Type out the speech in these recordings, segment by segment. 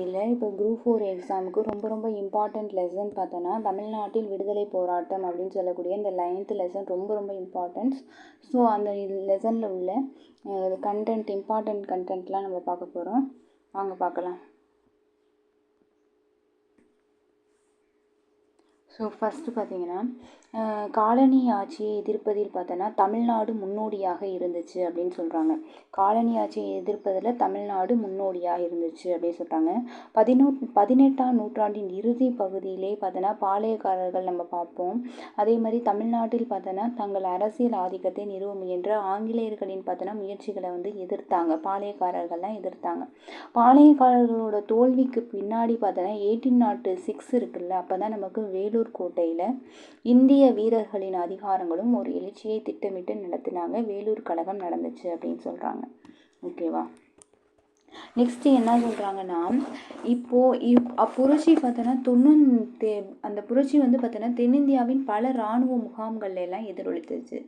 இல்லை இப்போ குரூப் 4 எக்ஸாமுக்கு ரொம்ப இம்பார்ட்டண்ட் லெசன் பார்த்தோன்னா தமிழ்நாட்டில் விடுதலை போராட்டம் அப்படின்னு சொல்லக்கூடிய இந்த 9th லெசன் ரொம்ப இம்பார்ட்டன்ஸ். ஸோ அந்த லெசனில் உள்ள இம்பார்ட்டண்ட் கண்டென்ட்லாம் நம்ம பார்க்க போகிறோம். வாங்க பார்க்கலாம். ஸோ ஃபஸ்ட்டு பார்த்தீங்கன்னா காலனி ஆட்சியை எதிர்ப்பதில் பார்த்தோன்னா தமிழ்நாடு முன்னோடியாக இருந்துச்சு அப்படின்னு சொல்கிறாங்க. காலனி ஆட்சியை எதிர்ப்பதில் தமிழ்நாடு முன்னோடியாக இருந்துச்சு அப்படின்னு சொல்கிறாங்க. 18ஆம் நூற்றாண்டின் இறுதி பகுதியிலே பார்த்தோன்னா பாளையக்காரர்கள் நம்ம பார்ப்போம். அதே மாதிரி தமிழ்நாட்டில் பார்த்தோன்னா தங்கள் அரசியல் ஆதிக்கத்தை நிறுவ முயன்ற ஆங்கிலேயர்களின் பார்த்தோன்னா முயற்சிகளை எதிர்த்தாங்க. பாளையக்காரர்கள்லாம் எதிர்த்தாங்க. பாளையக்காரர்களோட தோல்விக்கு பின்னாடி பார்த்தோன்னா 1806 இருக்குல்ல, அப்போ தான் நமக்கு வேலூர் கோட்டையில் இந்திய வீரர்களின் அதிகாரங்களும் ஒரு எழுச்சியை திட்டமிட்டு நடத்தினாங்க. வேலூர் கழகம் நடந்துச்சு அப்படின்னு சொல்கிறாங்க. ஓகேவா? நெக்ஸ்ட்டு என்ன சொல்கிறாங்கன்னா, புரட்சி பார்த்தோன்னா அந்த புரட்சி பார்த்தோன்னா தென்னிந்தியாவின் பல இராணுவ முகாம்கள் எல்லாம் எதிரொலித்துச்சு.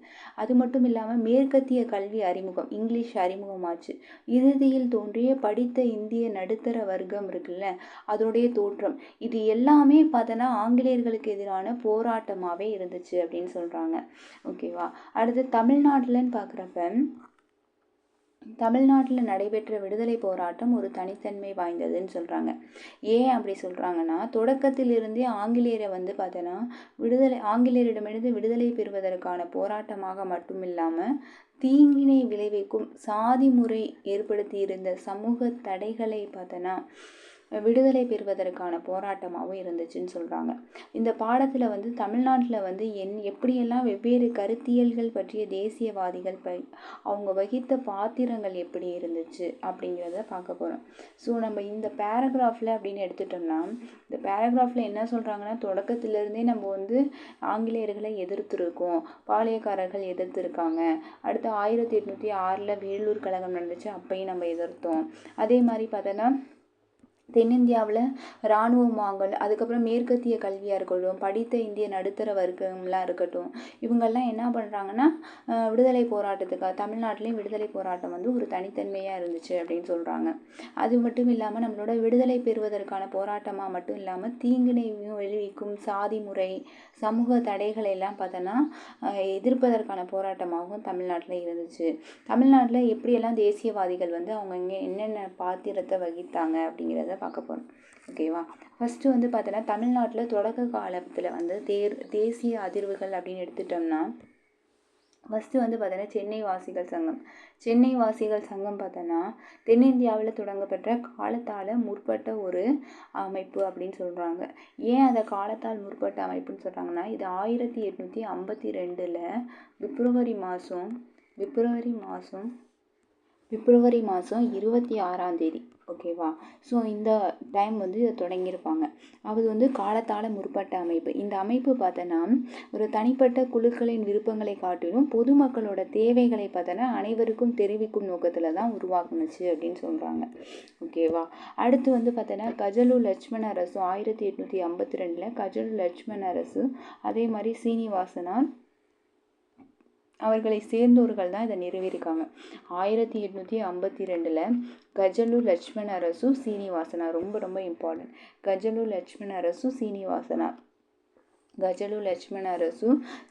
அது மட்டும் இல்லாமல் மேற்கத்திய கல்வி அறிமுகம், இங்கிலீஷ் அறிமுகமாச்சு. இறுதியில் தோன்றிய படித்த இந்திய நடுத்தர வர்க்கம் இருக்குல்ல, அதோடைய தோற்றம், இது எல்லாமே பார்த்தோன்னா ஆங்கிலேயர்களுக்கு எதிரான போராட்டமாகவே இருந்துச்சு அப்படின்னு சொல்கிறாங்க. ஓகேவா? அடுத்து தமிழ்நாட்டில்னு பார்க்குறப்ப தமிழ்நாட்டில் நடைபெற்ற விடுதலை போராட்டம் ஒரு தனித்தன்மை வாய்ந்ததுன்னு சொல்கிறாங்க. ஏன் அப்படி சொல்கிறாங்கன்னா, தொடக்கத்திலிருந்தே ஆங்கிலேயரை பார்த்தோன்னா ஆங்கிலேயரிடமிருந்து விடுதலை பெறுவதற்கான போராட்டமாக மட்டும் இல்லாமல் தீங்கினை விளைவிக்கும் சாதி முறை ஏற்படுத்தியிருந்த சமூக தடைகளை பார்த்தோன்னா விடுதலை பெறுவதற்கான போராட்டமாகவும் இருந்துச்சுன்னு சொல்கிறாங்க. இந்த பாடத்தில் தமிழ்நாட்டில் எப்படியெல்லாம் வெவ்வேறு கருத்தியல்கள் பற்றிய தேசியவாதிகள் அவங்க வகித்த பாத்திரங்கள் எப்படி இருந்துச்சு அப்படிங்கிறத பார்க்க போகிறோம். ஸோ நம்ம இந்த பேராகிராஃபில் அப்படின்னு எடுத்துட்டோம்னா, இந்த பேராகிராஃபில் என்ன சொல்கிறாங்கன்னா, தொடக்கத்திலேருந்தே நம்ம ஆங்கிலேயர்களை எதிர்த்துருக்கோம், பாளையக்காரர்கள் எதிர்த்துருக்காங்க. அடுத்து 1806 வேலூர் கழகம் நடந்துச்சு, அப்பையும் நம்ம எதிர்த்தோம். அதே மாதிரி பார்த்தோன்னா தென்னிந்தியாவில் இராணுவமாங்கள், அதுக்கப்புறம் மேற்கத்திய கல்வியாக இருக்கட்டும், படித்த இந்திய நடுத்தர வர்க்கம்லாம் இருக்கட்டும், இவங்கெல்லாம் என்ன பண்ணுறாங்கன்னா விடுதலை போராட்டத்துக்காக தமிழ்நாட்டிலையும் விடுதலை போராட்டம் ஒரு தனித்தன்மையாக இருந்துச்சு அப்படின்னு சொல்கிறாங்க. அது மட்டும் இல்லாமல் நம்மளோட விடுதலை பெறுவதற்கான போராட்டமாக மட்டும் இல்லாமல் தீங்கினையும் விளைவிக்கும் சாதி முறை சமூக தடைகளை எல்லாம் பார்த்தோன்னா எதிர்ப்பதற்கான போராட்டமாகவும் தமிழ்நாட்டில் இருந்துச்சு. தமிழ்நாட்டில் எப்படியெல்லாம் தேசியவாதிகள் அவங்க இங்கே என்னென்ன பாத்திரத்தை வகித்தாங்க அப்படிங்கிறத பார்க்க போகிறோம். ஓகேவா? ஃபஸ்ட்டு பார்த்தோன்னா தமிழ்நாட்டில் தொடக்க காலத்தில் தேசிய அதிர்வுகள் அப்படின்னு எடுத்துட்டோம்னா, ஃபஸ்ட்டு பார்த்தோன்னா சென்னை வாசிகள் சங்கம் பார்த்தோன்னா தென்னிந்தியாவில் தொடங்கப்பட்ட காலத்தால் முற்பட்ட ஒரு அமைப்பு அப்படின்னு சொல்கிறாங்க. ஏன் அதை காலத்தால் முற்பட்ட அமைப்புன்னு சொல்கிறாங்கன்னா, இது 1852 பிப்ரவரி மாதம் 26ஆம் தேதி. ஓகேவா? ஸோ இந்த டைம் இதை தொடங்கியிருப்பாங்க. அது காலத்தால் முற்பட்ட அமைப்பு. இந்த அமைப்பு பார்த்தோன்னா ஒரு தனிப்பட்ட குழுக்களின் விருப்பங்களை காட்டிலும் பொதுமக்களோட தேவைகளை பார்த்தோன்னா அனைவருக்கும் தெரிவிக்கும் நோக்கத்தில் தான் உருவாக்குனுச்சு அப்படின்னு சொல்கிறாங்க. ஓகேவா? அடுத்து பார்த்தோன்னா கஜலு லட்சுமண அரசு 1852 கஜலு லட்சுமண அரசு, அதே மாதிரி சீனிவாசனார் அவர்களை சேர்ந்தோர்கள் தான் இதை நிறுவியிருக்காங்க. 1852 கஜலு லட்சுமண அரசு சீனிவாசனார், ரொம்ப இம்பார்ட்டன்ட். கஜலு லட்சுமண அரசு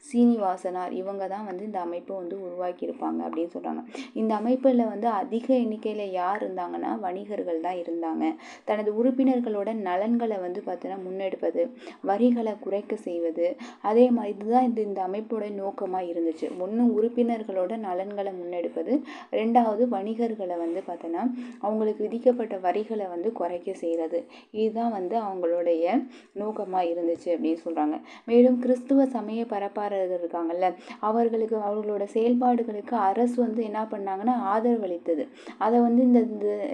சீனிவாசனார் இவங்க தான் இந்த அமைப்பை உருவாக்கியிருப்பாங்க அப்படின்னு சொல்கிறாங்க. இந்த அமைப்பில் அதிக எண்ணிக்கையில் யார் இருந்தாங்கன்னா வணிகர்கள் தான் இருந்தாங்க. தனது உறுப்பினர்களோட நலன்களை பார்த்தோன்னா முன்னெடுப்பது, வரிகளை குறைக்க செய்வது, அதே மாதிரி இதுதான் இந்த அமைப்போட நோக்கமாக இருந்துச்சு. ஒன்று உறுப்பினர்களோட நலன்களை முன்னெடுப்பது, ரெண்டாவது வணிகர்களை பார்த்தோன்னா அவங்களுக்கு விதிக்கப்பட்ட வரிகளை குறைக்க செய்கிறது. இதுதான் அவங்களுடைய நோக்கமாக இருந்துச்சு அப்படின்னு சொல்கிறாங்க. மேலும் கிறிஸ்துவ சமய பரப்பாளர்கள் இருக்காங்கல்ல, அவர்களோட செயல்பாடுகளுக்கு அரசு என்ன பண்ணாங்கன்னா ஆதரவளித்தது. அதை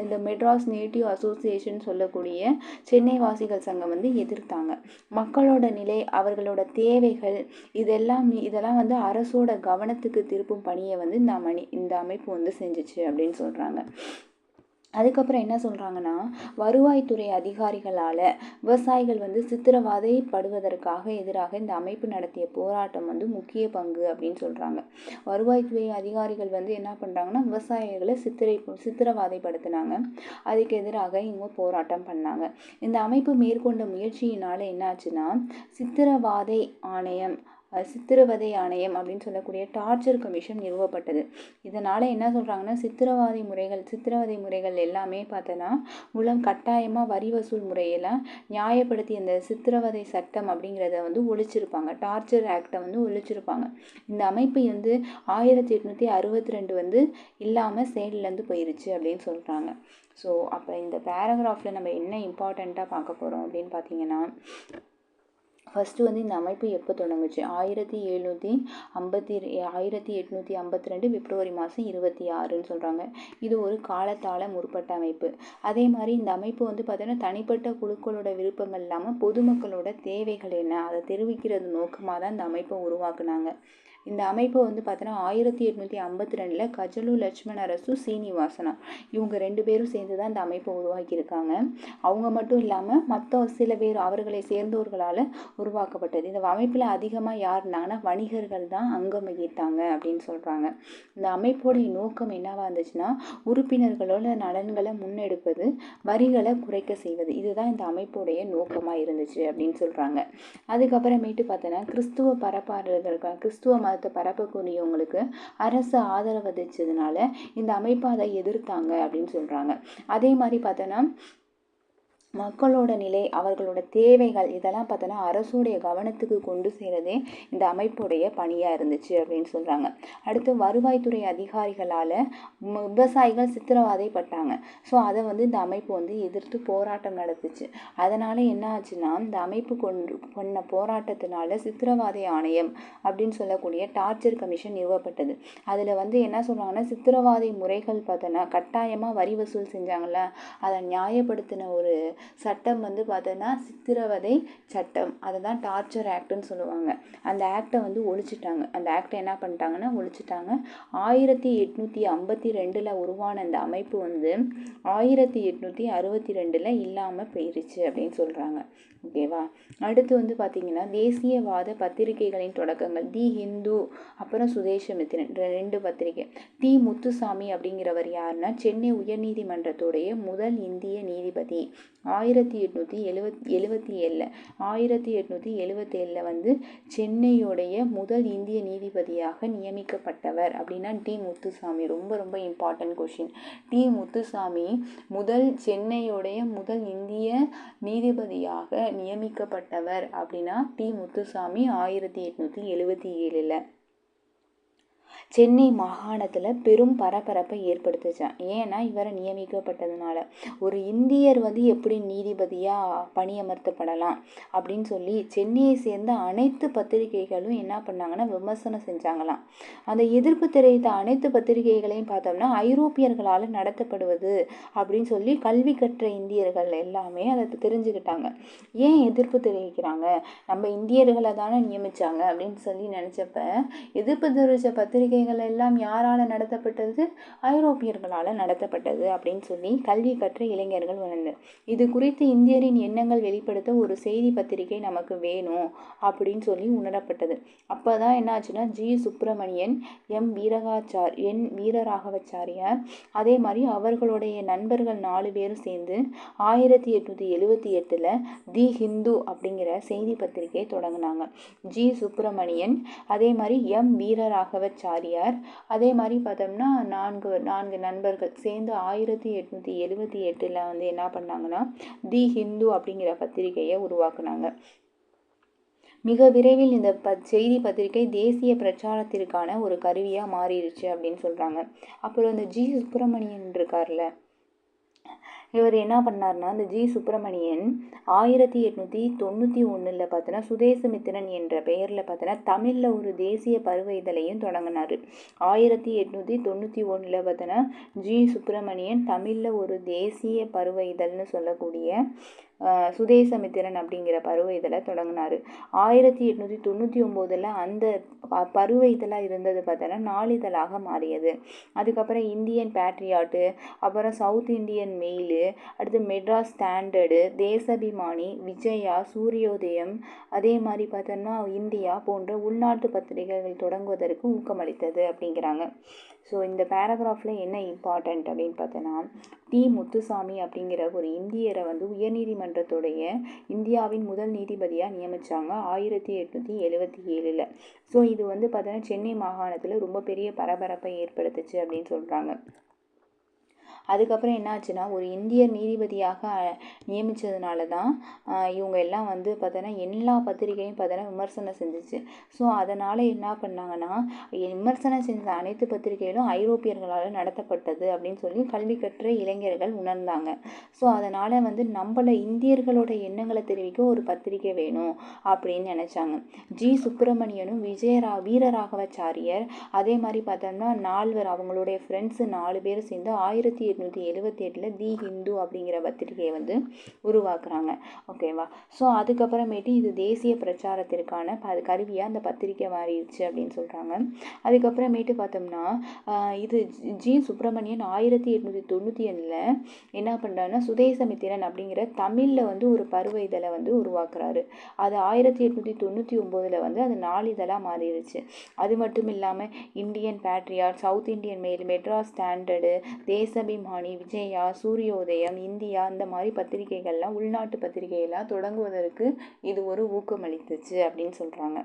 இந்த மெட்ராஸ் நேட்டிவ் அசோசியேஷன் சொல்லக்கூடிய சென்னை வாசிகள் சங்கம் எதிர்த்தாங்க. மக்களோட நிலை, அவர்களோட தேவைகள் இதெல்லாம் அரசோட கவனத்துக்கு திருப்பும் பணியை இந்த அமைப்பு செஞ்சுச்சு அப்படின்னு சொல்கிறாங்க. அதுக்கப்புறம் என்ன சொல்கிறாங்கன்னா, வருவாய்த்துறை அதிகாரிகளால் விவசாயிகள் வந்து சித்திரவதைப்படுவதற்காக எதிராக இந்த அமைப்பு நடத்திய போராட்டம் வந்து முக்கிய பங்கு அப்படின்னு சொல்கிறாங்க. வருவாய்த்துறை அதிகாரிகள் வந்து என்ன பண்ணுறாங்கன்னா, விவசாயிகளை சித்திரவதைப்படுத்தினாங்க. அதுக்கு எதிராக இவங்க போராட்டம் பண்ணாங்க. இந்த அமைப்பு மேற்கொண்ட முயற்சியினால் என்னாச்சுன்னா, சித்திரவதை ஆணையம் அப்படின்னு சொல்லக்கூடிய டார்ச்சர் கமிஷன் நிறுவப்பட்டது. இதனால் என்ன சொல்கிறாங்கன்னா, சித்திரவதை முறைகள் எல்லாமே பார்த்தோன்னா கட்டாயமாக வரி வசூல் முறையெல்லாம் நியாயப்படுத்தி இந்த சித்திரவதை சட்டம் அப்படிங்கிறத வந்து ஒழிச்சிருப்பாங்க. டார்ச்சர் ஆக்டை வந்து ஒழிச்சிருப்பாங்க. இந்த அமைப்பு வந்து 1862 வந்து இல்லாமல் செயல்லேருந்து போயிருச்சு அப்படின்னு சொல்கிறாங்க. ஸோ அப்போ இந்த பேராகிராஃபில் நம்ம என்ன இம்பார்ட்டண்ட்டாக பார்க்க போகிறோம் அப்படின்னு பார்த்தீங்கன்னா, ஃபஸ்ட்டு வந்து இந்த அமைப்பு எப்போ தொடங்குச்சு? 1852 பிப்ரவரி மாதம் 26ன்னு சொல்கிறாங்க. இது ஒரு காலத்தால் முற்பட்ட அமைப்பு. அதே மாதிரி இந்த அமைப்பு வந்து பார்த்தீங்கன்னா, தனிப்பட்ட குழுக்களோட விருப்பங்கள் இல்லாமல் பொதுமக்களோட தேவைகள் என்ன அதை தெரிவிக்கிறது நோக்கமாக தான் இந்த அமைப்பை உருவாக்குனாங்க. இந்த அமைப்பு வந்து பார்த்தோன்னா 1852 கஜலு லட்சுமண அரசு சீனிவாசனா இவங்க 2 பேரும் சேர்ந்து தான் இந்த அமைப்பை உருவாக்கியிருக்காங்க. அவங்க மட்டும் இல்லாமல் மற்ற சில பேர் அவர்களை சேர்ந்தவர்களால் உருவாக்கப்பட்டது. இந்த அமைப்பில் அதிகமாக யார் இருந்தாங்கன்னா, வணிகர்கள் தான் அங்கம் வகித்தாங்க அப்படின்னு சொல்கிறாங்க. இந்த அமைப்போடைய நோக்கம் என்னவா இருந்துச்சுன்னா, உறுப்பினர்களோட நலன்களை முன்னெடுப்பது, வரிகளை குறைக்க செய்வது. இதுதான் இந்த அமைப்புடைய நோக்கமாக இருந்துச்சு அப்படின்னு சொல்கிறாங்க. அதுக்கப்புறமேட்டு பார்த்தோன்னா, கிறிஸ்துவ மதத்தை பரப்பக்கூடியவங்களுக்கு அரசு ஆதரவு அளிச்சதுனால இந்த அமைப்பு அதை எதிர்த்தாங்க அப்படின்னு சொல்கிறாங்க. அதே மாதிரி பார்த்தோன்னா, மக்களோட நிலை, அவர்களோட தேவைகள் இதெல்லாம் பார்த்தோன்னா அரசுடைய கவனத்துக்கு கொண்டு சேரதே இந்த அமைப்புடைய பணியாக இருந்துச்சு அப்படின்னு சொல்கிறாங்க. அடுத்து வருவாய்த்துறை அதிகாரிகளால் விவசாயிகள் சித்திரவதைப்பட்டாங்க. ஸோ அதை வந்து இந்த அமைப்பு வந்து எதிர்த்து போராட்டம் நடத்துச்சு. அதனால் என்ன ஆச்சுன்னா, இந்த அமைப்பு கொண்ட போராட்டத்தினால சித்திரவதை ஆணையம் அப்படின்னு சொல்லக்கூடிய டார்ச்சர் கமிஷன் நிறுவப்பட்டது. அதில் வந்து என்ன சொல்கிறாங்கன்னா, சித்திரவதை முறைகள் பார்த்தோன்னா கட்டாயமாக வரி வசூல் செஞ்சாங்கள்ல, அதை நியாயப்படுத்தின ஒரு சட்டம் வந்து பார்த்தோன்னா சித்திரவதை சட்டம். அதை தான் டார்ச்சர் ஆக்ட்னு சொல்லுவாங்க. அந்த ஆக்டை வந்து ஒழிச்சிட்டாங்க. அந்த ஆக்டை என்ன பண்ணிட்டாங்கன்னா ஒழிச்சிட்டாங்க. 1852 உருவான அந்த அமைப்பு வந்து 1862 இல்லாமல் போயிருச்சு அப்படின்னு சொல்கிறாங்க. ஓகேவா? அடுத்து வந்து பார்த்தீங்கன்னா, தேசியவாத பத்திரிகைகளின் தொடக்கங்கள். தி ஹிந்து, அப்புறம் சுதேசமித்திரன் 2 பத்திரிகை. தி முத்துசாமி அப்படிங்கிறவர் யாருன்னா, சென்னை உயர்நீதிமன்றத்துடைய முதல் இந்திய நீதிபதி. 1877 வந்து சென்னையுடைய முதல் இந்திய நீதிபதியாக நியமிக்கப்பட்டவர் அப்படின்னா டி முத்துசாமி. ரொம்ப ரொம்ப இம்பார்ட்டன்ட் கொஷின். டி முத்துசாமி சென்னையுடைய முதல் இந்திய நீதிபதியாக நியமிக்கப்பட்டவர் அப்படின்னா டி முத்துசாமி 1877. சென்னை மாகாணத்தில் பெரும் பரபரப்பை ஏற்படுத்துச்சான். ஏன்னா இவரை நியமிக்கப்பட்டதுனால. ஒரு இந்தியர் வந்து எப்படி நீதிபதியாக பணியமர்த்தப்படலாம் அப்படின்னு சொல்லி சென்னையை சேர்ந்த அனைத்து பத்திரிகைகளும் என்ன பண்ணாங்கன்னா விமர்சனம் செஞ்சாங்களாம். அந்த எதிர்ப்பு தெரிவித்த அனைத்து பத்திரிகைகளையும் பார்த்தோம்னா ஐரோப்பியர்களால் நடத்தப்படுவது அப்படின்னு சொல்லி கல்வி கற்ற இந்தியர்கள் எல்லாமே அதை தெரிஞ்சுக்கிட்டாங்க. ஏன் எதிர்ப்பு தெரிவிக்கிறாங்க? நம்ம இந்தியர்களை தானே நியமித்தாங்க அப்படின்னு சொல்லி நினச்சப்ப எதிர்ப்பு தெரிவித்த பத்திரிகைகள் எல்லாம் யாரால் நடத்தப்பட்டது? ஐரோப்பியர்களால் நடத்தப்பட்டது அப்படின்னு சொல்லி கல்வி கற்ற இளைஞர்கள் உணர்ந்தது. இது குறித்து இந்தியரின் எண்ணங்கள் வெளிப்படுத்த ஒரு செய்தி பத்திரிகை நமக்கு வேணும் அப்படின்னு சொல்லி உணரப்பட்டது. அப்போ தான் என்ன ஆச்சுன்னா, ஜி சுப்பிரமணியன், என் வீரராகவச்சாரியார், அதே மாதிரி அவர்களுடைய நண்பர்கள் 4 பேரும் சேர்ந்து 1878 தி ஹிந்து அப்படிங்கிற செய்தி பத்திரிகையை தொடங்கினாங்க. ஜி சுப்பிரமணியன், அதே மாதிரி எம் வீரராகவச்சாரியார், அதே மாதிரி பார்த்தோம்னா 4 நண்பர்கள் சேர்ந்து 1878 வந்து என்ன பண்ணாங்கன்னா தி ஹிந்து அப்படிங்கிற பத்திரிகையை உருவாக்குனாங்க. மிக விரைவில் இந்த செய்தி பத்திரிகை தேசிய பிரச்சாரத்திற்கான ஒரு கருவியாக மாறிடுச்சு அப்படின்னு சொல்கிறாங்க. அப்புறம் இந்த ஜி சுப்பிரமணியன் இருக்கார்ல, இவர் என்ன பண்ணார்னா, இந்த ஜி சுப்பிரமணியன் 1891 பார்த்தோன்னா சுதேசமித்திரன் என்ற பெயரில் பார்த்தோன்னா தமிழில் ஒரு தேசிய பருவ இதழையும் தொடங்கினார். 1891 பார்த்தோன்னா ஜி சுப்பிரமணியன் தமிழில் ஒரு தேசிய பருவ இதழ்னு சொல்லக்கூடிய சுதேசமித்திரன் அப்படிங்கிற பருவ இதழை தொடங்கினார். 1899 அந்த பருவ இதழாக இருந்தது பார்த்தோன்னா நாளிதழாக மாறியது. அதுக்கப்புறம் இந்தியன் பேட்ரியாட்டு, அப்புறம் சவுத் இந்தியன் மெயிலு, அடுத்து மெட்ராஸ் ஸ்டாண்டர்டு, தேசபிமானி, விஜயா, சூரியோதயம், அதே மாதிரி பார்த்தோன்னா இந்தியா போன்ற உள்நாட்டு பத்திரிகைகள் தொடங்குவதற்கு ஊக்கமளித்தது அப்படிங்கிறாங்க. ஸோ இந்த பேராகிராஃபில் என்ன இம்பார்ட்டண்ட் அப்படின்னு பார்த்தோன்னா, டி. முத்துசாமி அப்படிங்கிற ஒரு இந்தியரை வந்து உயர்நீதிமன்றத்துடைய இந்தியாவின் முதல் நீதிபதியாக நியமித்தாங்க 1877. ஸோ இது வந்து பார்த்தோன்னா சென்னை மாகாணத்தில் ரொம்ப பெரிய பரபரப்பை ஏற்படுத்துச்சு அப்படின்னு சொல்கிறாங்க. அதுக்கப்புறம் என்னாச்சுன்னா, ஒரு இந்தியர் நீதிபதியாக நியமித்ததுனால தான் இவங்க எல்லாம் வந்து பார்த்தோன்னா எல்லா பத்திரிகையும் பார்த்தோன்னா விமர்சனம் செஞ்சிச்சு. ஸோ அதனால் என்ன பண்ணாங்கன்னா, விமர்சனம் செஞ்ச அனைத்து பத்திரிகைகளும் ஐரோப்பியர்களால் நடத்தப்பட்டது அப்படின்னு சொல்லி கல்வி கற்ற இளைஞர்கள் உணர்ந்தாங்க. ஸோ அதனால் வந்து நம்மள இந்தியர்களோட எண்ணங்களை தெரிவிக்க ஒரு பத்திரிகை வேணும் அப்படின்னு நினச்சாங்க. ஜி. சுப்பிரமணியனும் வீரராகவாச்சாரியர், அதே மாதிரி பார்த்தோம்னா நால்வர், அவங்களுடைய ஃப்ரெண்ட்ஸு 4 பேர் சேர்ந்து 1878 தி ஹிந்து அப்படிங்கிற பத்திரிகையை வந்து உருவாக்குறாங்க. ஓகேவா? ஸோ அதுக்கப்புறமேட்டு இது தேசிய பிரச்சாரத்திற்கான கருவியாக அந்த பத்திரிகை மாறிடுச்சு அப்படின்னு சொல்கிறாங்க. அதுக்கப்புறமேட்டு பார்த்தோம்னா இது ஜி. சுப்பிரமணியன் 1897 என்ன பண்ணுறாருன்னா சுதேசமித்திரன் அப்படிங்கிற தமிழில் வந்து ஒரு பருவ இதழை வந்து உருவாக்குறாரு. அது 1899 வந்து அது நாளிதழாக மாறிடுச்சு. அது மட்டும் இல்லாமல் Indian Patriot, South Indian Mail, Madras Standard, Deshabhimani, Vijaya, Suryodayam, India, இந்த மாதிரி பத்திரிகைகள்லாம் உள்நாட்டு பத்திரிகைகள்லாம் தொடங்குவதற்கு இது ஒரு ஊக்கமளித்துச்சு அப்படின்னு சொல்கிறாங்க.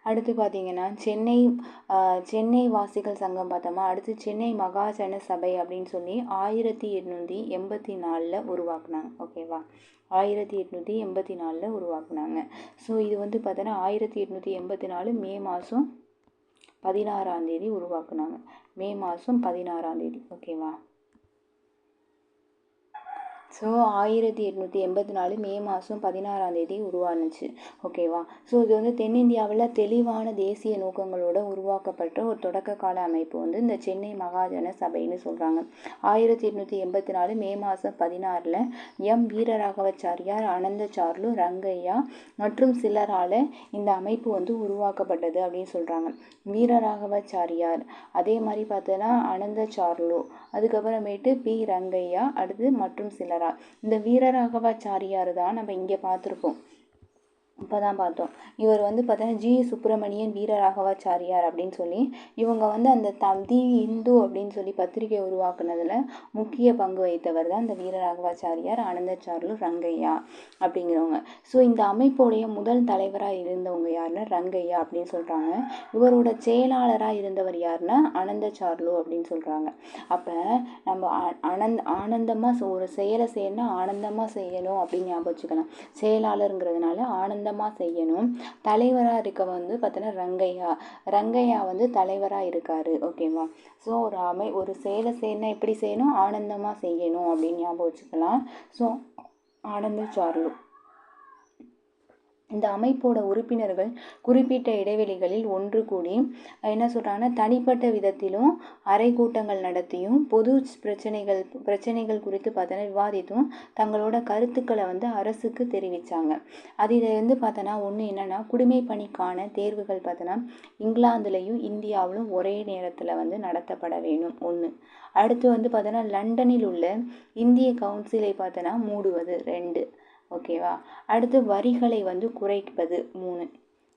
அடுத்து பார்த்தீங்கன்னா சென்னை வாசிகள் சங்கம் பார்த்தோமா. அடுத்து சென்னை மகாஜன சபை அப்படின்னு சொல்லி 1884 உருவாக்குனாங்க. ஓகேவா? 1884 உருவாக்குனாங்க. ஸோ இது வந்து பார்த்தோன்னா 1884 மே மாதம் 16 உருவாக்குனாங்க. மே மாதம் 16. ஓகேவா? ஸோ 1884 மே மாதம் 16 உருவானுச்சு. ஓகேவா? ஸோ இது வந்து தென்னிந்தியாவில் தெளிவான தேசிய நோக்கங்களோட உருவாக்கப்பட்ட ஒரு தொடக்க கால அமைப்பு வந்து இந்த சென்னை மகாஜன சபைன்னு சொல்கிறாங்க. 1884 மே மாதம் 16 எம். வீரராகவாச்சாரியார், அனந்தசார்லு, ரங்கையா மற்றும் சிலரால் இந்த அமைப்பு வந்து உருவாக்கப்பட்டது அப்படின்னு சொல்கிறாங்க. வீரராகவாச்சாரியார், அதே மாதிரி பார்த்தோன்னா அனந்தசார்லு, அதுக்கப்புறமேட்டு பி. ரங்கையா, அடுத்து மற்றும் சிலரா. இந்த வீரராகவாச்சாரியார் தான் நம்ம இங்கே பார்த்துருப்போம். இப்போதான் பார்த்தோம். இவர் வந்து பார்த்தோன்னா ஜி. சுப்பிரமணியன் வீரராகவாச்சாரியார் அப்படின்னு சொல்லி இவங்க வந்து அந்த தி இந்து அப்படின்னு சொல்லி பத்திரிகை உருவாக்குனதில் முக்கிய பங்கு வகித்தவர் தான் இந்த வீரராகவாச்சாரியார், அனந்தசார்லு, ரங்கையா அப்படிங்கிறவங்க. ஸோ இந்த அமைப்புடைய முதல் தலைவராக இருந்தவங்க யாருன்னா ரங்கையா அப்படின்னு சொல்கிறாங்க. இவரோட செயலாளராக இருந்தவர் யாருன்னா அனந்தசார்லு அப்படின்னு சொல்கிறாங்க. அப்போ நம்ம ஆனந்தமாக ஒரு செயலை செய்யணும்னா ஆனந்தமாக செய்யணும் அப்படின்னு ஞாபகம் வச்சுக்கலாம். செயலாளருங்கிறதுனால ஆனந்தமாக செய்யணும். தலைவராக இருக்க வந்து பார்த்தோன்னா ரங்கையா வந்து தலைவராக இருக்காரு. ஓகேவா? ஸோ ஒரு செயலை செய்யணும், எப்படி செய்யணும், ஆனந்தமாக செய்யணும் அப்படின்னு ஞாபகம் வச்சுக்கலாம். ஸோ ஆனந்தசார்லு. இந்த அமைப்போட உறுப்பினர்கள் குறிப்பிட்ட இடைவெளிகளில் ஒன்று கூடி என்ன சொல்கிறாங்கன்னா, தனிப்பட்ட விதத்திலும் அறை கூட்டங்கள் நடத்தியும் பொது பிரச்சனைகள் குறித்து பார்த்தோன்னா விவாதித்தும் தங்களோட கருத்துக்களை வந்து அரசுக்கு தெரிவித்தாங்க. அதில் வந்து பார்த்தோன்னா ஒன்று என்னென்னா, குடிமை பணிக்கான தேர்வுகள் பார்த்தோன்னா இங்கிலாந்துலேயும் இந்தியாவிலும் ஒரே நேரத்தில் வந்து நடத்தப்பட வேணும் ஒன்று. அடுத்து வந்து பார்த்தோன்னா லண்டனில் உள்ள இந்திய கவுன்சிலை பார்த்தோன்னா மூடுவது 2. ஓகேவா? அடுத்து வரிகளை வந்து குறைப்பது 3.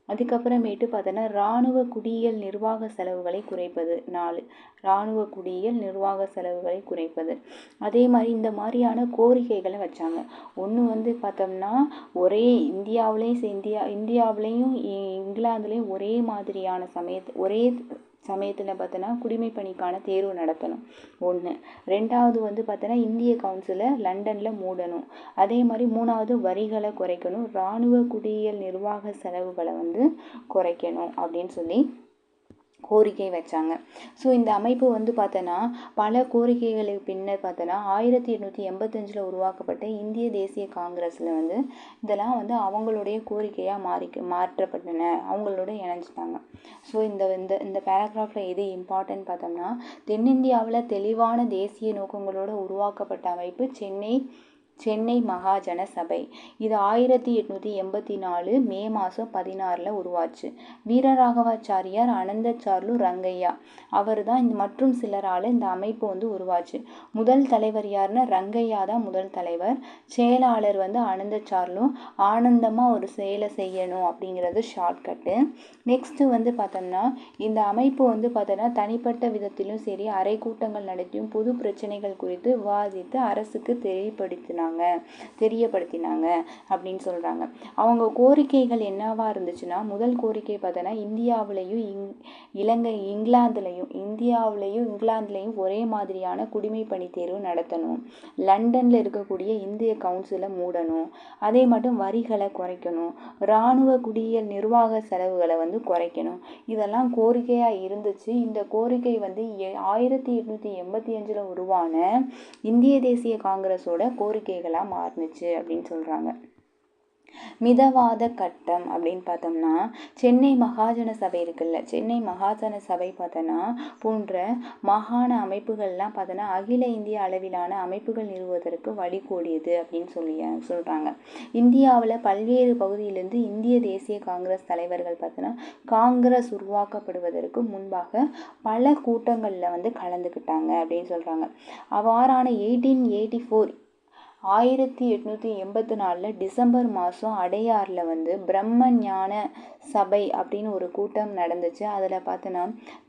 அதுக்கப்புறமேட்டு பார்த்தோன்னா இராணுவ குடியியல் நிர்வாக செலவுகளை குறைப்பது 4. இராணுவ குடியியல் நிர்வாக செலவுகளை குறைப்பது. அதே மாதிரி இந்த மாதிரியான கோரிக்கைகளை வச்சாங்க. ஒன்று வந்து பார்த்தோம்னா ஒரே இந்தியாவிலையும் இங்கிலாந்துலேயும் ஒரே மாதிரியான ஒரே சமயத்தில் பார்த்தோன்னா குடிமை பணிக்கான தேர்வு நடத்தணும் 1. 2வது வந்து பார்த்தோன்னா இந்திய கவுன்சிலை லண்டனில் மூடணும். அதே மாதிரி 3வது வரிகளை குறைக்கணும், இராணுவ குடியியல் நிர்வாக செலவுகளை வந்து குறைக்கணும் அப்படின்னு சொல்லி கோரிக்கை வச்சாங்க. ஸோ இந்த அமைப்பு வந்து பார்த்தோன்னா பல கோரிக்கைகளுக்கு பின்னர் பார்த்தோன்னா 1885 உருவாக்கப்பட்ட இந்திய தேசிய காங்கிரஸில் வந்து இதெல்லாம் வந்து அவங்களுடைய கோரிக்கையாக மாற்றப்பட்டன, அவங்களோட இணைஞ்சிட்டாங்க. ஸோ இந்த பேராகிராஃபில் எது இம்பார்ட்டன்ட் பார்த்தோம்னா, தென்னிந்தியாவில் தெளிவான தேசிய நோக்கங்களோடு உருவாக்கப்பட்ட அமைப்பு சென்னை மகாஜன சபை. இது 1884 மே மாதம் 16 உருவாச்சு. வீரராகவாச்சாரியார், அனந்தச்சார்லு ரங்கையா அவர் தான் மற்றும் சிலரால் இந்த அமைப்பு வந்து உருவாச்சு. முதல் தலைவர் யாருன்னா ரங்கையா தான் முதல் தலைவர். செயலாளர் வந்து அனந்தச்சார்லு. ஆனந்தமாக ஒரு செயலை செய்யணும் அப்படிங்கிறது ஷார்ட்கட்டு. நெக்ஸ்ட்டு வந்து பார்த்தோம்னா இந்த அமைப்பு வந்து பார்த்தோன்னா தனிப்பட்ட விதத்திலும் சரி அரை கூட்டங்கள் நடத்தியும் பொது பிரச்சனைகள் குறித்து விவாதித்து அரசுக்கு தெரியப்படுத்தினாங்க அப்படின்னு சொல்கிறாங்க. அவங்க கோரிக்கைகள் என்னவா இருந்துச்சுன்னா, முதல் கோரிக்கை பார்த்தோன்னா இந்தியாவிலையும் இங்கிலாந்துலையும் ஒரே மாதிரியான குடிமை பணி தேர்வு நடத்தணும். லண்டனில் இருக்கக்கூடிய இந்திய கவுன்சிலை மூடணும். அதே மட்டும் வரிகளை குறைக்கணும். இராணுவ குடியியல் நிர்வாக செலவுகளை வந்து குறைக்கணும். இதெல்லாம் கோரிக்கையாக இருந்துச்சு. இந்த கோரிக்கை வந்து 1885 உருவான இந்திய தேசிய காங்கிரஸோட கோரிக்கைகளாக மாறுனுச்சு அப்படின்னு சொல்கிறாங்க. மிதவாத கட்டம் அப்படின்னு பார்த்தோம்னா சென்னை மகாஜன சபை இருக்குல்ல, சென்னை மகாஜன சபை பார்த்தோன்னா போன்ற மாகாண அமைப்புகள்லாம் பார்த்தோன்னா அகில இந்திய அளவிலான அமைப்புகள் நிறுவுவதற்கு வழிகோடியது அப்படின்னு சொல்கிறாங்க. இந்தியாவில் பல்வேறு பகுதியிலிருந்து இந்திய தேசிய காங்கிரஸ் தலைவர்கள் பார்த்தோன்னா காங்கிரஸ் உருவாக்கப்படுவதற்கு முன்பாக பல கூட்டங்களில் வந்து கலந்துக்கிட்டாங்க அப்படின்னு சொல்கிறாங்க. அவ்வாறான 1884 டிசம்பர் மாதம் அடையாறில் வந்து பிரம்ம ஞான சபை அப்படின்னு ஒரு கூட்டம் நடந்துச்சு. அதில் பார்த்தோன்னா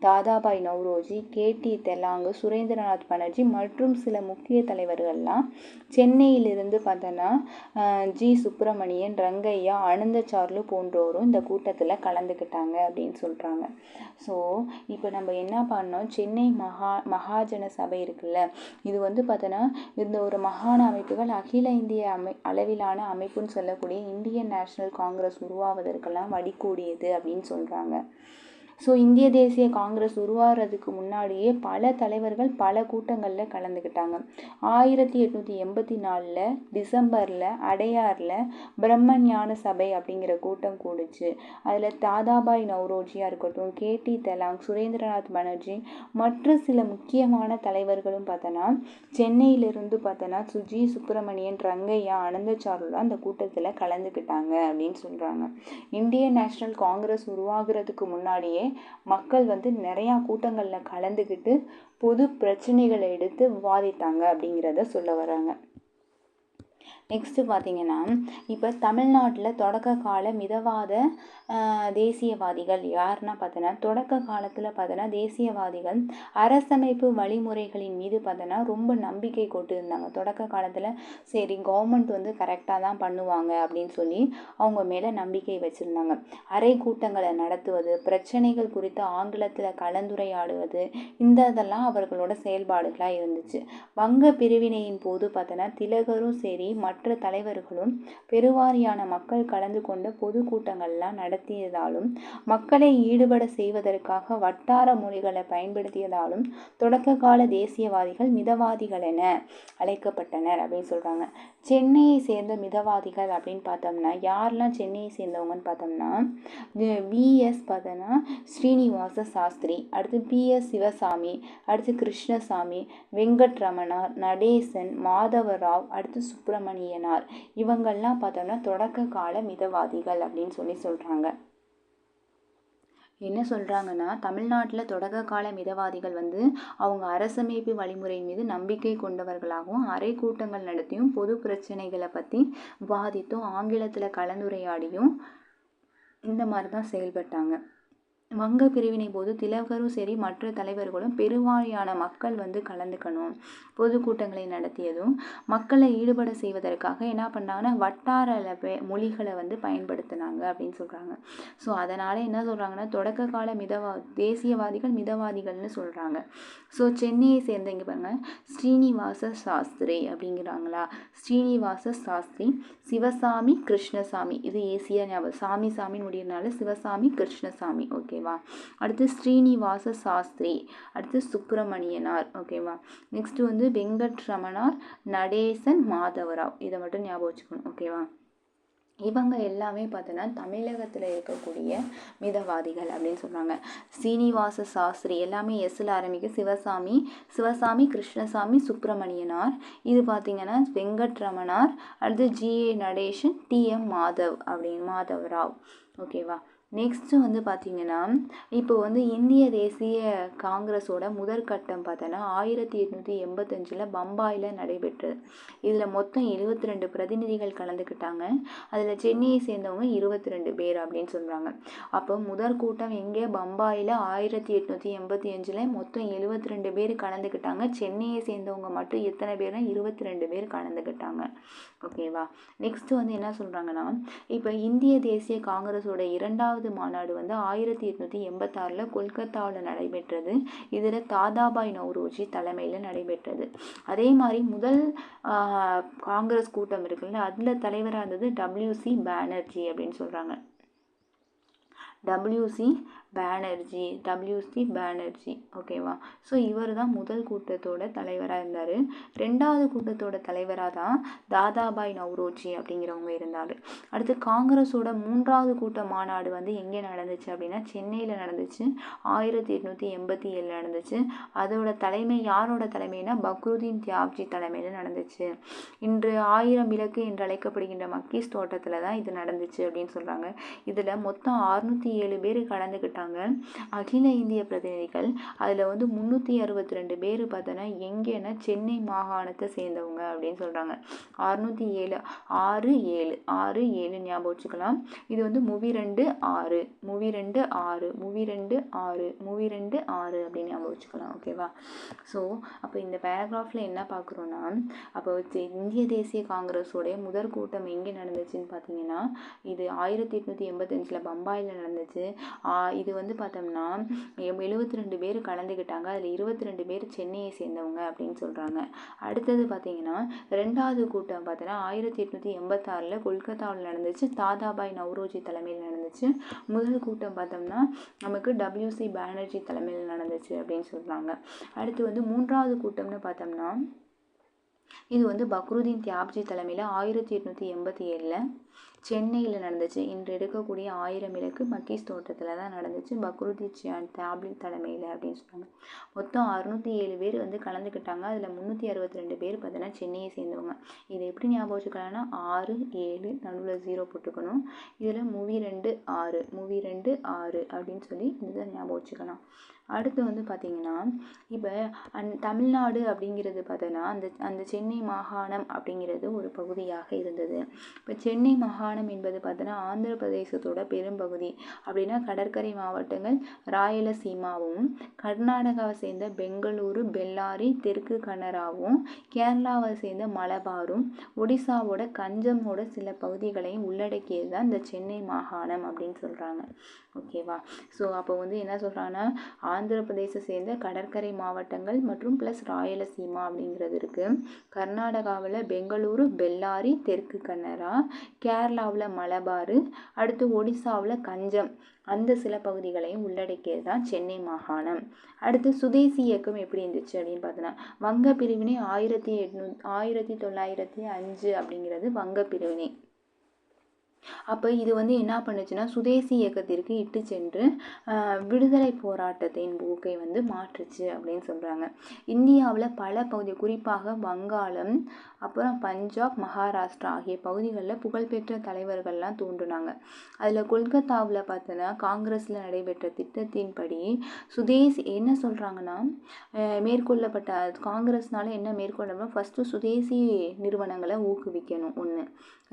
தாதாபாய் நவ்ரோஜி, கேடி தெலாங்கு, சுரேந்திரநாத் பானர்ஜி மற்றும் சில முக்கிய தலைவர்கள்லாம் சென்னையிலிருந்து பார்த்தோன்னா ஜி சுப்பிரமணியன், ரங்கையா, அனந்தச்சார்லு போன்றோரும் இந்த கூட்டத்தில் கலந்துக்கிட்டாங்க அப்படின்னு சொல்கிறாங்க. ஸோ இப்போ நம்ம என்ன பண்ணோம், சென்னை மகாஜன சபை இருக்குல்ல, இது வந்து பார்த்தோன்னா இந்த ஒரு மாகாண அமைப்புகள் அகில இந்திய அளவிலான அமைப்புன்னு சொல்லக்கூடிய இந்தியன் நேஷனல் காங்கிரஸ் உருவாவதற்கெல்லாம் வழிகூடியது அப்படின்னு சொல்கிறாங்க. ஸோ இந்திய தேசிய காங்கிரஸ் உருவாகிறதுக்கு முன்னாடியே பல தலைவர்கள் பல கூட்டங்களில் கலந்துக்கிட்டாங்க. 1884 டிசம்பரில் அடையாறில் பிரம்ம ஞான சபை அப்படிங்கிற கூட்டம் கூடுச்சு. அதில் தாதாபாய் நவ்ரோஜியாக இருக்கட்டும், கேடி தெலாங், சுரேந்திரநாத் பானர்ஜி மற்ற சில முக்கியமான தலைவர்களும் பார்த்தோன்னா சென்னையிலிருந்து பார்த்தோன்னா சுஜி சுப்பிரமணியன், ரங்கையா, அனந்தச்சார்லு அந்த கூட்டத்தில் கலந்துக்கிட்டாங்க அப்படின்னு சொல்கிறாங்க. இந்தியன் நேஷனல் காங்கிரஸ் உருவாகிறதுக்கு முன்னாடியே மக்கள் வந்து நிறையா கூட்டங்களில் கலந்துக்கிட்டு பொது பிரச்சனைகளை எடுத்து விவாதித்தாங்க அப்படிங்கிறத சொல்ல வராங்க. நெக்ஸ்ட்டு பார்த்தீங்கன்னா இப்போ தமிழ்நாட்டில் தொடக்க கால மிதவாத தேசியவாதிகள் யாருன்னா பார்த்தோன்னா தொடக்க காலத்தில் பார்த்தோன்னா தேசியவாதிகள் அரசமைப்பு வழிமுறைகளின் மீது பார்த்தோன்னா ரொம்ப நம்பிக்கை கொண்டு இருந்தாங்க. தொடக்க காலத்தில் சரி கவர்மெண்ட் வந்து கரெக்டாக தான் பண்ணுவாங்க அப்படின்னு சொல்லி அவங்க மேலே நம்பிக்கை வச்சுருந்தாங்க. அரை கூட்டங்களை நடத்துவது, பிரச்சனைகள் குறித்து ஆங்கிலத்தில் கலந்துரையாடுவது, இதெல்லாம் அவர்களோட செயல்பாடுகளாக இருந்துச்சு. வங்க பிரிவினையின் போது பார்த்தோன்னா திலகரும் சரி மற்ற தலைவர்களும் பெருவாரியான மக்கள் கலந்து கொண்ட பொது கூட்டங்கள்லாம் நடத்தியதாலும் மக்களை ஈடுபட செய்வதற்காக வட்டார மொழிகளை பயன்படுத்தியதாலும் தொடக்க கால தேசியவாதிகள் மிதவாதிகள் என அழைக்கப்பட்டனர் அப்படின்னு சொல்றாங்க. சென்னையை சேர்ந்த மிதவாதிகள் அப்படின்னு பார்த்தோம்னா யாரெல்லாம் சென்னையை சேர்ந்தவங்கன்னு பார்த்தோம்னா பிஎஸ் பார்த்தோன்னா ஸ்ரீனிவாச சாஸ்திரி, அடுத்து பிஎஸ் சிவசாமி, அடுத்து கிருஷ்ணசாமி, வெங்கட்ரமணார், நடேசன், மாதவராவ், அடுத்து சுப்பிரமணியனார், இவங்கள்லாம் பார்த்தோம்னா தொடக்க கால மிதவாதிகள் அப்படின்னு சொல்கிறாங்க. என்ன சொல்கிறாங்கன்னா தமிழ்நாட்டில் தொடக்க கால மிதவாதிகள் வந்து அவங்க அரசமைப்பு வழிமுறை மீது நம்பிக்கை கொண்டவர்களாகவும் அரை கூட்டங்கள் நடத்தியும் பொது பிரச்சனைகளை பற்றி விவாதித்தும் ஆங்கிலத்தில் கலந்துரையாடியும் இந்த மாதிரி தான் செயல்பட்டாங்க. வங்க பிரிவினை போது திலகரும் சரி மற்ற தலைவர்களும் பெருவாரியான மக்கள் வந்து கலந்துக்கணும் பொதுக்கூட்டங்களை நடத்தியதும் மக்களை ஈடுபட செய்வதற்காக என்ன பண்ணாங்கன்னா வட்டார மொழிகளை வந்து பயன்படுத்தினாங்க அப்படின்னு சொல்கிறாங்க. ஸோ அதனால் என்ன சொல்கிறாங்கன்னா தொடக்க கால தேசியவாதிகள் மிதவாதிகள்னு சொல்கிறாங்க. ஸோ சென்னையை சேர்ந்தவங்க பாருங்க ஸ்ரீனிவாச சாஸ்திரி அப்படிங்கிறாங்களா, ஸ்ரீனிவாச சாஸ்திரி, சிவசாமி, கிருஷ்ணசாமி, இது ஈஸியாக ஞாபகம், சாமின்னு முடியறதுனால சிவசாமி கிருஷ்ணசாமி. ஓகேவா, அடுத்து ஸ்ரீனிவாச சாஸ்திரி, அடுத்து சுப்பிரமணியனார். ஓகேவா, நெக்ஸ்ட் வந்து வெங்கட்ரமணார், நடேசன், மாதவராவ், இதை மட்டும் ஞாபகம் வச்சுக்கணும். ஓகேவா, இவங்க எல்லாமே பார்த்தோன்னா தமிழகத்தில் இருக்கக்கூடிய மிதவாதிகள் அப்படின்னு சொல்கிறாங்க. சீனிவாச சாஸ்திரி எல்லாமே எஸ்ஸில் ஆரம்பிக்க, சிவசாமி, கிருஷ்ணசாமி, சுப்பிரமணியனார், இது பார்த்திங்கன்னா வெங்கட்ரமணார், அடுத்து ஜிஏ நடேசன், டிஎம் மாதவ் ராவ். ஓகேவா. நெக்ஸ்ட்டு வந்து பார்த்திங்கன்னா இப்போ வந்து இந்திய தேசிய காங்கிரஸோட முதற்கட்டம் பார்த்தோன்னா 1885 பம்பாயில் நடைபெற்றது. இதில் மொத்தம் 72 பிரதிநிதிகள் கலந்துக்கிட்டாங்க. அதில் சென்னையை சேர்ந்தவங்க 22 பேர் அப்படின்னு சொல்கிறாங்க. அப்போ முதற் கூட்டம் எங்கே? பம்பாயில் 1885 மொத்தம் 72 பேர் கலந்துக்கிட்டாங்க. சென்னையை சேர்ந்தவங்க மட்டும் எத்தனை பேர்னா 22 பேர் கலந்துக்கிட்டாங்க. ஓகேவா. நெக்ஸ்ட்டு வந்து என்ன சொல்கிறாங்கன்னா இப்போ இந்திய தேசிய காங்கிரஸோட இரண்டாவது மாநாடு வந்து 1886 கொல்கத்தாவில் நடைபெற்றது. இதில் தாதாபாய் நவ்ரோஜி தலைமையில் நடைபெற்றது. அதே மாதிரி முதல் காங்கிரஸ் கூட்டம் இருக்குல்ல, அதில் தலைவராக இருந்தது WC பானர்ஜி அப்படின்னு சொல்கிறாங்க. WC பானர்ஜி. ஓகேவா. ஸோ இவர் தான் முதல் கூட்டத்தோட தலைவராக இருந்தார். ரெண்டாவது கூட்டத்தோட தலைவராக தான் தாதாபாய் நவ்ரோஜி அப்படிங்கிறவங்க இருந்தார். அடுத்து காங்கிரஸோட மூன்றாவது கூட்ட மாநாடு வந்து எங்கே நடந்துச்சு அப்படின்னா சென்னையில் நடந்துச்சு. 1887 நடந்துச்சு. அதோட தலைமை யாரோட தலைமைனா பக்ருதீன் தியாப்ஜி தலைமையில் நடந்துச்சு. இன்று 1000 விளக்கு என்று அழைக்கப்படுகின்ற மக்கீஸ் தோட்டத்தில் தான் இது நடந்துச்சு அப்படின்னு சொல்கிறாங்க. இதில் மொத்தம் 607 பேர் கலந்துக்கிட்டாங்க அகில இந்திய பிரதிநிதிகள். அதில் வந்து 362 பேர் பார்த்தோன்னா எங்கேன்னா சென்னை மாகாணத்தை சேர்ந்தவங்க அப்படின்னு சொல்கிறாங்க. 607 ஞாபகம் வச்சுக்கலாம். இது வந்து மூவி 2 6 அப்படின்னு ஞாபகம் வச்சுக்கலாம். ஓகேவா. ஸோ அப்போ இந்த பேராகிராஃபில் என்ன பார்க்குறோன்னா அப்போ இந்திய தேசிய காங்கிரஸோடைய முதற் கூட்டம் எங்கே நடந்துச்சுன்னு பார்த்தீங்கன்னா இது 1885 பம்பாயில் நடந்துச்சு. இது வந்து பார்த்தோம்னா 72 பேர் கலந்துக்கிட்டாங்க. அதில் 22 பேர் சென்னையை சேர்ந்தவங்க அப்படின்னு சொல்கிறாங்க. அடுத்தது பார்த்தீங்கன்னா ரெண்டாவது கூட்டம் பார்த்தோன்னா 1886 கொல்கத்தாவில் நடந்துச்சு. தாதாபாய் நவ்ரோஜி தலைமையில் நடந்துச்சு. முதல் கூட்டம் பார்த்தோம்னா நமக்கு WC பானர்ஜி தலைமையில் நடந்துச்சு அப்படின்னு சொல்கிறாங்க. அடுத்து வந்து மூன்றாவது கூட்டம்னு பார்த்தோம்னா இது வந்து பக்ருதீன் தியாப்ஜி தலைமையில் 1887 சென்னையில் நடந்துச்சு. இன்று இருக்கக்கூடிய 1000 விளக்கு மக்கீஸ் தோட்டத்தில் தான் நடந்துச்சு. பக்ருதீன் தியாப்ஜி தலைமையில் அப்படின்னு சொல்கிறாங்க. மொத்தம் 607 பேர் வந்து கலந்துக்கிட்டாங்க. அதில் 362 பேர் பார்த்தீங்கன்னா சென்னையை சேர்ந்தவங்க. இதை எப்படி ஞாபகம் வச்சுக்கலாம்னா 6 7 நடுவில் 0 போட்டுக்கணும். இதில் மூவி 2 6 அப்படின்னு சொல்லி இதை ஞாபகம் வச்சுக்கலாம். அடுத்து வந்து பார்த்திங்கன்னா இப்போ தமிழ்நாடு அப்படிங்கிறது பார்த்தோன்னா அந்த சென்னை மாகாணம் அப்படிங்கிறது ஒரு பகுதியாக இருந்தது. இப்போ சென்னை மாகாணம் என்பது பார்த்தோன்னா ஆந்திர பிரதேசத்தோட பெரும்பகுதி. அப்படின்னா கடற்கரை மாவட்டங்கள் ராயலசீமாவும், கர்நாடகாவை சேர்ந்த பெங்களூரு, பெல்லாரி, தெற்கு கனராவும், கேரளாவை சேர்ந்த மலபாரும், ஒடிசாவோட கஞ்சமோட சில பகுதிகளையும் உள்ளடக்கியது தான் இந்த சென்னை மாகாணம் அப்படின்னு சொல்கிறாங்க. ஓகேவா. ஸோ அப்போ வந்து என்ன சொல்கிறாங்கன்னா ஆந்திர பிரதேச சேர்ந்த கடற்கரை மாவட்டங்கள் மற்றும் ப்ளஸ் ராயலசீமா அப்படிங்கிறது இருக்குது. கர்நாடகாவில் பெங்களூரு, பெல்லாரி, தெற்கு கன்னரா, கேரளாவில் மலபாரு, அடுத்து ஒடிசாவில் கஞ்சம், அந்த சில பகுதிகளையும் உள்ளடக்கியது தான் சென்னை மாகாணம். அடுத்து சுதேசி இயக்கம் எப்படி இருந்துச்சு அப்படின்னு பார்த்தோன்னா வங்க பிரிவினை 1905 அப்படிங்கிறது வங்க பிரிவினை. அப்போ இது வந்து என்ன பண்ணுச்சுன்னா சுதேசி இயக்கத்திற்கு இட்டு சென்று விடுதலை போராட்டத்தின் போக்கை வந்து மாற்றுச்சு அப்படின்னு சொல்கிறாங்க. இந்தியாவில் பல பகுதி குறிப்பாக வங்காளம், அப்புறம் பஞ்சாப், மகாராஷ்டிரா ஆகிய பகுதிகளில் புகழ்பெற்ற தலைவர்கள்லாம் தோன்றுனாங்க. அதில் கொல்கத்தாவில் பார்த்தோன்னா காங்கிரஸில் நடைபெற்ற திட்டத்தின்படி சுதேசி என்ன சொல்கிறாங்கன்னா மேற்கொள்ளப்பட்ட காங்கிரஸ்னால என்ன மேற்கொள்ளப்படும் ஃபஸ்ட்டு சுதேசி நிறுவனங்களை ஊக்குவிக்கணும் ஒன்று.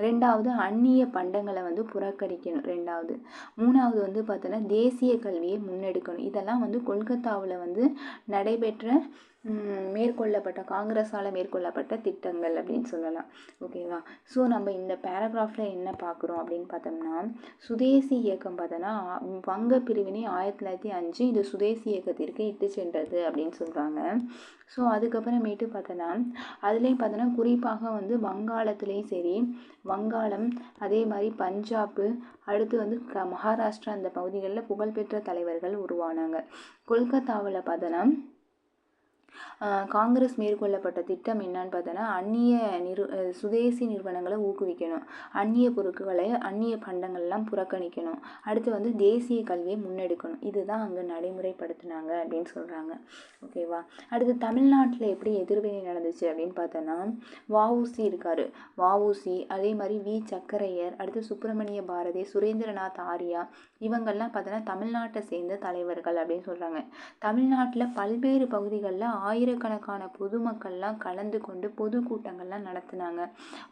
ரெண்டாவது அந்நிய பண்டங்களை வந்து புறக்கணிக்கணும். ரெண்டாவது. மூணாவது வந்து பார்த்தோன்னா தேசிய கல்வியை முன்னெடுக்கணும். இதெல்லாம் வந்து கொல்கத்தாவில் வந்து நடைபெற்ற காங்கிரஸால் மேற்கொள்ளப்பட்ட திட்டங்கள் அப்படின்னு சொல்லலாம். ஓகேவா. ஸோ நம்ம இந்த பேராகிராஃபில் என்ன பார்க்குறோம் அப்படின்னு பார்த்தோம்னா சுதேசி இயக்கம் பார்த்தோன்னா வங்க பிரிவினை 1905 இது சுதேசி இயக்கத்திற்கு இட்டு சென்றது அப்படின்னு சொல்கிறாங்க. ஸோ அதுக்கப்புறமேட்டு பார்த்தோன்னா அதுலேயும் பார்த்தோன்னா குறிப்பாக வந்து வங்காளத்துலேயும் சரி, வங்காளம் அதே மாதிரி பஞ்சாப்பு, அடுத்து வந்து மகாராஷ்டிரா அந்த பகுதிகளில் புகழ்பெற்ற தலைவர்கள் உருவானாங்க. கொல்கத்தாவில் பார்த்தோன்னா காங்கிரஸ் மேற்கொள்ளப்பட்ட திட்டம் என்னன்னு பார்த்தோன்னா சுதேசி நிறுவனங்களை ஊக்குவிக்கணும், அந்நிய பொருட்களை அந்நிய பண்டங்கள்லாம் புறக்கணிக்கணும், அடுத்து வந்து தேசிய கல்வியை முன்னெடுக்கணும். இதுதான் அங்கே நடைமுறைப்படுத்தினாங்க அப்படின்னு சொல்கிறாங்க. ஓகேவா. அடுத்து தமிழ்நாட்டில் எப்படி எதிர்வினை நடந்துச்சு அப்படின்னு பார்த்தோன்னா வஉசி இருக்கார், வஉசி, அதே மாதிரி சக்கரையர், அடுத்து சுப்பிரமணிய பாரதி, சுரேந்திரநாத் ஆரியா, இவங்கள்லாம் பார்த்தோன்னா தமிழ்நாட்டை சேர்ந்த தலைவர்கள் அப்படின்னு சொல்கிறாங்க. தமிழ்நாட்டில் பல்வேறு பகுதிகளில் ஆயிரக்கணக்கான பொதுமக்கள்லாம் கலந்து கொண்டு பொதுக்கூட்டங்கள்லாம் நடத்தினாங்க.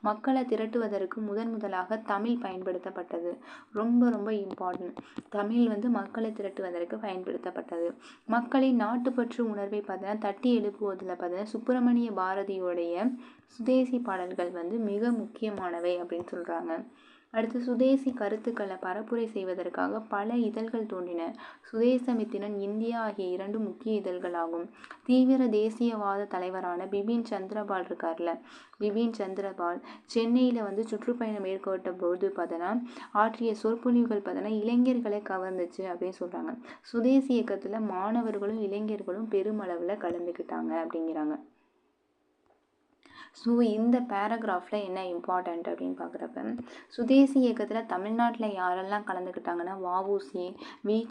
மக்களை திரட்டுவதற்கு முதலாக தமிழ் பயன்படுத்தப்பட்டது. ரொம்ப ரொம்ப இம்பார்ட்டன்ட். தமிழ் வந்து மக்களை திரட்டுவதற்கு பயன்படுத்தப்பட்டது. மக்களின் நாட்டுப்பற்று உணர்வை பார்த்தீங்கன்னா தட்டி எழுப்புவதில் பார்த்தீங்கன்னா சுப்பிரமணிய பாரதியோடைய சுதேசி பாடல்கள் வந்து மிக முக்கியமானவை அப்படின்னு சொல்கிறாங்க. அடுத்து சுதேசி கருத்துக்களை பரப்புரை செய்வதற்காக பல இதழ்கள் தோன்றின. சுதேசமித்திரன், இந்தியா ஆகிய 2 முக்கிய இதழ்களாகும். தீவிர தேசியவாத தலைவரான பிபின் சந்திரபால் இருக்கார்ல, பிபின் சந்திரபால் சென்னையில் வந்து சுற்றுப்பயணம் மேற்கொண்ட போது பார்த்தோன்னா ஆற்றிய சொற்பொழிவுகள் பார்த்தோன்னா இளைஞர்களை கவர்ந்துச்சு அப்படின்னு சொல்கிறாங்க. சுதேசி இயக்கத்தில் மாணவர்களும் இளைஞர்களும் பெருமளவில் கலந்துக்கிட்டாங்க அப்படிங்கிறாங்க. ஸோ இந்த பேராகிராஃபில் என்ன இம்பார்ட்டண்ட் அப்படின்னு பார்க்குறப்ப சுதேசி இயக்கத்தில் தமிழ்நாட்டில் யாரெல்லாம் கலந்துக்கிட்டாங்கன்னா வஉசி,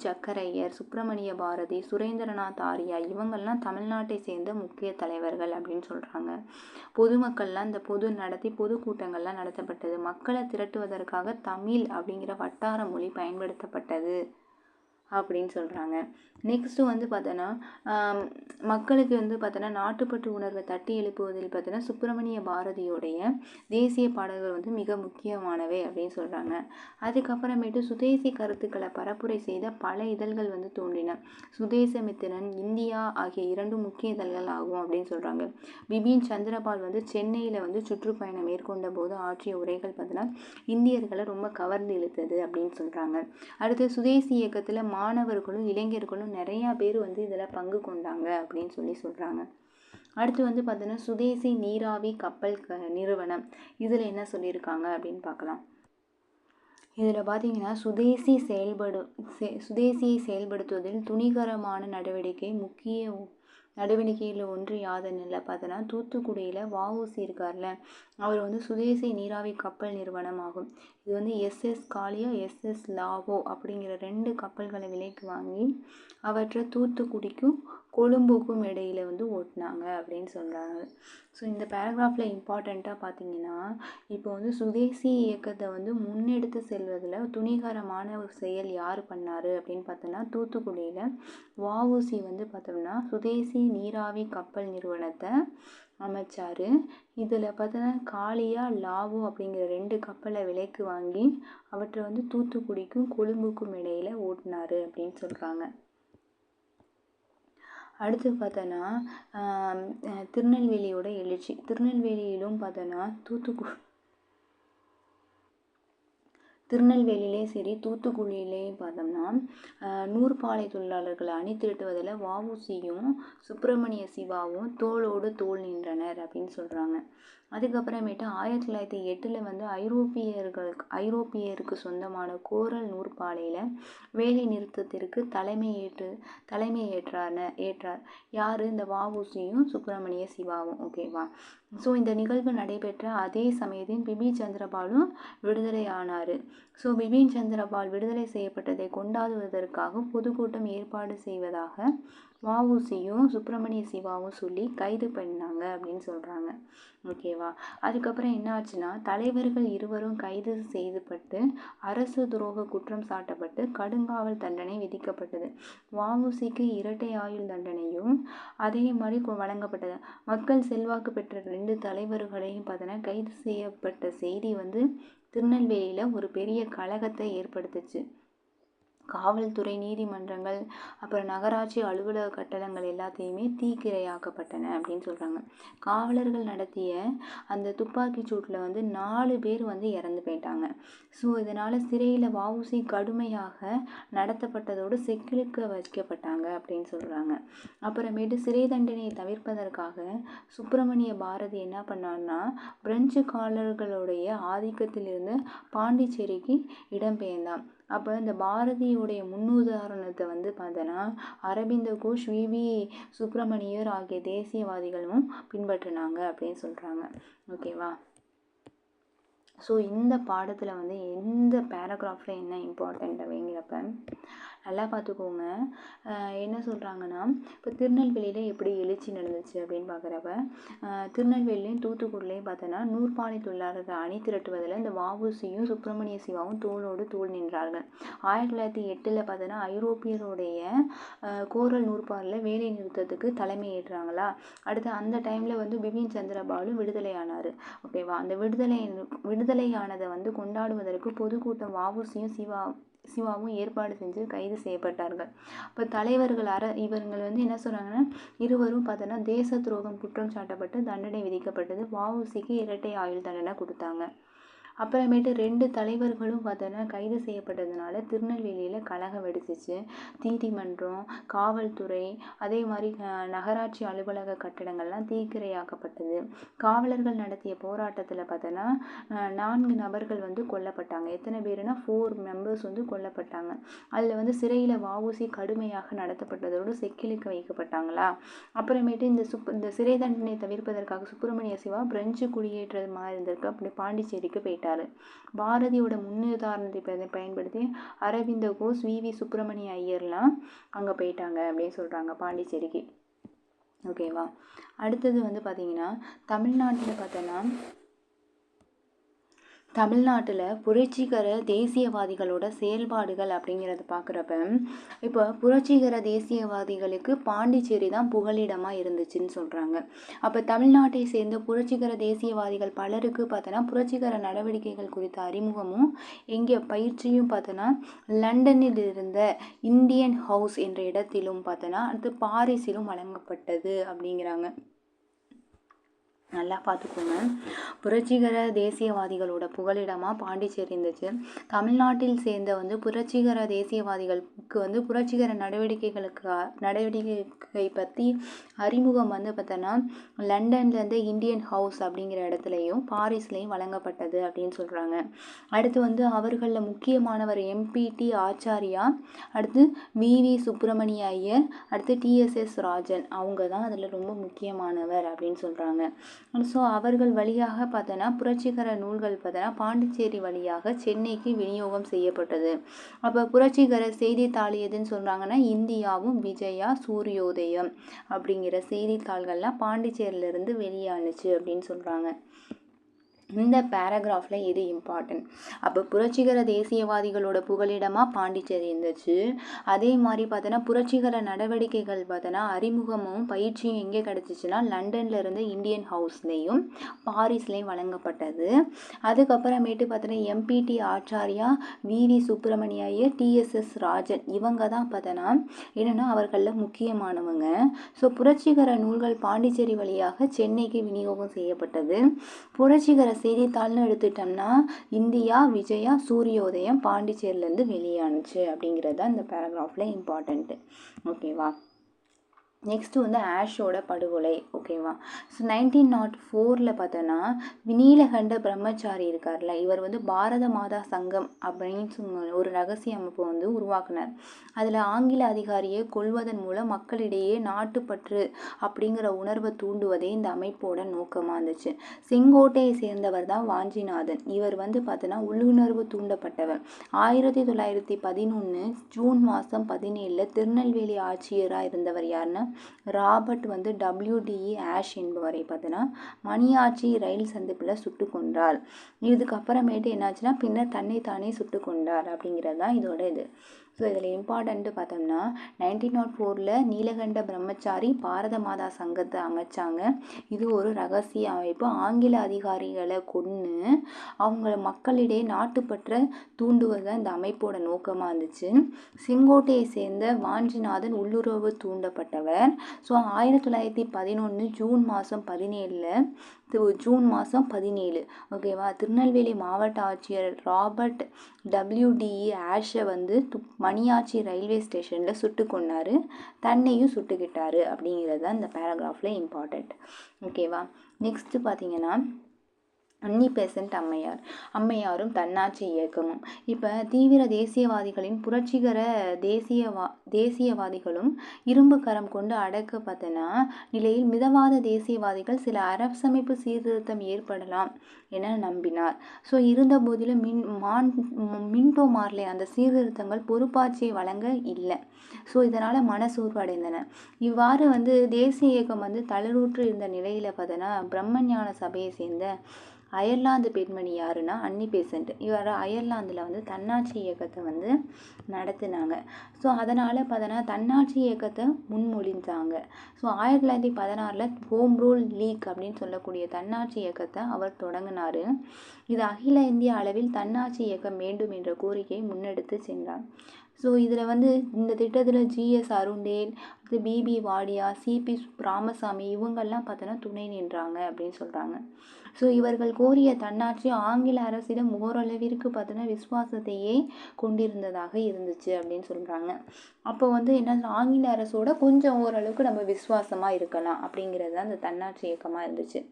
சக்கரையர், சுப்பிரமணிய பாரதி, சுரேந்திரநாத் ஆரியா, இவங்கெல்லாம் தமிழ்நாட்டை சேர்ந்த முக்கிய தலைவர்கள் அப்படின்னு சொல்கிறாங்க. பொதுமக்கள்லாம் இந்த பொதுக்கூட்டங்கள்லாம் நடத்தப்பட்டது. மக்களை திரட்டுவதற்காக தமிழ் அப்படிங்கிற வட்டார மொழி பயன்படுத்தப்பட்டது அப்படின்னு சொல்கிறாங்க. நெக்ஸ்ட்டு வந்து பார்த்தோன்னா மக்களுக்கு வந்து பார்த்தோன்னா நாட்டுப்பற்று உணர்வை தட்டி எழுப்புவதில் பார்த்தோன்னா சுப்பிரமணிய பாரதியோடைய தேசிய பாடல்கள் வந்து மிக முக்கியமானவை அப்படின்னு சொல்கிறாங்க. அதுக்கப்புறமேட்டு சுதேசி கருத்துக்களை பரப்புரை செய்த பல இதழ்கள் வந்து தோன்றின. சுதேசமித்திரன், இந்தியா ஆகிய 2 முக்கிய இதழ்கள் ஆகும் அப்படின்னு சொல்கிறாங்க. பிபின் சந்திரபால் வந்து சென்னையில் வந்து சுற்றுப்பயணம் மேற்கொண்ட போது ஆற்றிய உரைகள் பார்த்தோன்னா இந்தியர்களை ரொம்ப கவர்ந்து இழுத்தது அப்படின்னு சொல்கிறாங்க. அடுத்து சுதேசி இயக்கத்தில் மாணவர்களும் இளைஞர்களும் நிறையா பேர் வந்து இதில் பங்கு கொண்டாங்க அப்படின்னு சொல்கிறாங்க. அடுத்து வந்து பார்த்தோன்னா சுதேசி நீராவி கப்பல் நிறுவனம், இதில் என்ன சொல்லியிருக்காங்க அப்படின்னு பார்க்கலாம். இதில் பார்த்தீங்கன்னா சுதேசியை செயல்படுத்துவதில் துணிகரமான நடவடிக்கையில் ஒன்று யாதென்னில் பார்த்தோன்னா தூத்துக்குடியில் வஉசி இருக்கார்ல, அவர் வந்து சுதேசி நீராவி கப்பல் நிறுவனம் ஆகும். இது வந்து SS காளியா, SS லாவோ அப்படிங்கிற 2 கப்பல்களை விலைக்கு வாங்கி அவற்றை தூத்துக்குடிக்கும் கொழும்புக்கும் இடையில வந்து ஓட்டினாங்க அப்படின்னு சொல்கிறாங்க. ஸோ இந்த பேராகிராஃபில் இம்பார்ட்டண்ட்டாக பார்த்தீங்கன்னா இப்போ வந்து சுதேசி இயக்கத்தை வந்து முன்னெடுத்து செல்வதில் துணிகரமான ஒரு செயல் யார் பண்ணார் அப்படின்னு பார்த்தோன்னா தூத்துக்குடியில் வஉசி வந்து பார்த்தோம்னா சுதேசி நீராவி கப்பல் நிறுவனத்தை அமைச்சார். இதில் பார்த்தோன்னா காளியா, லாவோ அப்படிங்கிற 2 கப்பலை விலைக்கு வாங்கி அவற்றை வந்து தூத்துக்குடிக்கும் கொழும்புக்கும் இடையில ஓட்டினார் அப்படின்னு சொல்கிறாங்க. அடுத்து பார்த்தோன்னா திருநெல்வேலியோட எழுச்சி. திருநெல்வேலியிலும் பார்த்தோன்னா திருநெல்வேலியிலே சரி தூத்துக்குடியிலேயும் பார்த்தோம்னா நூற்பாலை தொழிலாளர்களை அணி திரட்டுவதில் வஉசியும் சுப்பிரமணிய சிவாவும் தோளோடு தோள் நின்றனர் அப்படின்னு சொல்கிறாங்க. அதுக்கப்புறமேட்டு 1908 வந்து ஐரோப்பியருக்கு சொந்தமான கோரல் நூற்பாலையில் வேலை நிறுத்தத்திற்கு ஏற்றார் யார்? இந்த வஉசியும் சுப்பிரமணிய சிவாவும். ஓகேவா. ஸோ இந்த நிகழ்வு நடைபெற்ற அதே சமயத்தில் பிபின் சந்திரபாலும் விடுதலை ஆனார். ஸோ பிபின் சந்திரபால் விடுதலை செய்யப்பட்டதை கொண்டாடுவதற்காக பொதுக்கூட்டம் ஏற்பாடு செய்வதாக வஉசியும் சுப்பிரமணிய சிவாவும் சொல்லி கைது பண்ணாங்க அப்படின்னு சொல்கிறாங்க. ஓகேவா. அதுக்கப்புறம் என்ன ஆச்சுன்னா தலைவர்கள் இருவரும் கைது செய்யப்பட்டு அரசு துரோக குற்றம் சாட்டப்பட்டு கடுங்காவல் தண்டனை விதிக்கப்பட்டது. வஉசிக்கு இரட்டை ஆயுள் தண்டனையும் அதே மாதிரி வழங்கப்பட்டது. மக்கள் செல்வாக்கு பெற்ற 2 தலைவர்களையும் பார்த்தோன்னா கைது செய்யப்பட்ட செய்தி வந்து திருநெல்வேலியில் ஒரு பெரிய கலகத்தை ஏற்படுத்துச்சு. காவல்துறை, நீதிமன்றங்கள், அப்புறம் நகராட்சி அலுவலக கட்டடங்கள் எல்லாத்தையுமே தீக்கிரையாக்கப்பட்டன அப்படின்னு சொல்கிறாங்க. காவலர்கள் நடத்திய அந்த துப்பாக்கி சூட்டில் வந்து 4 பேர் வந்து இறந்து போயிட்டாங்க. ஸோ இதனால் சிறையில் வஉசி கடுமையாக நடத்தப்பட்டதோடு செக்கிழுக்க வைக்கப்பட்டாங்க அப்படின்னு சொல்கிறாங்க. அப்புறமேட்டு சிறை தண்டனையை தவிர்ப்பதற்காக சுப்பிரமணிய பாரதி என்ன பண்ணார்னா பிரெஞ்சுக்காரர்களுடைய ஆதிக்கத்திலிருந்து பாண்டிச்சேரிக்கு இடம்பெயர்ந்தான். அப்போ இந்த பாரதியுடைய முன்னுதாரணத்தை வந்து பார்த்தோன்னா அரவிந்த கோஷ், வி.வி. சுப்பிரமணியர் ஆகிய தேசியவாதிகளும் பின்பற்றினாங்க அப்படின்னு சொல்கிறாங்க. ஓகேவா? ஸோ இந்த பாடத்தில் வந்து எந்த பேராகிராஃபில் என்ன இம்பார்ட்டண்ட் அப்படிங்கிறப்ப நல்லா பார்த்துக்கோங்க. என்ன சொல்கிறாங்கன்னா, இப்போ திருநெல்வேலியில் எப்படி எழுச்சி நடந்துச்சு அப்படின்னு பார்க்குறப்ப திருநெல்வேலிலையும் தூத்துக்குடிலையும் பார்த்தோன்னா நூற்பாலை தொழிலாளர்கள் அணி திரட்டுவதில் இந்த வ.உ.சியும் சுப்பிரமணிய சிவாவும் தோளோடு தோள் நின்றார்கள். 1908 பார்த்தோன்னா ஐரோப்பியருடைய கோரல் நூற்பாலில் வேலை நிறுத்தத்துக்கு தலைமை ஏற்றாங்களா. அடுத்து அந்த டைமில் வந்து பிபின் சந்திரபாலு விடுதலையானார். ஓகேவா? அந்த விடுதலையானதை வந்து கொண்டாடுவதற்கு பொதுக்கூட்டம் வ.உ.சியும் சிவாவும் ஏற்பாடு செஞ்சு கைது செய்யப்பட்டார்கள். இப்போ தலைவர்கள் இவர்கள் வந்து என்ன சொல்கிறாங்கன்னா, இருவரும் பார்த்தோன்னா தேச துரோகம் குற்றம் சாட்டப்பட்டு தண்டனை விதிக்கப்பட்டது. வ.உ.சிக்கு இரட்டை ஆயுள் தண்டனை கொடுத்தாங்க. அப்புறமேட்டு 2 தலைவர்களும் பார்த்தோன்னா கைது செய்யப்பட்டதுனால திருநெல்வேலியில் கலகம் வெடிச்சிச்சு. நீதிமன்றம், காவல்துறை, அதே மாதிரி நகராட்சி அலுவலக கட்டடங்கள்லாம் தீக்கிரையாக்கப்பட்டது. காவலர்கள் நடத்திய போராட்டத்தில் பார்த்தோன்னா 4 நபர்கள் வந்து கொல்லப்பட்டாங்க. எத்தனை பேருனா 4 மெம்பர்ஸ் வந்து கொல்லப்பட்டாங்க. அதில் வந்து சிறையில் வ.உ.சி கடுமையாக நடத்தப்பட்டதோடு செக்கிலுக்கு வைக்கப்பட்டாங்களா. அப்புறமேட்டு இந்த சிறை தண்டனை தவிர்ப்பதற்காக சுப்பிரமணிய சிவா பிரெஞ்சு குடியேற்றது மாதிரி இருந்திருக்கு. அப்படி பாண்டிச்சேரிக்கு போயிட்டார். பாரதியோட முன்னுதாரணத்தை பயன்படுத்தி அரவிந்த கோஷ், வி.வி. சுப்பிரமணிய ஐயர்லாம் அங்கே போயிட்டாங்க அப்படின்னு சொல்கிறாங்க பாண்டிச்சேரிக்கு. ஓகேவா? அடுத்தது வந்து பார்த்தீங்கன்னா தமிழ்நாட்டில் பார்த்தோன்னா புரட்சிகர தேசியவாதிகளோட செயல்பாடுகள் அப்படிங்கிறத பார்க்குறப்ப இப்போ புரட்சிகர தேசியவாதிகளுக்கு பாண்டிச்சேரி தான் புகலிடமாக இருந்துச்சுன்னு சொல்கிறாங்க. அப்போ தமிழ்நாட்டை சேர்ந்த புரட்சிகர தேசியவாதிகள் பலருக்கு பார்த்தோன்னா புரட்சிகர நடவடிக்கைகள் குறித்த அறிமுகமும் எங்கே பயிற்சியும் பார்த்தோன்னா லண்டனில் இருந்த இந்தியன் ஹவுஸ் என்ற இடத்திலும் பார்த்தோன்னா அடுத்து பாரிஸிலும் வழங்கப்பட்டது அப்படிங்கிறாங்க. நல்லா பார்த்துக்கோங்க. புரட்சிகர தேசியவாதிகளோட புகலிடமாக பாண்டிச்சேரி இருந்துச்சு. தமிழ்நாட்டில் சேர்ந்த வந்து புரட்சிகர தேசியவாதிகளுக்கு வந்து புரட்சிகர நடவடிக்கை பற்றி அறிமுகம் வந்து பார்த்தோன்னா லண்டன்லேருந்து இந்தியன் ஹவுஸ் அப்படிங்கிற இடத்துலையும் பாரிஸ்லையும் வழங்கப்பட்டது அப்படின்னு சொல்கிறாங்க. அடுத்து வந்து அவர்களில் முக்கியமானவர் எம்.பி.டி. ஆச்சாரியா, அடுத்து வி.வி. சுப்பிரமணிய ஐயர், அடுத்து டி.எஸ்.எஸ். ராஜன், அவங்க தான் அதில் ரொம்ப முக்கியமானவர் அப்படின்னு சொல்கிறாங்க. ஸோ அவர்கள் வழியாக பார்த்தோன்னா புரட்சிகர நூல்கள் பார்த்தோன்னா பாண்டிச்சேரி வழியாக சென்னைக்கு விநியோகம் செய்யப்பட்டது. அப்போ புரட்சிகர செய்தித்தாள் எதுன்னு சொல்கிறாங்கன்னா இந்தியாவும், விஜயா, சூரியோதயம் அப்படிங்கிற செய்தித்தாள்கள்லாம் பாண்டிச்சேரியிலேருந்து வெளியானுச்சு அப்படின்னு சொல்கிறாங்க. இந்த பேராகிராஃபில் இது இம்பார்ட்டன்ட். அப்போ புரட்சிகர தேசியவாதிகளோட புகலிடமாக பாண்டிச்சேரி இருந்துச்சு. அதே மாதிரி பார்த்தோன்னா புரட்சிகர நடவடிக்கைகள் பார்த்தோன்னா அறிமுகமும் பயிற்சியும் எங்கே கிடச்சிச்சுன்னா லண்டனில் இருந்து இந்தியன் ஹவுஸ்லேயும் பாரிஸ்லேயும் வழங்கப்பட்டது. அதுக்கப்புறமேட்டு பார்த்தோன்னா எம்.பி.டி. ஆச்சாரியா, வி.வி. சுப்பிரமணிய ஐயர், டி.எஸ்.எஸ். ராஜன், இவங்க தான் பார்த்தோன்னா என்னென்னா அவர்களில் முக்கியமானவங்க. ஸோ புரட்சிகர நூல்கள் பாண்டிச்சேரி வழியாக சென்னைக்கு விநியோகம் செய்யப்பட்டது. புரட்சிகர செய்தித்தாள்னு எடுத்துட்டோம்னா இந்தியா, விஜயா, சூரியோதயம் பாண்டிச்சேரியிலேருந்து வெளியானுச்சு அப்படிங்கிறது தான் இந்த பேராகிராஃபில் இம்பார்ட்டண்ட்டு. ஓகேவா? நெக்ஸ்ட்டு வந்து ஆஷோட படுகொலை. ஓகேவா? ஸோ 1904 பார்த்தோன்னா நீலகண்ட பிரம்மச்சாரி இருக்கார்ல, இவர் வந்து பாரத மாதா சங்கம் அப்படின்னு ஒரு ரகசிய அமைப்பு வந்து உருவாக்குனார். அதில் ஆங்கில அதிகாரியை கொள்வதன் மூலம் மக்களிடையே நாட்டுப்பற்று அப்படிங்கிற உணர்வை தூண்டுவதே இந்த அமைப்போட நோக்கமாக இருந்துச்சு. செங்கோட்டையை சேர்ந்தவர் தான் வாஞ்சிநாதன். இவர் வந்து பார்த்தோன்னா உள்ளுணர்வு தூண்டப்பட்டவர். 1911 ஜூன் மாதம் 17 திருநெல்வேலி ஆட்சியராக இருந்தவர் யாருன்னா ராபர்ட் வந்து W.D.E. ஆஷ் என்பவரை பார்த்தோன்னா மணியாச்சி ரயில் சந்திப்பில் சுட்டு கொண்டார். இதுக்கப்புறமேட்டு என்னாச்சுன்னா பின்னர் தன்னைத்தானே சுட்டு கொண்டார் அப்படிங்கிறது தான் இதோட இது. ஸோ இதில் இம்பார்ட்டண்ட்டு பார்த்தோம்னா 1904 நீலகண்ட பிரம்மச்சாரி பாரத மாதா சங்கத்தை அமைச்சாங்க. இது ஒரு ரகசிய அமைப்பு. ஆங்கில அதிகாரிகளை கொன்று அவங்க மக்களிடையே நாட்டுப்பற்ற தூண்டுவது தான் இந்த அமைப்போட நோக்கமாக இருந்துச்சு. செங்கோட்டையை சேர்ந்த வாஞ்சிநாதன் உள்ளுறவு தூண்டப்பட்டவர். ஸோ 1911 ஜூன் மாதம் 17 ஓகேவா, திருநெல்வேலி மாவட்ட ஆட்சியர் ராபர்ட் W.D.E. ஆஷை வந்து மணியாச்சி ரயில்வே ஸ்டேஷனில் சுட்டு கொண்டாரு, தன்னையும் சுட்டுக்கிட்டாரு அப்படிங்கிறது தான் இந்த பேராகிராஃபில் இம்பார்ட்டண்ட். ஓகேவா? நெக்ஸ்ட்டு பார்த்தீங்கன்னா அன்னி பெசன்ட் அம்மையாரும் தன்னாட்சி இயக்கமும். இப்போ தீவிர தேசியவாதிகளின் புரட்சிகர தேசியவாதிகளும் இரும்பு கரம் கொண்டு அடக்க பார்த்தனா நிலையில் மிதவாத தேசியவாதிகள் சில அரசமைப்பு சீர்திருத்தம் ஏற்படலாம் என நம்பினார். ஸோ இருந்த போதிலும் மின்டோ மார்லே அந்த சீர்திருத்தங்கள் பொறுப்பாட்சியை வழங்க இல்லை. ஸோ இதனால் மனசோர்வு அடைந்தன. இவ்வாறு தேசிய இயக்கம் தளர்வுற்று இருந்த நிலையில் பார்த்தோன்னா பிரம்மஞான சபையை சேர்ந்த அயர்லாந்து பெண்மணி யாருன்னா அன்னி பெசன்ட். இவர் அயர்லாந்தில் தன்னாட்சி இயக்கத்தை நடத்தினாங்க. ஸோ அதனால் பார்த்தோன்னா தன்னாட்சி இயக்கத்தை முன்மொழிந்தாங்க. ஸோ 1916 ஹோம் ரூல் லீக் அப்படின்னு சொல்லக்கூடிய தன்னாட்சி இயக்கத்தை அவர் தொடங்கினார். இது அகில இந்திய அளவில் தன்னாட்சி இயக்கம் வேண்டும் என்ற கோரிக்கையை முன்னெடுத்து சென்றார். ஸோ இதில் இந்த திட்டத்தில் G S Arundale, B P Wadia, C P Ramaswamy இவங்கெல்லாம் பார்த்தோன்னா துணை நின்றாங்க அப்படின்னு சொல்கிறாங்க. ஸோ இவர்கள் கோரிய தன்னாட்சி ஆங்கில அரசிடம் ஓரளவிற்கு பார்த்தோன்னா விசுவாசத்தையே கொண்டிருந்ததாக இருந்துச்சு அப்படின்னு சொல்கிறாங்க. அப்போ என்ன ஆங்கில அரசோட கொஞ்சம் ஓரளவுக்கு நம்ம விசுவாசமாக இருக்கலாம் அப்படிங்கிறது அந்த தன்னாட்சி இயக்கமாக இருந்துச்சு.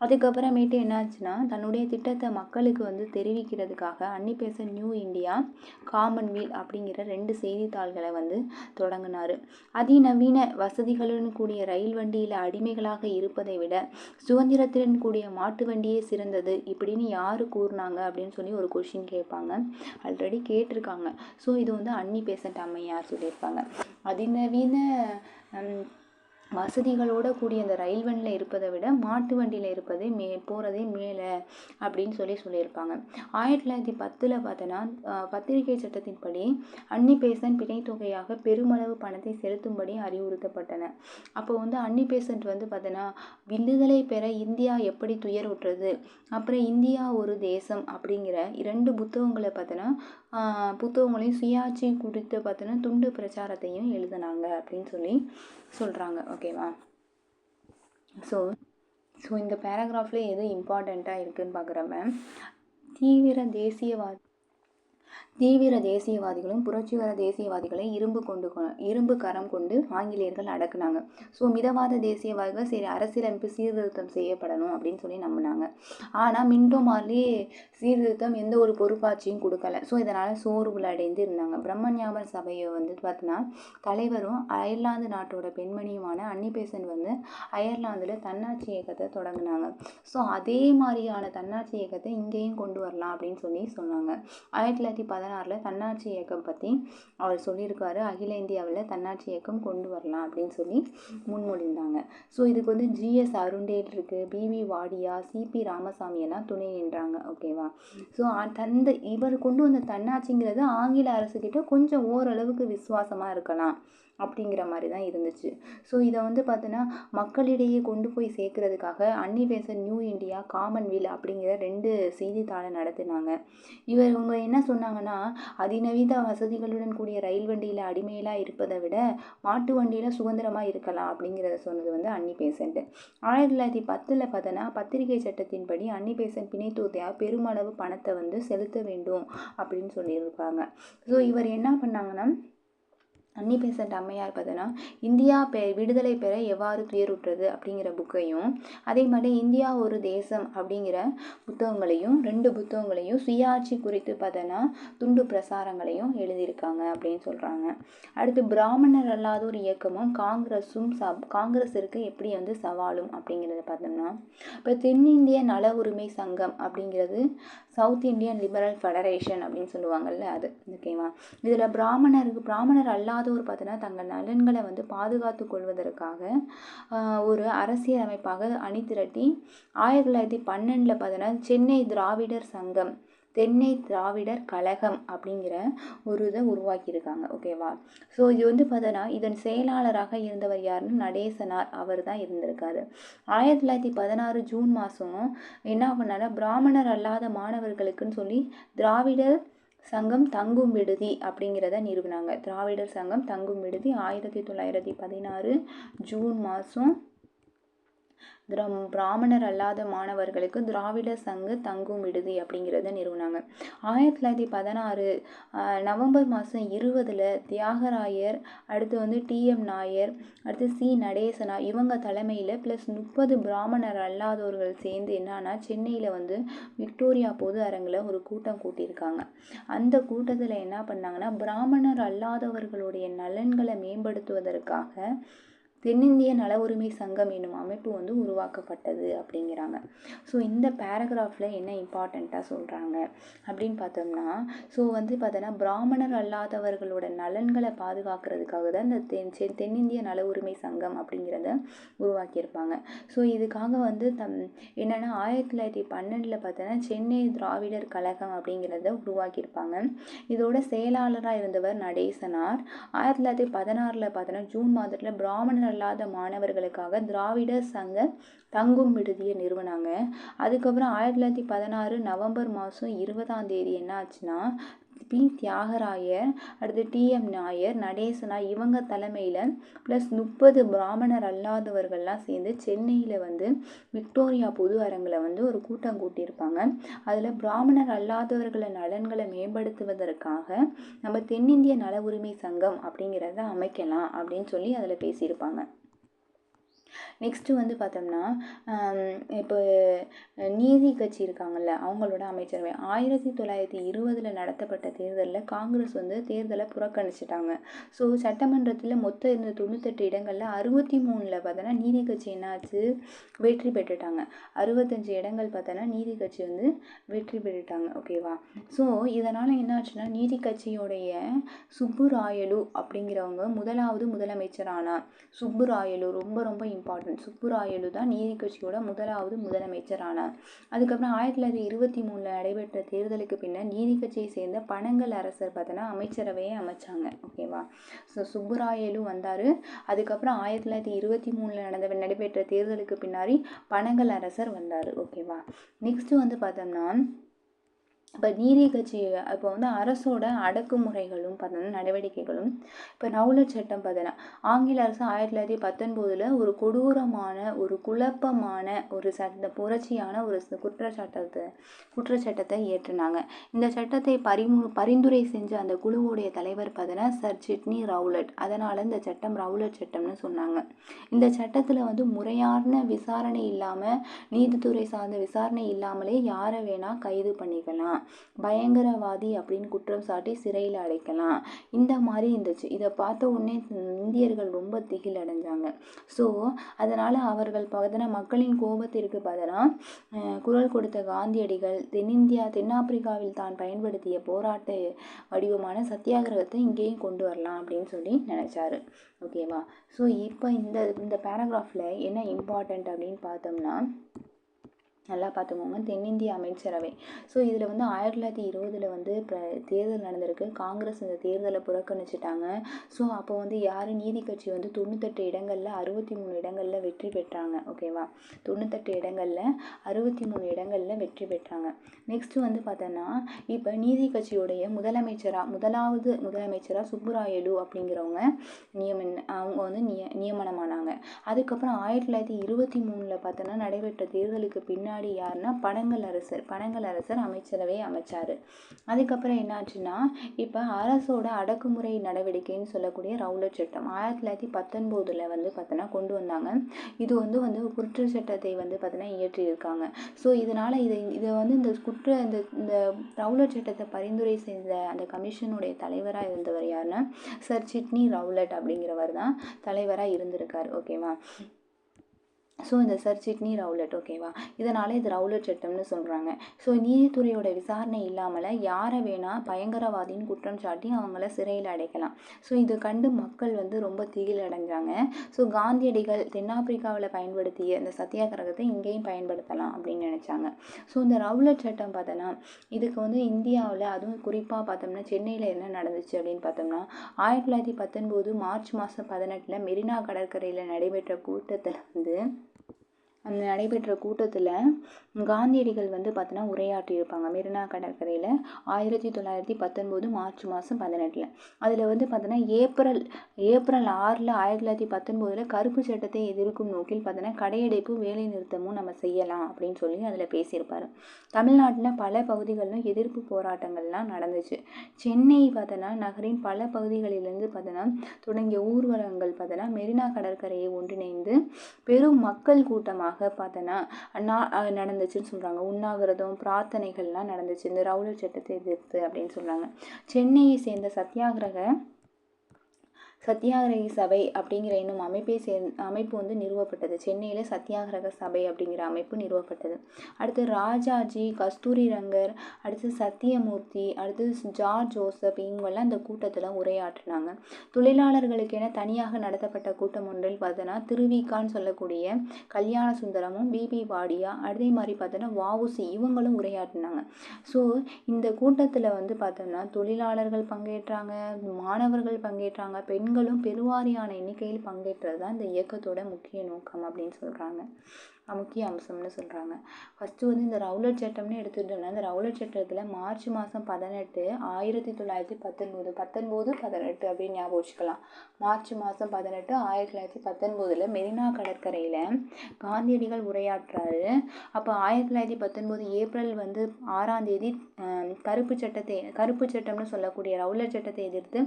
அதுக்கப்புறமேட்டு என்னாச்சுன்னா தன்னுடைய திட்டத்தை மக்களுக்கு தெரிவிக்கிறதுக்காக அன்னி பெசன்ட் நியூ இந்தியா, காமன்வெல்த் அப்படிங்கிற 2 செய்தித்தாள்களை தொடங்கினார். அதிநவீன வசதிகளுடன் கூடிய ரயில் வண்டியில் அடிமைகளாக இருப்பதை விட சுதந்திரத்துடன் கூடிய மாட்டு வண்டியே சிறந்தது இப்படின்னு யார் கூறினாங்க அப்படின்னு சொல்லி ஒரு கொஷின் கேட்பாங்க. ஆல்ரெடி கேட்டிருக்காங்க. ஸோ இது அன்னி பெசன்ட் அம்மையார் சொல்லியிருப்பாங்க. அதிநவீன வசதிகளோடு கூடிய அந்த ரயில் வண்டியில் இருப்பதை விட மாட்டு வண்டியில் இருப்பதே போகிறதே மேலே அப்படின்னு சொல்லியிருப்பாங்க. 1910 பார்த்தோன்னா பத்திரிகை சட்டத்தின்படி அன்னி பெசன்ட் பிணைத்தொகையாக பெருமளவு பணத்தை செலுத்தும்படி அறிவுறுத்தப்பட்டன. அப்போ அன்னி பெசன்ட் பார்த்தோன்னா விடுதலை பெற இந்தியா எப்படி துயருற்றது, அப்புறம் இந்தியா ஒரு தேசம் அப்படிங்கிற 2 புத்தகங்களை பார்த்தோன்னா புத்தகங்களையும் சுயாட்சி குறித்து பார்த்தோன்னா துண்டு பிரச்சாரத்தையும் எழுதினாங்க அப்படின்னு சொல்கிறாங்க. ஓகேவா? ஸோ இந்த பேராகிராஃபில் எது இம்பார்ட்டண்ட்டாக இருக்குதுன்னு பார்க்குறப்ப தீவிர தேசியவாதிகளும் புரட்சிகர தேசியவாதிகளை இரும்பு கரம் கொண்டு ஆங்கிலேயர்கள் அடக்குனாங்க. ஸோ மிதவாத தேசியவாதிகள் சரி அரசியலமைப்பு சீர்திருத்தம் செய்யப்படணும் அப்படின்னு நம்பினாங்க. ஆனால் மின்டோ மார்லே சீர்திருத்தம் எந்த ஒரு பொறுப்பாட்சியும் கொடுக்கல. ஸோ இதனால் சோர்வுல அடைந்து இருந்தாங்க. பிரம்மஞான சபையை பார்த்தீங்கன்னா தலைவரும் அயர்லாந்து நாட்டோட பெண்மணியுமான அன்னி பெசன்ட் அயர்லாந்தில் தன்னாட்சி இயக்கத்தை தொடங்கினாங்க. ஸோ அதே மாதிரியான தன்னாட்சி இயக்கத்தை இங்கேயும் கொண்டு வரலாம் அப்படின்னு சொன்னாங்க. 1916 தன்னாட்சி இயக்கம் பற்றி அவர் சொல்லியிருக்காரு. அகில இந்தியாவில் தன்னாட்சி இயக்கம் கொண்டு வரலாம் அப்படின்னு முன்மொழிந்தாங்க. ஸோ இதுக்கு ஜிஎஸ் அருண்டேல் இருக்குது, பிவி வாடியா, சிபி ராமசாமி எல்லாம் துணை நின்றாங்க. ஓகேவா? ஸோ இவர் கொண்டு வந்த தன்னாட்சிங்கிறது ஆங்கில அரசுக்கிட்ட கொஞ்சம் ஓரளவுக்கு விசுவாசமாக இருக்கலாம் அப்படிங்கிற மாதிரி தான் இருந்துச்சு. ஸோ இதை பார்த்தோன்னா மக்களிடையே கொண்டு போய் சேர்க்கறதுக்காக அன்னி பெசன்ட் நியூ இந்தியா, காமன்வெல்த் அப்படிங்கிற 2 செய்தித்தாளை நடத்தினாங்க. இவங்க என்ன சொன்னாங்கன்னா அதிநவீன வசதிகளுடன் கூடிய ரயில் வண்டியில் அடிமையிலாக இருப்பதை விட மாட்டு வண்டியில் சுதந்திரமாக இருக்கலாம் அப்படிங்கிறத சொன்னது அன்னி பெசன்ட். 1910 பார்த்தோன்னா பத்திரிகை சட்டத்தின்படி அன்னி பெசன்ட் பிணைத்தொகையாக பெருமளவு பணத்தை செலுத்த வேண்டும் அப்படின்னு சொல்லியிருப்பாங்க. ஸோ இவர் என்ன பண்ணாங்கன்னா அன்னி பெசன்ட் அம்மையார் பார்த்தோன்னா இந்தியா விடுதலை பெற எவ்வாறு துயருற்றது அப்படிங்கிற புக்கையும், அதே மாதிரி இந்தியா ஒரு தேசம் அப்படிங்கிற புத்தகங்களையும் 2 புத்தகங்களையும் சுயாட்சி குறித்து பார்த்தோன்னா துண்டு பிரசாரங்களையும் எழுதியிருக்காங்க அப்படின்னு சொல்கிறாங்க. அடுத்து பிராமணர் அல்லாதோர் இயக்கமும் காங்கிரஸிற்கு எப்படி சவாலும் அப்படிங்கிறத பார்த்தோம்னா இப்போ தென்னிந்திய நல உரிமை சங்கம் அப்படிங்கிறது சவுத் இந்தியன் லிபரல் ஃபெடரேஷன் அப்படின்னு சொல்லுவாங்கல்ல அது. ஓகேவா? இதில் பிராமணர் அல்லாதோர் பார்த்தோன்னா தங்கள் நலன்களை பாதுகாத்து கொள்வதற்காக ஒரு அரசியல் அமைப்பாக அணிதிரட்டி 1912 பார்த்தோன்னா சென்னை திராவிடர் சங்கம், தென்னை திராவிடர் கழகம் அப்படிங்கிற ஒரு இதை உருவாக்கியிருக்காங்க. ஓகேவா? ஸோ இது பார்த்தோன்னா இதன் செயலாளராக இருந்தவர் யாருன்னு நடேசனார் அவர் தான் இருந்திருக்காரு. 1916 ஜூன் மாதம் என்ன பண்ணாரு, பிராமணர் அல்லாத மாணவர்களுக்குன்னு சொல்லி திராவிடர் சங்கம் தங்கும் விடுதி அப்படிங்கிறத நிறுவினாங்க. திராவிடர் சங்கம் தங்கும் விடுதி 1916 ஜூன் மாதம் பிராமணர் அல்லாத மாணவர்களுக்கு திராவிட சங்க தங்கும் விடுதி அப்படிங்கிறத நிறுவனாங்க. 1916 நவம்பர் மாதம் 20 தியாகராயர், அடுத்து வந்து TM நாயர், அடுத்து C நடேசனா இவங்க தலைமையில் ப்ளஸ் 30 பிராமணர் அல்லாதவர்கள் சேர்ந்து என்னன்னா சென்னையில் வந்து விக்டோரியா பொது அரங்கில் ஒரு கூட்டம் கூட்டியிருக்காங்க. அந்த கூட்டத்தில் என்ன பண்ணாங்கன்னா பிராமணர் அல்லாதவர்களுடைய நலன்களை மேம்படுத்துவதற்காக தென்னிந்திய நல உரிமை சங்கம் என்னும் அமைப்பு வந்து உருவாக்கப்பட்டது அப்படிங்கிறாங்க. ஸோ இந்த பேராகிராஃபில் என்ன இம்பார்ட்டண்ட்டாக சொல்கிறாங்க அப்படின்னு பார்த்தோம்னா, ஸோ வந்து பார்த்தோன்னா பிராமணர் அல்லாதவர்களோட நலன்களை பாதுகாக்கிறதுக்காக தான் இந்த தென்னிந்திய நல உரிமை சங்கம் அப்படிங்கிறத உருவாக்கியிருப்பாங்க. ஸோ இதுக்காக வந்து என்னென்னா 1912 பார்த்தோன்னா சென்னை திராவிடர் கழகம் அப்படிங்கிறத உருவாக்கியிருப்பாங்க. இதோட செயலாளராக இருந்தவர் நடேசனார். 1916 பார்த்தோன்னா ஜூன் மாதத்தில் பிராமணர் அல்லாத மாணவர்களுக்காக திராவிட சங்க தங்கும் விடுதியை நிறுவனாங்க. அதுக்கப்புறம் 1916 நவம்பர் மாதம் 20 என்ன ஆச்சுன்னா பி தியாகராயர், அடுத்து TM நாயர், நடேசனா இவங்க தலைமையில் ப்ளஸ் 30 பிராமணர் அல்லாதவர்கள்லாம் சேர்ந்து சென்னையில் வந்து விக்டோரியா பொது அரங்கில் வந்து ஒரு கூட்டம் கூட்டியிருப்பாங்க. அதில் பிராமணர் அல்லாதவர்களை நலன்களை மேம்படுத்துவதற்காக நம்ம தென்னிந்திய நல உரிமை சங்கம் அப்படிங்கிறத அமைக்கலாம் அப்படின்னு சொல்லி அதில் பேசியிருப்பாங்க. நெக்ஸ்ட்டு வந்து பார்த்தோம்னா இப்போ நீதி கட்சி இருக்காங்கல்ல அவங்களோட அமைச்சரவை 1920 நடத்தப்பட்ட தேர்தலில் காங்கிரஸ் வந்து தேர்தலை புறக்கணிச்சிட்டாங்க. ஸோ சட்டமன்றத்தில் மொத்தம் இருந்த 98 இடங்களில் 63 பார்த்தோன்னா நீதி கட்சி என்னாச்சு வெற்றி பெற்றுட்டாங்க. 65 இடங்கள் பார்த்தோன்னா நீதி கட்சி வந்து வெற்றி பெற்றுட்டாங்க. ஓகேவா? ஸோ இதனால் என்னாச்சுன்னா நீதி கட்சியோடைய சுப்புராயலு அப்படிங்கிறவங்க முதலாவது முதலமைச்சர் ஆனார். சுப்புராயலு ரொம்ப ரொம்ப இம்பார்ட்டன்ட். சுப்புராயலு தான் நீதி கட்சியோட முதலாவது முதலமைச்சர் ஆனார். அதுக்கப்புறம் 1923 நடைபெற்ற தேர்தலுக்கு பின்னர் நீதி கட்சியை சேர்ந்த பனங்கல் அரசர் பார்த்தோன்னா அமைச்சரவையை அமைச்சாங்க. ஓகேவா? ஸோ சுப்புராயலு வந்தார். அதுக்கப்புறம் 1923 நடைபெற்ற தேர்தலுக்கு பின்னாடி பனங்கல் அரசர் வந்தார். ஓகேவா? நெக்ஸ்ட்டு வந்து பார்த்தோம்னா இப்போ நீதி கட்சி இப்போ வந்து அரசோட அடக்குமுறைகளும் பார்த்தோன்னா நடவடிக்கைகளும் இப்போ ரவுலட் சட்டம் பார்த்தோன்னா ஆங்கில அரசு 1919 ஒரு கொடூரமான ஒரு குழப்பமான ஒரு புரட்சியான ஒரு குற்றச்சட்டத்தை இயற்றினாங்க. இந்த சட்டத்தை பரிந்துரை செஞ்ச அந்த குழுவுடைய தலைவர் பார்த்தோன்னா சர் சிட்னி ரவுலட். அதனால் இந்த சட்டம் ரவுலட் சட்டம்னு சொன்னாங்க. இந்த சட்டத்தில் வந்து முறையான விசாரணை இல்லாமல் நீதித்துறை சார்ந்த விசாரணை இல்லாமலே யாரை வேணால் கைது பண்ணிக்கலாம், பயங்கரவாதி அப்படின்னு குற்றம் சாட்டி சிறையில் அடைக்கலாம், இந்த மாதிரி இருந்துச்சு. இதை பார்த்த உடனே இந்தியர்கள் ரொம்ப திகில் அடைஞ்சாங்க. ஸோ அதனால் அவர்கள் பார்த்தோன்னா மக்களின் கோபத்திற்கு பார்த்தோன்னா குரல் கொடுத்த காந்தியடிகள் தென்னாப்பிரிக்காவில் தான் பயன்படுத்திய போராட்ட வடிவமான சத்தியாகிரகத்தை இங்கேயும் கொண்டு வரலாம் அப்படின்னு சொல்லி நினச்சாரு. ஓகேவா? ஸோ இப்போ இந்த பேராகிராஃபில் என்ன இம்பார்ட்டண்ட் அப்படின்னு பார்த்தோம்னா நல்லா பார்த்துக்கோங்க. தென்னிந்திய அமைச்சரவை. ஸோ இதில் வந்து 1920 வந்து இப்போ தேர்தல் நடந்திருக்கு. காங்கிரஸ் இந்த தேர்தலை புறக்கணிச்சிட்டாங்க. ஸோ அப்போ வந்து யார் நீதி கட்சி வந்து 98 இடங்களில் 63 இடங்களில் வெற்றி பெற்றாங்க. ஓகேவா? 98 இடங்களில் 63 இடங்களில் வெற்றி பெற்றாங்க. நெக்ஸ்ட்டு வந்து பார்த்தோன்னா இப்போ நீதி கட்சியோடைய முதலாவது முதலமைச்சராக சுப்புராயலு அப்படிங்கிறவங்க அவங்க வந்து நியமனமானாங்க. அதுக்கப்புறம் 1923 பார்த்தோன்னா நடைபெற்ற தேர்தலுக்கு பின்னாடி யாருன்னா பனங்கல் அரசர் அமைச்சரவை அமைச்சார். அதுக்கப்புறம் என்னாச்சுன்னா இப்போ அரசோட அடக்குமுறை நடவடிக்கைன்னு சொல்லக்கூடிய ரவுலட் சட்டம் 1919 வந்து பார்த்தோன்னா கொண்டு வந்தாங்க. இது வந்து குற்றச்சட்டத்தை வந்து பார்த்தோன்னா இயற்றியிருக்காங்க. ஸோ இதனால் இதை வந்து இந்த ரவுலட் சட்டத்தை பரிந்துரை செய்த அந்த கமிஷனுடைய தலைவராக இருந்தவர் யாருன்னா சர் சிட்னி ரவுலட் அப்படிங்கிறவர் தான் தலைவராக இருந்திருக்கார். ஓகேவா? ஸோ இந்த சர் சிட்னி ரவுலட். ஓகேவா? இதனால் இது ரவுலட் சட்டம்னு சொல்கிறாங்க. ஸோ நீதித்துறையோட விசாரணை இல்லாமல் யாரை வேணால் பயங்கரவாதின்னு குற்றம் சாட்டி அவங்கள சிறையில் அடைக்கலாம். ஸோ இது கண்டு மக்கள் வந்து ரொம்ப திகில் அடைஞ்சாங்க. ஸோ காந்தியடிகள் தென்னாப்பிரிக்காவில் பயன்படுத்திய இந்த சத்தியாகிரகத்தை இங்கேயும் பயன்படுத்தலாம் அப்படின்னு நினச்சாங்க. ஸோ இந்த ரவுலட் சட்டம் பார்த்தோன்னா இதுக்கு வந்து இந்தியாவில் அதுவும் குறிப்பாக பார்த்தோம்னா சென்னையில் என்ன நடந்துச்சு அப்படின்னு பார்த்தோம்னா 1919 மார்ச் மாதம் 18 மெரினா கடற்கரையில் நடைபெற்ற கூட்டத்தில் வந்து அந்த நடைபெற்ற கூட்டத்தில் காந்தியடிகள் வந்து பார்த்தோன்னா உரையாற்றியிருப்பாங்க மெரினா கடற்கரையில் 1919 மார்ச் மாதம் 18. அதில் வந்து பார்த்தோன்னா ஏப்ரல் 6 1919 கருப்பு சட்டத்தை எதிர்க்கும் நோக்கில் பார்த்தோன்னா கடையடைப்பும் வேலை நிறுத்தமும் நம்ம செய்யலாம் அப்படின்னு சொல்லி அதில் பேசியிருப்பார். தமிழ்நாட்டில் பல பகுதிகளிலும் எதிர்ப்பு போராட்டங்கள்லாம் நடந்துச்சு. சென்னை பார்த்தோன்னா நகரின் பல பகுதிகளிலிருந்து பார்த்தோன்னா தொடங்கிய ஊர்வலங்கள் பார்த்தோன்னா மெரினா கடற்கரையை ஒன்றிணைந்து பெரும் மக்கள் கூட்டமாக பார்த்தோன்னா நடந்துச்சுன்னு சொல்கிறாங்க. உண்ணாவிரதம் பிரார்த்தனைகள்லாம் நடந்துச்சு இந்த ரவுலட் சட்டத்தை எதிர்த்து அப்படின்னு சொல்கிறாங்க. சென்னையை சேர்ந்த சத்தியாகிரகி சபை அப்படிங்கிற இன்னும் அமைப்பு வந்து நிறுவப்பட்டது. சென்னையில் சத்தியாகிரக சபை அப்படிங்கிற அமைப்பு நிறுவப்பட்டது. அடுத்து ராஜாஜி, கஸ்தூரி ரங்கர், அடுத்து சத்தியமூர்த்தி, அடுத்து ஜார்ஜ் ஜோசப் இவங்கெல்லாம் இந்த கூட்டத்தில் உரையாற்றினாங்க. தொழிலாளர்களுக்கென தனியாக நடத்தப்பட்ட கூட்டம் ஒன்றில் பார்த்தோன்னா திருவிக்கான்னு சொல்லக்கூடிய கல்யாண சுந்தரமும் பிபி வாடியா அதே மாதிரி பார்த்தோன்னா வஉசி இவங்களும் உரையாற்றினாங்க. ஸோ இந்த கூட்டத்தில் வந்து பார்த்தோம்னா தொழிலாளர்கள் பங்கேற்றாங்க, மாணவர்கள் பங்கேற்றாங்க, பெண்களும் பெருவாரியான எண்ணிக்கையில் பங்கேற்றது தான் இந்த இயக்கத்தோட முக்கிய நோக்கம் அப்படின்னு சொல்கிறாங்க, முக்கிய அம்சம்னு சொல்கிறாங்க. ஃபஸ்ட்டு வந்து இந்த ரவுலட் சட்டம்னு எடுத்துக்கிட்டோம்னா இந்த ரவுலட் சட்டத்தில் மார்ச் மாதம் 18 1919 18 அப்படின்னு ஞாபகம் வச்சுக்கலாம். மார்ச் மாதம் 18 1919 மெரினா கடற்கரையில் காந்தியடிகள் உரையாற்றுறாரு. அப்போ 1919 ஏப்ரல் வந்து 6 கருப்பு சட்டம்னு சொல்லக்கூடிய ரவுலட் சட்டத்தை எதிர்த்து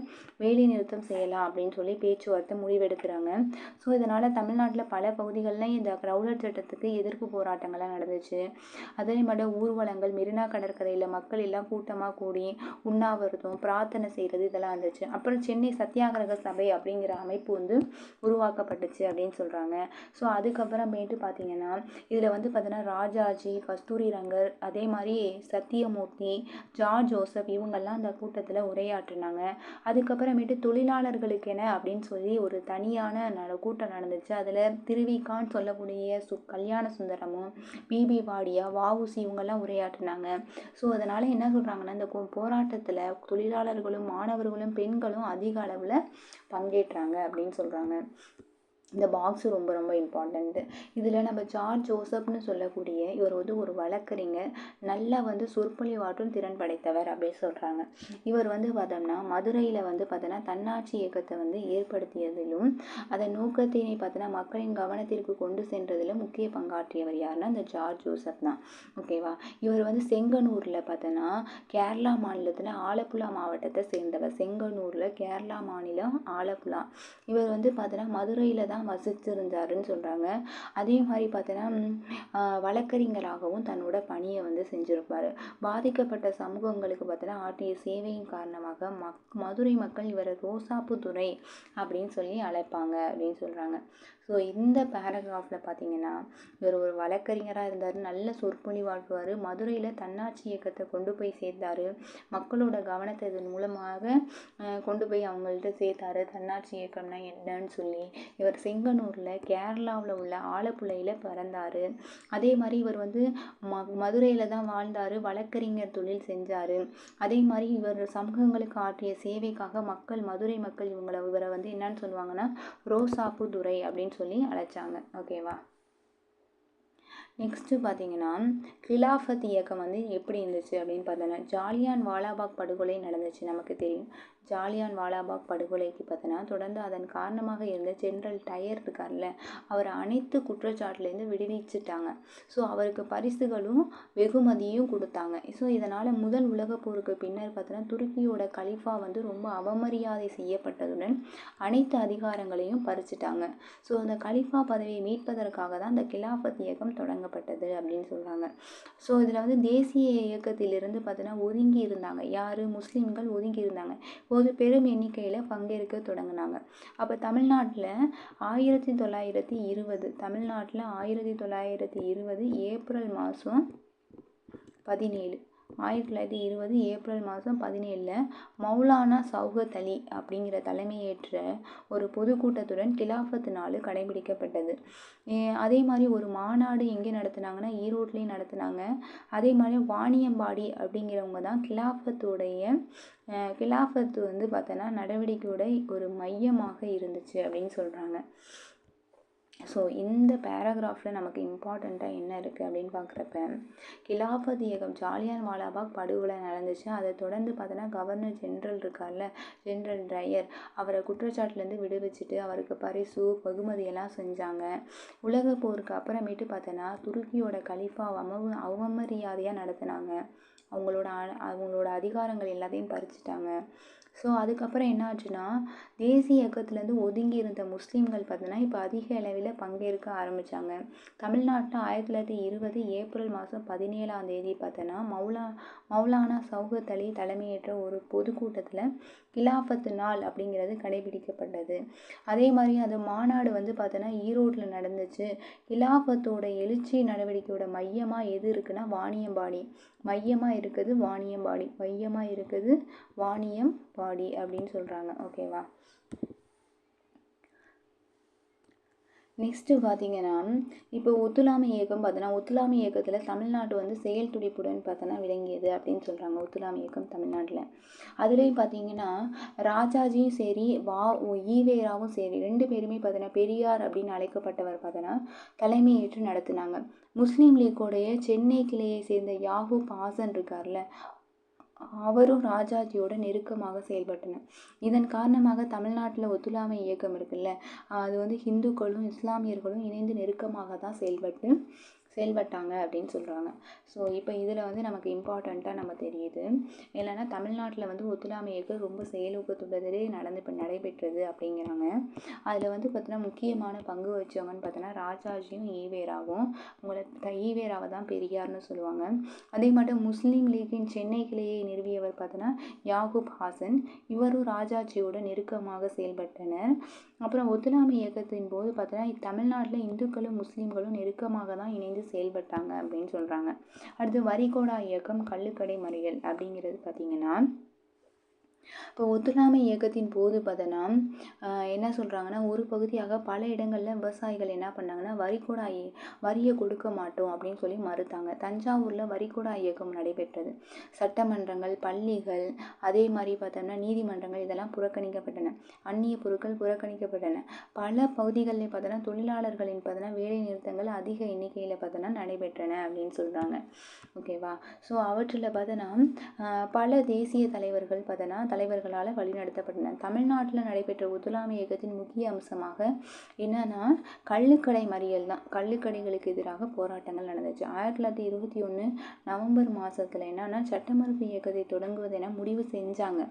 வேலை நிறுத்தம் செய்யலாம் அப்படின்னு சொல்லி பேச்சுவார்த்தை முடிவெடுக்கிறாங்க. ஸோ இதனால் தமிழ்நாட்டில் பல பகுதிகளில் இந்த ரவுலட் சட்டத்துக்கு எதிர்ப்பு போராட்டங்கள்லாம் நடந்துச்சு. அதே மாதிரி ஊர்வலங்கள் மெரினா கடற்கரையில் மக்கள் எல்லாம் கூட்டமாக கூடி உண்ணாவிரதம் பிரார்த்தனை செய்கிறது இதெல்லாம் இருந்துச்சு. அப்புறம் சென்னை சத்தியாகிரக சபை அப்படிங்கிற அமைப்பு வந்து உருவாக்கப்பட்டுச்சு அப்படின்னு சொல்கிறாங்க. ஸோ அதுக்கப்புறமேட்டு பார்த்தீங்கன்னா இதில் வந்து பார்த்தீங்கன்னா ராஜாஜி, கஸ்தூரி ரங்கர், அதே மாதிரி சத்தியமூர்த்தி, ஜார்ஜ் ஜோசப் இவங்கெல்லாம் அந்த கூட்டத்தில் உரையாற்றினாங்க. அதுக்கப்புறமேட்டு தொழிலாளர்களுக்கென அப்படின்னு சொல்லி ஒரு தனியான கூட்டம் நடந்துச்சு. அதில் திருவிக்கான்னு சொல்லக்கூடிய கல்யாண சுந்தரமும் பிபி வாடியா வஉசி இவங்கெல்லாம் உரையாற்றினாங்க. ஸோ அதனால் என்ன சொல்கிறாங்கன்னா இந்த போராட்டத்தில் தொழிலாளர்களும் மாணவர்களும் பெண்களும் அதிக அளவில் பங்கேற்றாங்க அப்படின்னு சொல்கிறாங்க. இந்த பாக்ஸு ரொம்ப ரொம்ப இம்பார்ட்டண்ட்டு. இதில் நம்ம ஜார்ஜ் ஜோசப்னு சொல்லக்கூடிய இவர் வந்து ஒரு வழக்கறிஞர், நல்லா வந்து சொற்பொழிவாற்றும் திறன் படைத்தவர் அப்படின்னு சொல்கிறாங்க. இவர் வந்து பார்த்தோம்னா மதுரையில் வந்து பார்த்தோன்னா தன்னாட்சி இயக்கத்தை வந்து ஏற்படுத்தியதிலும் அதன் நோக்கத்தினை பார்த்தோன்னா மக்களின் கவனத்திற்கு கொண்டு சென்றதிலும் முக்கிய பங்காற்றியவர் யாருன்னா இந்த ஜார்ஜ் ஜோசப் தான். ஓகேவா. இவர் வந்து செங்கனூரில் பார்த்தோன்னா கேரளா மாநிலத்தில் ஆலப்புழா மாவட்டத்தை சேர்ந்தவர். செங்கனூரில் கேரளா மாநிலம் ஆலப்புழா. இவர் வந்து பார்த்தோன்னா மதுரையில் தான் வசித்திருந்தாருன்னு சொல்கிறாங்க. அதே மாதிரி பார்த்தோன்னா வழக்கறிஞராகவும் தன்னோட பணியை வந்து செஞ்சுருப்பார். பாதிக்கப்பட்ட சமூகங்களுக்கு பார்த்தோன்னா ஆற்றிய சேவையின் காரணமாக மதுரை மக்கள் இவரை ரோசாப்பு துரை அப்படின்னு சொல்லி அழைப்பாங்க அப்படின்னு சொல்கிறாங்க. ஸோ இந்த பேராகிராஃபில் பார்த்தீங்கன்னா இவர் ஒரு வழக்கறிஞராக இருந்தார், நல்ல சொற்பொழிவாற்றுவார், மதுரையில் தன்னாட்சி இயக்கத்தை கொண்டு போய் சேர்த்தார், மக்களோட கவனத்தை இதன் மூலமாக கொண்டு போய் அவங்கள்ட்ட சேர்த்தாரு. தன்னாட்சி இயக்கம்னா என்னன்னு சொல்லி இவர் செங்கனூரில் கேரளாவில் உள்ள ஆலப்புழையில் பிறந்தார். அதே மாதிரி இவர் வந்து மதுரையில் தான் வாழ்ந்தார், வழக்கறிஞர் தொழில் செஞ்சார். அதே மாதிரி இவர் சமூகங்களுக்கு ஆற்றிய சேவைக்காக மதுரை மக்கள் இவரை வந்து என்னன்னு சொல்லுவாங்கன்னா ரோசாப்பு துரை அப்படின்னு சொல்லி அழைச்சாங்க. ஓகேவா. நெக்ஸ்ட்டு பார்த்தீங்கன்னா கிலாஃபத் இயக்கம் வந்து எப்படி இருந்துச்சு அப்படின்னு பார்த்தோன்னா ஜாலியான் வாலாபாக் படுகொலை நடந்துச்சு. நமக்கு தெரியும் ஜாலியான் வாலாபாக் படுகொலைக்கு பார்த்தோன்னா தொடர்ந்து அதன் காரணமாக இருந்த ஜென்ரல் டயர் இருக்கார்ல, அவர் அனைத்து குற்றச்சாட்டுலேருந்து விடுவிச்சுட்டாங்க. ஸோ அவருக்கு பரிசுகளும் வெகுமதியும் கொடுத்தாங்க. ஸோ இதனால் முதல் உலகப் போருக்கு பின்னர் பார்த்தோன்னா துருக்கியோட கலிஃபா வந்து ரொம்ப அவமரியாதை செய்யப்பட்டதுடன் அனைத்து அதிகாரங்களையும் பறிச்சுட்டாங்க. ஸோ அந்த கலிஃபா பதவியை மீட்பதற்காக தான் அந்த கிலாஃபத் இயக்கம் தொடங்கப்பட்டது அப்படின்னு சொல்கிறாங்க. ஸோ இதில் வந்து தேசிய இயக்கத்திலிருந்து பார்த்தோன்னா ஒதுங்கி இருந்தாங்க. யார்? முஸ்லீம்கள் ஒதுங்கி இருந்தாங்க. போது பெரும் எண்ணிக்கையில் பங்கேற்க தொடங்கினாங்க. அப்போ தமிழ்நாட்டில் 1920 ஏப்ரல் மாதம் 17 1920 ஏப்ரல் மாதம் 17 மௌலானா சௌகத் அலி அப்படிங்கிற தலைமையேற்ற ஒரு பொதுக்கூட்டத்துடன் கிலாஃபத் நாள் கடைபிடிக்கப்பட்டது. அதே மாதிரி ஒரு மாநாடு எங்கே நடத்துனாங்கன்னா ஈரோட்லேயும் நடத்துனாங்க. அதே மாதிரி வாணியம்பாடி அப்படிங்கிறவங்க தான் கிலாஃபத்து வந்து பார்த்தோன்னா நடவடிக்கையோட ஒரு மையமாக இருந்துச்சு அப்படின்னு சொல்கிறாங்க. ஸோ இந்த பேராகிராஃபில் நமக்கு இம்பார்ட்டண்ட்டாக என்ன இருக்குது அப்படின்னு பார்க்குறப்ப, கிலாஃபத் இயக்கம் ஜாலியன் வாலாபாக் படுகொலை நடந்துச்சு. அதை தொடர்ந்து பார்த்தோன்னா கவர்னர் ஜென்ரல் இருக்கார்ல, ஜென்ரல் ட்ரையர், அவரை குற்றச்சாட்டுலேருந்து விடுவிச்சுட்டு அவருக்கு பரிசு வெகுமதியெல்லாம் செஞ்சாங்க. உலக போருக்கு அப்புறமேட்டு பார்த்தோன்னா துருக்கியோட கலீஃபா அவமரியாதையாக நடத்தினாங்க. அவங்களோட அதிகாரங்கள் எல்லாத்தையும் பறிச்சுட்டாங்க. ஸோ அதுக்கப்புறம் என்ன ஆச்சுன்னா, தேசிய இயக்கத்துலேருந்து ஒதுங்கி இருந்த முஸ்லீம்கள் பார்த்தோன்னா இப்போ அதிக அளவில் பங்கேற்க ஆரம்பித்தாங்க. தமிழ்நாட்டில் 1920 ஏப்ரல் மாதம் 17 பார்த்தோன்னா மௌலானா சௌகத் அலி தலைமையேற்ற ஒரு பொதுக்கூட்டத்தில் கிலாஃபத்து நாள் அப்படிங்கிறது கடைபிடிக்கப்பட்டது. அதே மாதிரி அந்த மாநாடு பார்த்தோன்னா ஈரோட்டில் நடந்துச்சு. கிலாஃபத்தோட எழுச்சி நடவடிக்கையோட மையமாக எது இருக்குன்னா வாணியம்பாடி. மையமாக இருக்குது வாணியம்பாடி அப்படின்னு சொல்கிறாங்க. ஓகேவா. நெக்ஸ்ட்டு பார்த்தீங்கன்னா, இப்போ ஒத்துழையாமை இயக்கம் பார்த்தோன்னா, ஒத்துழையாமை இயக்கத்தில் தமிழ்நாடு செயல் துடிப்புடன் பார்த்தோன்னா விளங்கியது அப்படின்னு சொல்கிறாங்க. ஒத்துழையாமை இயக்கம் தமிழ்நாட்டில். அதுலேயும் பார்த்தீங்கன்னா ராஜாஜியும் சரி ஈவேராவும் சரி 2 பேருமே பார்த்தோன்னா பெரியார் அப்படின்னு அழைக்கப்பட்டவர் பார்த்தோன்னா தலைமையேற்று நடத்தினாங்க. முஸ்லீம் லீக்கோடைய சென்னை கிளையை சேர்ந்த யாகூப் ஹாசன் இருக்கார்ல, அவரும் ராஜாஜியோட நெருக்கமாக செயல்பட்டனர். இதன் காரணமாக தமிழ்நாட்டில் ஒத்துழையாமை இயக்கம் இருக்குல்ல, அது ஹிந்துக்களும் இஸ்லாமியர்களும் இணைந்து நெருக்கமாக தான் செயல்பட்டாங்க அப்படின்னு சொல்கிறாங்க. ஸோ இப்போ இதில் நமக்கு இம்பார்ட்டண்ட்டாக நம்ம தெரியுது. இல்லைன்னா தமிழ்நாட்டில் ஒத்துழையாமை இயக்கம் ரொம்ப செயலூக்கத்துடனே நடைபெற்றது அப்படிங்கிறாங்க. அதில் பார்த்தோன்னா முக்கியமான பங்கு வச்சவங்கன்னு பார்த்தோன்னா ராஜாஜியும் ஈவேராவும். ஈவேராவை தான் பெரியார்னு சொல்லுவாங்க. அதே மட்டும் முஸ்லீம் லீக்கின் சென்னை கிளையை நிறுவியவர் பார்த்தோன்னா யாகூப் ஹாசன். இவரும் ராஜாஜியோட நெருக்கமாக செயல்பட்டனர். அப்புறம் ஒத்துழையாமை இயக்கத்தின் போது பார்த்தோன்னா தமிழ்நாட்டில் இந்துக்களும் முஸ்லீம்களும் நெருக்கமாக தான் இணைந்து செயல்பட்டாங்க அப்படின்னு சொல்கிறாங்க. அடுத்து வரிகோடா இயக்கம், கள்ளுக்கடை மறியல் அப்படிங்கிறது பார்த்திங்கன்னா, இப்போ ஒத்துழையாமை இயக்கத்தின் போது பார்த்தோன்னா என்ன சொல்கிறாங்கன்னா, ஒரு பகுதியாக பல இடங்களில் விவசாயிகள் என்ன பண்ணாங்கன்னா வரியை கொடுக்க மாட்டோம் அப்படின்னு சொல்லி மறுத்தாங்க. தஞ்சாவூரில் வரிகோடா இயக்கம் நடைபெற்றது. சட்டமன்றங்கள், பள்ளிகள், அதே மாதிரி பார்த்தோம்னா நீதிமன்றங்கள் இதெல்லாம் புறக்கணிக்கப்பட்டன. அந்நிய பொருட்கள் புறக்கணிக்கப்பட்டன. பல பகுதிகளில் பார்த்தோன்னா தொழிலாளர்களின் வேலை நிறுத்தங்கள் அதிக எண்ணிக்கையில் பார்த்தோன்னா நடைபெற்றன அப்படின்னு சொல்கிறாங்க. ஓகேவா. ஸோ அவற்றில் பார்த்தோன்னா பல தேசிய தலைவர்களால் வழிநடத்தப்பட்டன. தமிழ்நாட்டில் நடைபெற்ற ஒத்துழையாமை இயக்கத்தின் முக்கிய அம்சமாக என்னன்னா கள்ளுக்கடை மறியல் தான். கள்ளுக்கடைகளுக்கு எதிராக போராட்டங்கள் நடந்துச்சு. 1921 நவம்பர் மாதத்தில் என்னன்னா சட்டமறுப்பு இயக்கத்தை தொடங்குவது என முடிவு செஞ்சாங்க.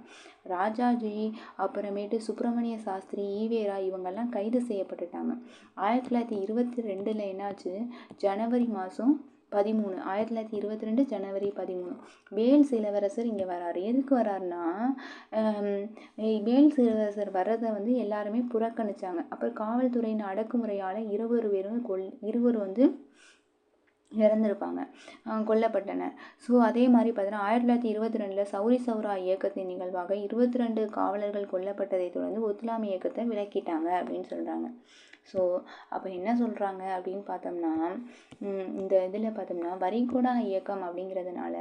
ராஜாஜி, அப்புறமேட்டு சுப்பிரமணிய சாஸ்திரி, ஈவேரா இவங்கெல்லாம் கைது செய்யப்பட்டுட்டாங்க. 1922 என்னாச்சு, ஜனவரி மாதம் 13 1922 ஜனவரி 13 வேல்ஸ் இளவரசர் இங்கே வராரு. எதுக்கு வராருன்னா வேல்ஸ் இளவரசர் வர்றதை எல்லாருமே புறக்கணிச்சாங்க. அப்புறம் காவல்துறையின் அடக்குமுறையால் இருவர் இறந்திருப்பாங்க, கொல்லப்பட்டனர். ஸோ அதே மாதிரி பார்த்தீங்கன்னா 1922 சௌரி சௌரா இயக்கத்தின் நிகழ்வாக 22 காவலர்கள் கொல்லப்பட்டதை தொடர்ந்து ஒத்துழையாமை இயக்கத்தை விலக்கிட்டாங்க அப்படின்னு சொல்கிறாங்க. ஸோ அப்போ என்ன சொல்கிறாங்க அப்படின்னு பார்த்தோம்னா, இந்த இதில் பார்த்தோம்னா வரிகோடா இயக்கம் அப்படிங்கிறதுனால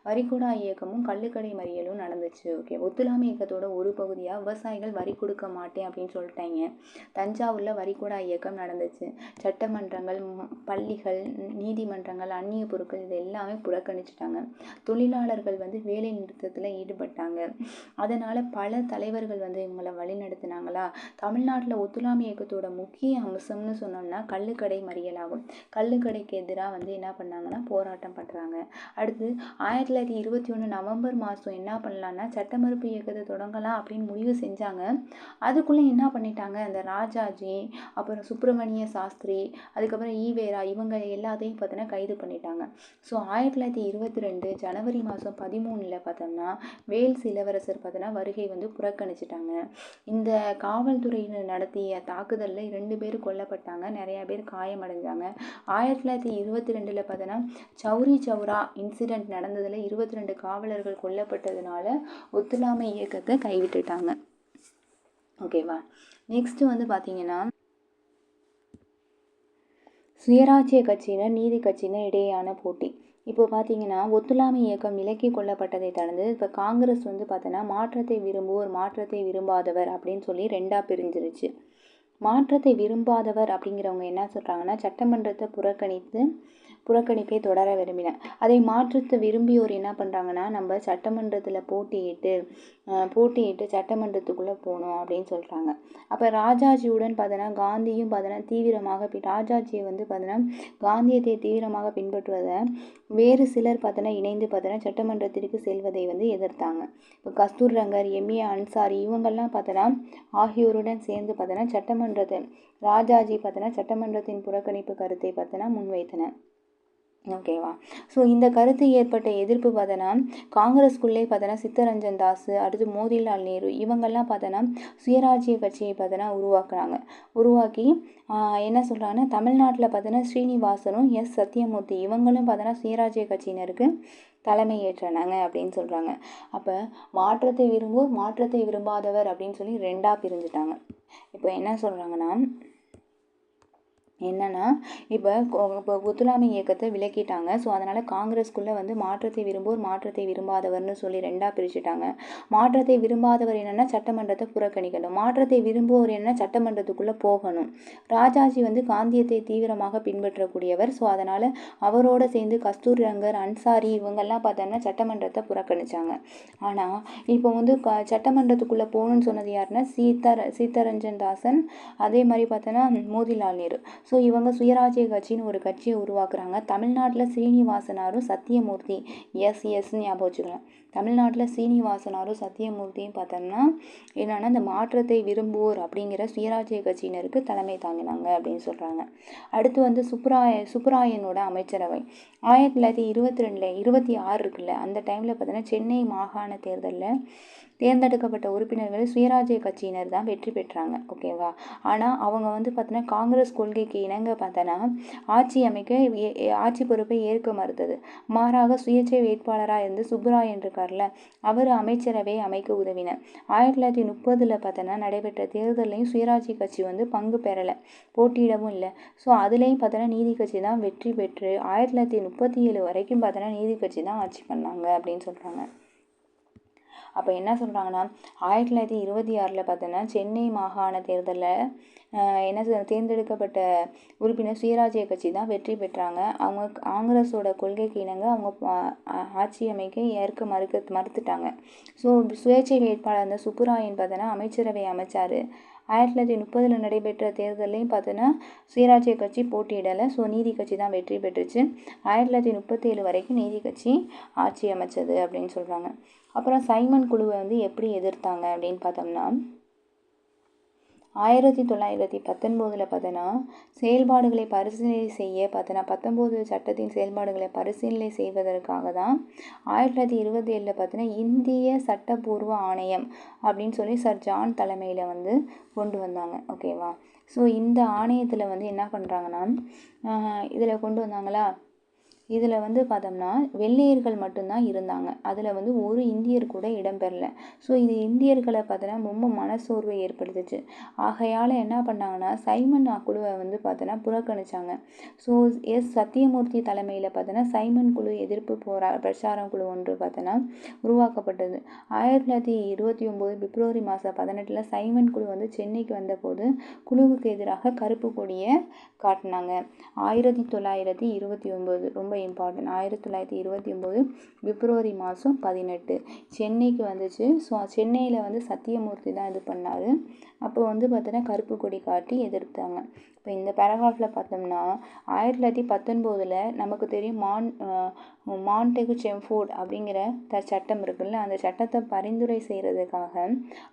வரிகோடா இயக்கமும் கள்ளுக்கடை மறியலும் நடந்துச்சு. ஓகே. ஒத்துழையாமை இயக்கத்தோட ஒரு பகுதியாக விவசாயிகள் வரி கொடுக்க மாட்டேன் அப்படின்னு சொல்லிட்டாங்க. தஞ்சாவூரில் வரிகோடா இயக்கம் நடந்துச்சு. சட்டமன்றங்கள், பள்ளிகள், நீதிமன்றங்கள், அந்நிய பொருட்கள் இது எல்லாமே புறக்கணிச்சிட்டாங்க. தொழிலாளர்கள் வேலை நிறுத்தத்தில் ஈடுபட்டாங்க. அதனால் பல தலைவர்கள் இவங்களை வழி நடத்தினாங்களா. தமிழ்நாட்டில் ஒத்துழையாமை இயக்கத்தோட முக்கிய அம்சம்னு சொன்னோம்னா கள்ளுக்கடை மறியல் ஆகும். கள்ளுக்கடைக்கு எதிராக என்ன பண்ணாங்கன்னா போராட்டம் பண்ணுறாங்க. அடுத்து 1921 நவம்பர் மாதம் என்ன பண்ணலான்னா சட்டமறுப்பு இயக்கத்தை தொடங்கலாம் அப்படின்னு முடிவு செஞ்சாங்க. அதுக்குள்ளே என்ன பண்ணிட்டாங்க, அந்த ராஜாஜி, அப்புறம் சுப்பிரமணிய சாஸ்திரி, அதுக்கப்புறம் ஈவேரா இவங்க எல்லாத்தையும் பார்த்தோன்னா கைது பண்ணிட்டாங்க. ஸோ 1922 ஜனவரி மாதம் 13 பார்த்தோம்னா வேல்ஸ் இளவரசர் பார்த்தோன்னா வருகை புறக்கணிச்சிட்டாங்க. இந்த காவல்துறையினர் நடத்திய தாக்குதலில் 2 பேர் கொல்லப்பட்டாங்க, நிறையா பேர் காயமடைஞ்சாங்க. 1922 பார்த்தோன்னா சௌரி சௌரா இன்சிடெண்ட் நடந்ததில் 22 காவலர்கள் கொல்லப்பட்டதுனால ஒத்துழையாமை இயக்கத்தை கைவிட்டுட்டாங்க. ஓகேவா. நெக்ஸ்ட்டு பார்த்தீங்கன்னா சுயராஜ்ய கட்சியினர் நீதி கட்சியினர் இடையேயான போட்டி. இப்போ பார்த்தீங்கன்னா ஒத்துழையாமை இயக்கம் விலக்கி கொள்ளப்பட்டதை தொடர்ந்து இப்போ காங்கிரஸ் பார்த்தோன்னா மாற்றத்தை விரும்புவோர், மாற்றத்தை விரும்பாதவர் அப்படின்னு சொல்லி 2ஆக பிரிஞ்சிருச்சு. மாற்றத்தை விரும்பாதவர் அப்படிங்கிறவங்க என்ன சொல்கிறாங்கன்னா, சட்டமன்றத்தை புறக்கணிப்பை தொடர விரும்பினேன். அதை மாற்றத்தை விரும்பியோர் என்ன பண்ணுறாங்கன்னா, நம்ம சட்டமன்றத்தில் போட்டியிட்டு சட்டமன்றத்துக்குள்ளே போகணும் அப்படின்னு சொல்கிறாங்க. அப்போ ராஜாஜியுடன் பார்த்தோன்னா காந்தியும் பார்த்தோன்னா தீவிரமாக ராஜாஜியை வந்து பார்த்தோன்னா காந்தியத்தை தீவிரமாக பின்பற்றுவதை வேறு சிலர் பார்த்தோன்னா இணைந்து பார்த்தோன்னா சட்டமன்றத்திற்கு செல்வதை வந்து எதிர்த்தாங்க. இப்போ கஸ்தூர் ரங்கர், எம்ஏ அன்சாரி இவங்கெல்லாம் பார்த்தோன்னா ஆகியோருடன் சேர்ந்து பார்த்தோன்னா ராஜாஜி பார்த்தோன்னா சட்டமன்றத்தின் புறக்கணிப்பு கருத்தை பார்த்தோன்னா முன்வைத்தனர். ஓகேவா. ஸோ இந்த கருத்து ஏற்பட்ட எதிர்ப்பு பார்த்தோன்னா காங்கிரஸ்குள்ளே பார்த்தோன்னா சித்தரஞ்சன் தாஸ், அடுத்து மோதிலால் நேரு இவங்கெல்லாம் பார்த்தோன்னா சுயராஜ்ய கட்சியை பார்த்தோன்னா உருவாக்கி என்ன சொல்கிறாங்கன்னா, தமிழ்நாட்டில் பார்த்தோன்னா ஸ்ரீனிவாசனும் சத்தியமூர்த்தி இவங்களும் பார்த்தோன்னா சுயராஜ்ய கட்சியினருக்கு தலைமை ஏற்றனாங்க அப்படின்னு சொல்கிறாங்க. அப்போ மாற்றத்தை விரும்புவோர் மாற்றத்தை விரும்பாதவர் அப்படின்னு சொல்லி 2ஆக பிரிஞ்சுட்டாங்க. இப்போ என்ன சொல்கிறாங்கன்னா, என்னன்னா இப்போ ஒத்துழையாமை இயக்கத்தை விலக்கிட்டாங்க. ஸோ அதனால் காங்கிரஸ்குள்ளே வந்து மாற்றத்தை விரும்புவோர் மாற்றத்தை விரும்பாதவர்னு சொல்லி 2ஆக பிரிச்சுட்டாங்க. மாற்றத்தை விரும்பாதவர் என்னென்னா சட்டமன்றத்தை புறக்கணிக்கணும், மாற்றத்தை விரும்புவோர் என்னென்னா சட்டமன்றத்துக்குள்ளே போகணும். ராஜாஜி வந்து காந்தியத்தை தீவிரமாக பின்பற்றக்கூடியவர். ஸோ அதனால் அவரோட சேர்ந்து கஸ்தூர் ரங்கர், அன்சாரி இவங்கெல்லாம் பார்த்தோன்னா சட்டமன்றத்தை புறக்கணிச்சாங்க. ஆனால் இப்போ வந்து சட்டமன்றத்துக்குள்ளே போகணும்னு சொன்னது யாருன்னா சீத்தரஞ்சன் தாசன், அதே மாதிரி பார்த்தோன்னா மோதிலால் நேரு. ஸோ இவங்க சுயராஜ்ய கட்சின்னு ஒரு கட்சியை உருவாக்குறாங்க. தமிழ்நாட்டில் ஸ்ரீனிவாசனாரும் சத்தியமூர்த்தி எஸ்ன்னு ஞாபகம் வச்சுக்கலாம். தமிழ்நாட்டில் சீனிவாசனாரும் சத்தியமூர்த்தியும் பார்த்தோம்னா என்னன்னா இந்த மாற்றத்தை விரும்புவோர் அப்படிங்கிற சுயராஜ்ய கட்சியினருக்கு தலைமை தாங்கினாங்க அப்படின்னு சொல்கிறாங்க. அடுத்து வந்து சுப்புராயனோட அமைச்சரவை 1922-26 இருக்குல்ல, அந்த டைமில் பார்த்தோன்னா சென்னை மாகாண தேர்தலில் தேர்ந்தெடுக்கப்பட்ட உறுப்பினர்கள் சுயராஜ்ய கட்சியினர் தான் வெற்றி பெற்றாங்க. ஓகேவா. ஆனால் அவங்க வந்து பார்த்தோன்னா காங்கிரஸ் கொள்கைக்கு இணங்க பார்த்தோன்னா ஆட்சி பொறுப்பை ஏற்க மறுத்தது. மாறாக சுயேட்சை வேட்பாளராக இருந்து சுப்புராயன் இருக்கார்ல, அவர் அமைச்சரவை அமைக்க உதவினர். 1930 பார்த்தோன்னா நடைபெற்ற தேர்தலையும் சுயராஜ்ய கட்சி வந்து பங்கு பெறலை, போட்டியிடவும் இல்லை. ஸோ அதுலேயும் பார்த்தோன்னா நீதி கட்சி தான் வெற்றி பெற்று 1937 வரைக்கும் பார்த்தோன்னா நீதி கட்சி தான் ஆட்சி பண்ணாங்க அப்படின்னு சொல்கிறாங்க. அப்போ என்ன சொல்கிறாங்கன்னா 1926 பார்த்தோன்னா சென்னை மாகாண தேர்தலில் தேர்ந்தெடுக்கப்பட்ட உறுப்பினர் சுயராஜ்ய கட்சி தான் வெற்றி பெற்றாங்க. அவங்க காங்கிரஸோட கொள்கைக்கு இணங்க அவங்க ஆட்சி அமைக்க ஏற்க மறுத்துட்டாங்க. ஸோ சுயேட்சை வேட்பாளர் அந்த சுப்புராயன் பார்த்தோன்னா அமைச்சரவை அமைச்சார். 1930 நடைபெற்ற தேர்தலையும் பார்த்தோன்னா சுயராஜ்ய கட்சி போட்டியிடலை. ஸோ நீதி கட்சி தான் வெற்றி பெற்றுச்சு. 1937 வரைக்கும் நீதி கட்சி ஆட்சி அமைச்சது அப்படின்னு சொல்கிறாங்க. அப்புறம் சைமன் குழுவை வந்து எப்படி எதிர்த்தாங்க அப்படின்னு பார்த்தோம்னா 1919 பார்த்தோன்னா செயல்பாடுகளை பரிசீலனை செய்ய பார்த்தோன்னா 19 சட்டத்தின் செயல்பாடுகளை பரிசீலனை செய்வதற்காக தான் 1927 பார்த்தோன்னா இந்திய சட்டப்பூர்வ ஆணையம் அப்படின்னு சொல்லி சர் ஜான் தலைமையில் வந்து கொண்டு வந்தாங்க. ஓகேவா. ஸோ இந்த ஆணையத்தில் வந்து என்ன பண்ணுறாங்கன்னா இதில் கொண்டு வந்தாங்களா, இதில் வந்து பார்த்தோம்னா வெள்ளையர்கள் மட்டும்தான் இருந்தாங்க. அதில் வந்து ஒரு இந்தியர் கூட இடம்பெறல. ஸோ இது இந்தியர்களை பார்த்தோன்னா ரொம்ப மனசோர்வை ஏற்படுத்துச்சு. ஆகையால் என்ன பண்ணாங்கன்னா சைமன் குழுவை வந்து பார்த்தோன்னா புறக்கணிச்சாங்க. ஸோ சத்தியமூர்த்தி தலைமையில் பார்த்தோன்னா சைமன் குழு எதிர்ப்பு பிரச்சாரம் குழு ஒன்று பார்த்தோன்னா உருவாக்கப்பட்டது. 1929 பிப்ரவரி மாதம் 18 சைமன் குழு வந்து சென்னைக்கு வந்தபோது குழுவுக்கு எதிராக கருப்பு கொடியை காட்டினாங்க. 1929 ரொம்ப இம்பார்ட்டன்ட். 1929 பிப்ரவரி மாதம் 18 சென்னைக்கு வந்துச்சு. ஸோ சென்னையில் வந்து சத்தியமூர்த்தி தான் இது பண்ணார். அப்போ வந்து பார்த்தோன்னா கருப்பு கொடி காட்டி எதிர்த்தாங்க. இப்போ இந்த பேராகிராஃபில் பார்த்தோம்னா 1919 நமக்கு தெரியும் மான்டேகு செம்ஃபோர்ட் அப்படிங்கிற சட்டம் இருக்குல்ல, அந்த சட்டத்தை பரிந்துரை செய்கிறதுக்காக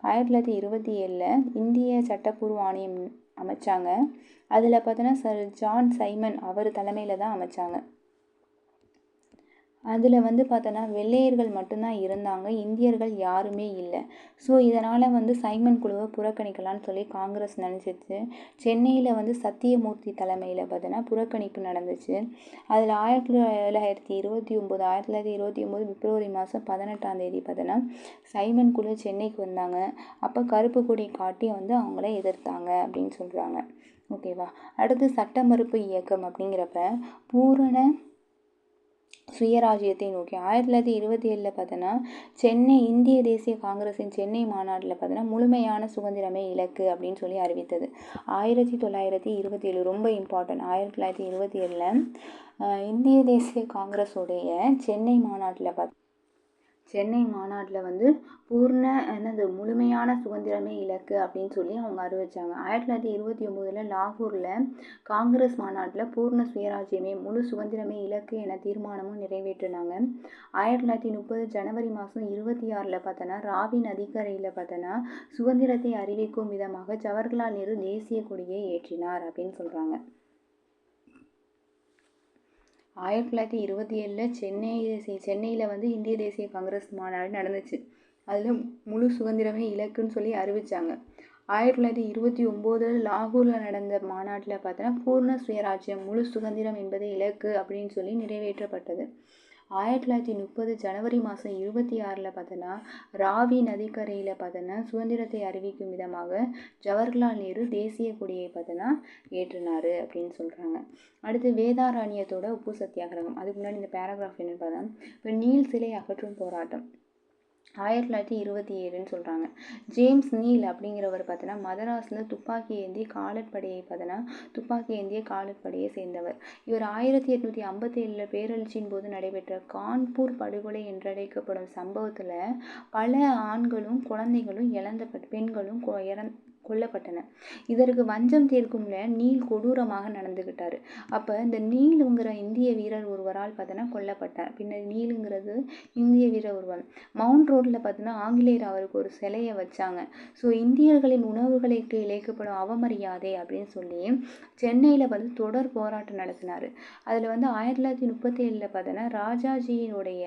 1927 இந்திய சட்டப்பூர்வ ஆணையம் அமைச்சாங்க. அதில் பார்த்தோன்னா சர் ஜான் சைமன் அவர் தலைமையில் தான் அமைச்சாங்க. அதில் வந்து பார்த்தோன்னா வெள்ளையர்கள் மட்டும்தான் இருந்தாங்க, இந்தியர்கள் யாருமே இல்லை. ஸோ இதனால் வந்து சைமன் குழுவை புறக்கணிக்கலான்னு சொல்லி காங்கிரஸ் நினச்சிச்சு. சென்னையில் வந்து சத்தியமூர்த்தி தலைமையில் பார்த்தோன்னா புறக்கணிப்பு நடந்துச்சு. அதில் 1929 பிப்ரவரி மாதம் 18 பார்த்தோன்னா சைமன் குழு சென்னைக்கு வந்தாங்க. அப்போ கருப்பு கொடி காட்டி வந்து அவங்கள எதிர்த்தாங்க அப்படின்னு சொல்கிறாங்க. ஓகேவா. அடுத்து சட்ட மறுப்பு இயக்கம் அப்படிங்கிறப்ப பூரண சுயராஜ்யத்தை நோக்கி 1927 பார்த்தோன்னா சென்னை இந்திய தேசிய காங்கிரஸின் சென்னை மாநாட்டில் பார்த்தோன்னா முழுமையான சுதந்திரமே இலக்கு அப்படின்னு சொல்லி அறிவித்தது. 1927 ரொம்ப இம்பார்ட்டன்ட். 1927 இந்திய தேசிய காங்கிரஸுடைய சென்னை மாநாட்டில் வந்து முழுமையான சுதந்திரமே இலக்கு அப்படின்னு சொல்லி அவங்க அறிவிச்சாங்க. 1929 லாகூரில் காங்கிரஸ் மாநாட்டில் பூர்ண சுயராஜ்யமே முழு சுதந்திரமே இலக்கு என தீர்மானமும் நிறைவேற்றினாங்க. 1930 ஜனவரி மாதம் 26 பார்த்தோன்னா ராவி நதிக்கரையில் பார்த்தோன்னா சுதந்திரத்தை அறிவிக்கும் விதமாக ஜவஹர்லால் நேரு தேசிய கொடியை ஏற்றினார் அப்படின்னு சொல்கிறாங்க. 1927 சென்னையில் வந்து இந்திய தேசிய காங்கிரஸ் மாநாடு நடந்துச்சு. அதில் முழு சுதந்திரமே இலக்குன்னு சொல்லி அறிவித்தாங்க. 1929 லாகூரில் நடந்த மாநாட்டில் பார்த்தோன்னா பூர்ண சுயராஜ்யம் முழு சுதந்திரம் என்பது இலக்கு அப்படின்னு சொல்லி நிறைவேற்றப்பட்டது. 1930 ஜனவரி மாதம் 26 பார்த்தோன்னா ராவி நதிக்கரையில் பார்த்தோன்னா சுதந்திரத்தை அறிவிக்கும் விதமாக ஜவஹர்லால் நேரு தேசிய கொடியை பார்த்தோன்னா ஏற்றினார் அப்படின்னு சொல்கிறாங்க. அடுத்து வேதாரண்யத்தோட உப்பு சத்தியாகிரகம். அதுக்கு முன்னாடி இந்த பேராகிராஃப் என்னன்னு பார்த்தா இப்போ நீல் சிலை அகற்றும் போராட்டம் 1927 சொல்கிறாங்க. ஜேம்ஸ் நீல் அப்படிங்கிறவர் பார்த்தோன்னா மதராஸில் துப்பாக்கி ஏந்திய காலட்படையை சேர்ந்தவர். இவர் 1857 பேரழிச்சியின் போது நடைபெற்ற கான்பூர் படுகொலை என்றழைக்கப்படும் சம்பவத்தில் பல ஆண்களும் குழந்தைகளும் பெண்களும் கொல்லப்பட்டன. இதற்கு வஞ்சம் தீர்க்கும்ல நீல் கொடூரமாக நடந்துக்கிட்டாரு. அப்போ இந்த நீலுங்கிற இந்திய வீரர் ஒருவரால் பார்த்தோன்னா கொல்லப்பட்டார். பின்னர் நீலுங்கிறது இந்திய வீரர் ஒருவர் மவுண்ட் ரோட்டில் பார்த்தோன்னா ஆங்கிலேயர் அவருக்கு ஒரு சிலையை வச்சாங்க. ஸோ இந்தியர்களின் உணவுகளுக்கு இழைக்கப்படும் அவமரியாதை அப்படின்னு சொல்லி சென்னையில் வந்து தொடர் போராட்டம் நடத்தினார். அதில் வந்து 1937 பார்த்தோன்னா ராஜாஜியினுடைய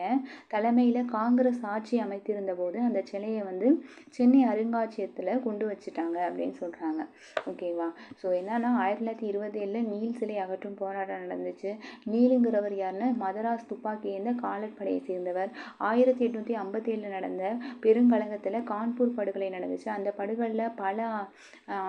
தலைமையில் காங்கிரஸ் ஆட்சி அமைத்திருந்த போது அந்த சிலையை வந்து சென்னை அருங்காட்சியகத்தில் கொண்டு வச்சுட்டாங்க அப்படின்னு சொல்கிறாங்க. ஓகேவா? ஸோ என்னன்னா 1927 நீல் சிலை அகற்றும் போராட்டம் நடந்துச்சு. நீலுங்கிறவர் யாருன்னா மதராஸ் துப்பாக்கி ஏந்த காலட்படையை சேர்ந்தவர். 1857 நடந்த பெருங்கலகத்தில் கான்பூர் படுகொலை நடந்துச்சு. அந்த படுகொலையில் பல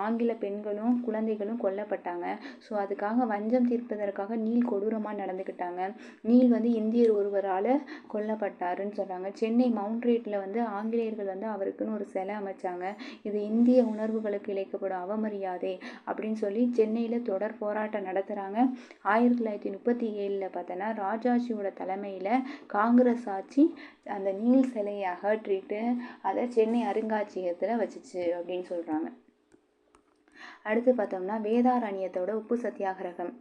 ஆங்கில பெண்களும் குழந்தைகளும் கொல்லப்பட்டாங்க. ஸோ அதுக்காக வஞ்சம் தீர்ப்பதற்காக நீல் கொடூரமாக நடந்துக்கிட்டாங்க. நீல் வந்து இந்தியர் ஒருவரால் கொல்லப்பட்டாருன்னு சொல்கிறாங்க. சென்னை மவுண்ட் ரோட்டில் வந்து ஆங்கிலேயர்கள் வந்து அவருக்குன்னு ஒரு சிலை அமைச்சாங்க. இது இந்திய உணர்வுகளுக்கு இழைக்கப்படும் அவமரியாதை அப்படின்னு சொல்லி சென்னையில் தொடர் போராட்டம் நடத்துகிறாங்க. 1937 பார்த்தோன்னா ராஜாஜியோட தலைமையில் காங்கிரஸ் ஆட்சி அந்த நீல் சிலையை அகற்றிட்டு அதை சென்னை அருங்காட்சியகத்தில் வச்சுச்சு அப்படின்னு சொல்கிறாங்க. அடுத்து பார்த்தோம்னா வேதாரண்யத்தோட உப்பு சத்தியாகிரகம்.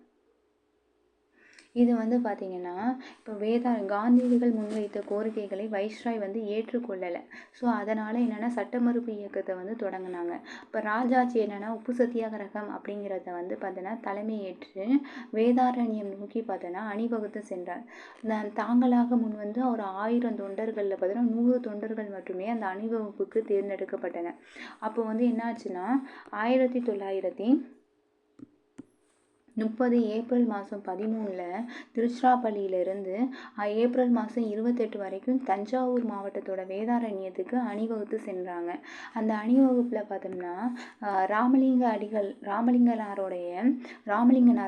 இது வந்து பார்த்திங்கன்னா இப்போ காந்தியடிகள் முன்வைத்த கோரிக்கைகளை வைஸ்ராய் வந்து ஏற்றுக்கொள்ளலை. ஸோ அதனால் என்னென்னா சட்ட மறுப்பு இயக்கத்தை வந்து தொடங்கினாங்க. இப்போ ராஜாஜி என்னென்னா உப்பு சத்தியாகிரகம் அப்படிங்கிறத வந்து பார்த்தோன்னா தலைமை ஏற்று வேதாரண்யம் நோக்கி பார்த்தோன்னா அணிவகுத்து சென்றார். தாங்களாக முன் வந்து ஒரு 1000 தொண்டர்களில் பார்த்தோன்னா 100 தொண்டர்கள் மட்டுமே அந்த அணிவகுப்புக்கு தேர்ந்தெடுக்கப்பட்டன. அப்போ வந்து என்னாச்சுன்னா 1930 ஏப்ரல் மாதம் 13 திருச்சிராப்பள்ளியிலிருந்து ஏப்ரல் மாதம் 28 வரைக்கும் தஞ்சாவூர் மாவட்டத்தோட வேதாரண்யத்துக்கு அணிவகுத்து சென்றாங்க. அந்த அணிவகுப்பில் பார்த்தோம்னா ராமலிங்கனார்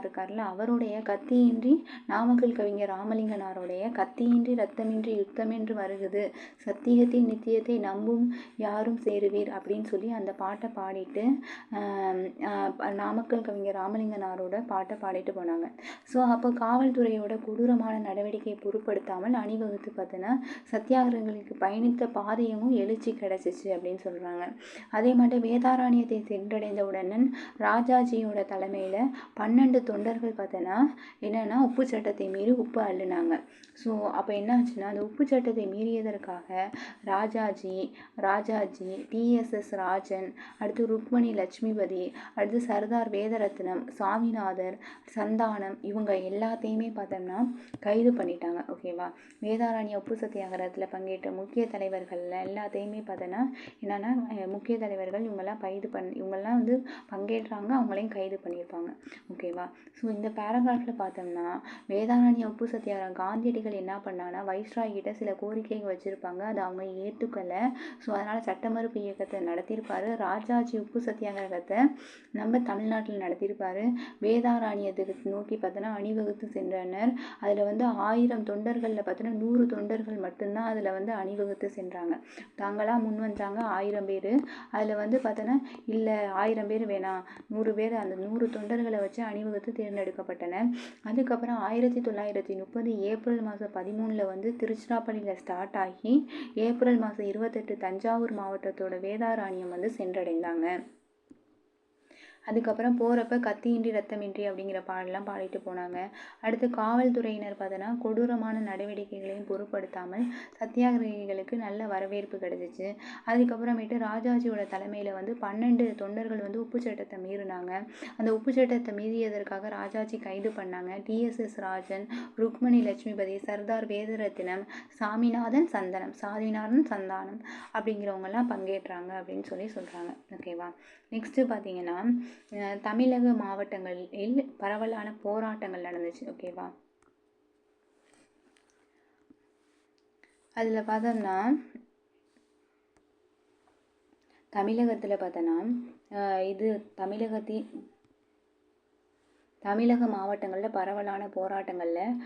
இருக்கார்ல, அவருடைய கத்தியின்றி நாமக்கல் கவிஞர் ராமலிங்கனாருடைய கத்தியின்றி ரத்தமின்றி யுத்தமென்று வருகுது, சத்தியத்தின் நித்தியத்தை நம்பும் யாரும் சேருவீர் அப்படின்னு சொல்லி அந்த பாட்டை பாடிட்டு நாமக்கல் கவிஞர் ராமலிங்கனாரோட பாட்டை பாடிட்டு போனாங்க. ஸோ அப்போ காவல்துறையோட கொடூரமான நடவடிக்கையை பொருட்படுத்தாமல் அணிவகுத்து பார்த்தோன்னா சத்தியாகிரகங்களுக்கு பயணித்த பாதையமும் எழுச்சி கிடைச்சிச்சு அப்படின்னு சொல்கிறாங்க. அதே மாதிரி வேதாரண்யத்தை சென்றடைந்தவுடன் ராஜாஜியோட தலைமையில் 12 தொண்டர்கள் பார்த்தோன்னா என்னென்னா உப்பு சட்டத்தை மீறி உப்பு அள்ளுனாங்க. ஸோ அப்போ என்ன ஆச்சுன்னா அந்த உப்பு சட்டத்தை மீறியதற்காக ராஜாஜி, டிஎஸ்எஸ் ராஜன், அடுத்து ருக்மணி லட்சுமிபதி, அடுத்து சர்தார் வேதரத்னம், சாமிநாதர், சந்தானம் இவங்க எல்லாத்தையுமே பார்த்தோம்னா கைது பண்ணிட்டாங்க. ஓகேவா? வேதாரண்ய உப்பு சத்தியாகிரகத்தில் பங்கேற்ற முக்கிய தலைவர்கள் எல்லாத்தையுமே பார்த்தோன்னா என்னென்னா முக்கிய தலைவர்கள் இவங்கெல்லாம் வந்து பங்கேற்றாங்க, அவங்களையும் கைது பண்ணியிருப்பாங்க. ஓகேவா? ஸோ இந்த பேராகிராஃபில் பார்த்தோம்னா வேதாரண்ய உப்பு சத்தியாகிரகம் காந்தியடிகள் என்ன பண்ணாங்கன்னா வைஸ்ராய் கிட்ட சில கோரிக்கைகள் வச்சுருப்பாங்க, அதை அவங்க ஏற்றுக்கலை. ஸோ அதனால் சட்ட மறுப்பு இயக்கத்தை நடத்தியிருப்பார். ராஜாஜி உப்பு சத்தியாகிரகத்தை நம்ம தமிழ்நாட்டில் நடத்தியிருப்பார். வேதாரண்ய வேதாரண்யத்துக்கு நோக்கி பார்த்தோன்னா அணிவகுத்து சென்றனர். அதில் வந்து 1000 தொண்டர்களில் பார்த்தோன்னா 100 தொண்டர்கள் மட்டும்தான் அதில் வந்து அணிவகுத்து சென்றாங்க. தாங்களாக முன் வந்தாங்க 1000 பேர். அதில் வந்து பார்த்தோன்னா இல்லை 1000 பேர் வேணாம், 100 பேர், அந்த 100 தொண்டர்களை வச்சு அணிவகுத்து தேர்ந்தெடுக்கப்பட்டனர். அதுக்கப்புறம் 1930 ஏப்ரல் மாதம் 13 வந்து திருச்சிராப்பள்ளியில் ஸ்டார்ட் ஆகி ஏப்ரல் மாதம் 28 தஞ்சாவூர் மாவட்டத்தோட வேதாரண்யம் வந்து சென்றடைந்தாங்க. அதுக்கப்புறம் போகிறப்ப கத்தியின்றி ரத்தமின்றி அப்படிங்கிற பாடலாம் பாடிட்டு போனாங்க. அடுத்து காவல்துறையினர் பார்த்தோன்னா கொடூரமான நடவடிக்கைகளையும் பொருட்படுத்தாமல் சத்தியாகிரகிகளுக்கு நல்ல வரவேற்பு கிடைச்சிச்சு. அதுக்கப்புறமேட்டு ராஜாஜியோட தலைமையில் வந்து 12 தொண்டர்கள் வந்து உப்பு சட்டத்தை மீறினாங்க. அந்த உப்பு சட்டத்தை மீறியதற்காக ராஜாஜி கைது பண்ணாங்க. டிஎஸ்எஸ் ராஜன், ருக்மணி லட்சுமிபதி, சர்தார் வேதரத்தினம், சாமிநாதன் சந்தானம் அப்படிங்கிறவங்கெல்லாம் பங்கேற்றாங்க அப்படின்னு சொல்கிறாங்க. ஓகேவா. நெக்ஸ்ட்டு பார்த்தீங்கன்னா தமிழக மாவட்டங்களில் பரவலான போராட்டங்கள் நடந்துச்சு. ஓகேவா. அதில் பார்த்தோம்னா தமிழகத்தில் பார்த்தோன்னா இது தமிழக மாவட்டங்களில் பரவலான போராட்டங்களில்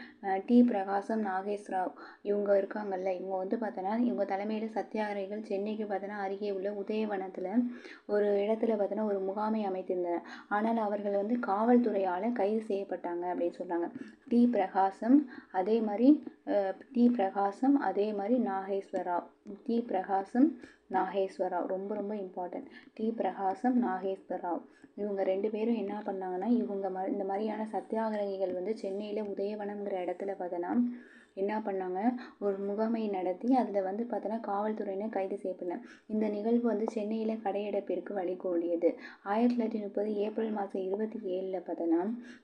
டி. பிரகாசம், நாகேஸ்வரராவ் இவங்க இருக்காங்கல்ல, இவங்க வந்து பார்த்தோன்னா இவங்க தலைமையில் சத்தியாகிரகிகள் சென்னைக்கு பார்த்தோன்னா அருகே உள்ள உதயவனத்தில் ஒரு இடத்துல பார்த்தோன்னா ஒரு முகாமை அமைத்திருந்தனர். ஆனால் அவர்கள் வந்து காவல்துறையால் கைது செய்யப்பட்டாங்க அப்படின்னு சொல்கிறாங்க. டி. பிரகாசம் அதே மாதிரி நாகேஸ்வரராவ் ரொம்ப ரொம்ப இம்பார்ட்டன்ட். டி. பிரகாசம், நாகேஸ்வரராவ் இவங்க 2 பேரும் என்ன பண்ணாங்கன்னா இந்த மாதிரியான சத்தியாகிரகிகள் வந்து சென்னையில் உதயவனம்ங்கிற இடத்துல பார்த்தோன்னா என்ன பண்ணாங்க, ஒரு முகாமை நடத்தி அதில் வந்து பார்த்தோன்னா காவல்துறையினர் கைது செய்யப்பட்டாங்க. இந்த நிகழ்வு வந்து சென்னையில் கடையடைப்பிற்கு வழிகோலியது. 1930 ஏப்ரல் மாதம் 27 பார்த்தோன்னா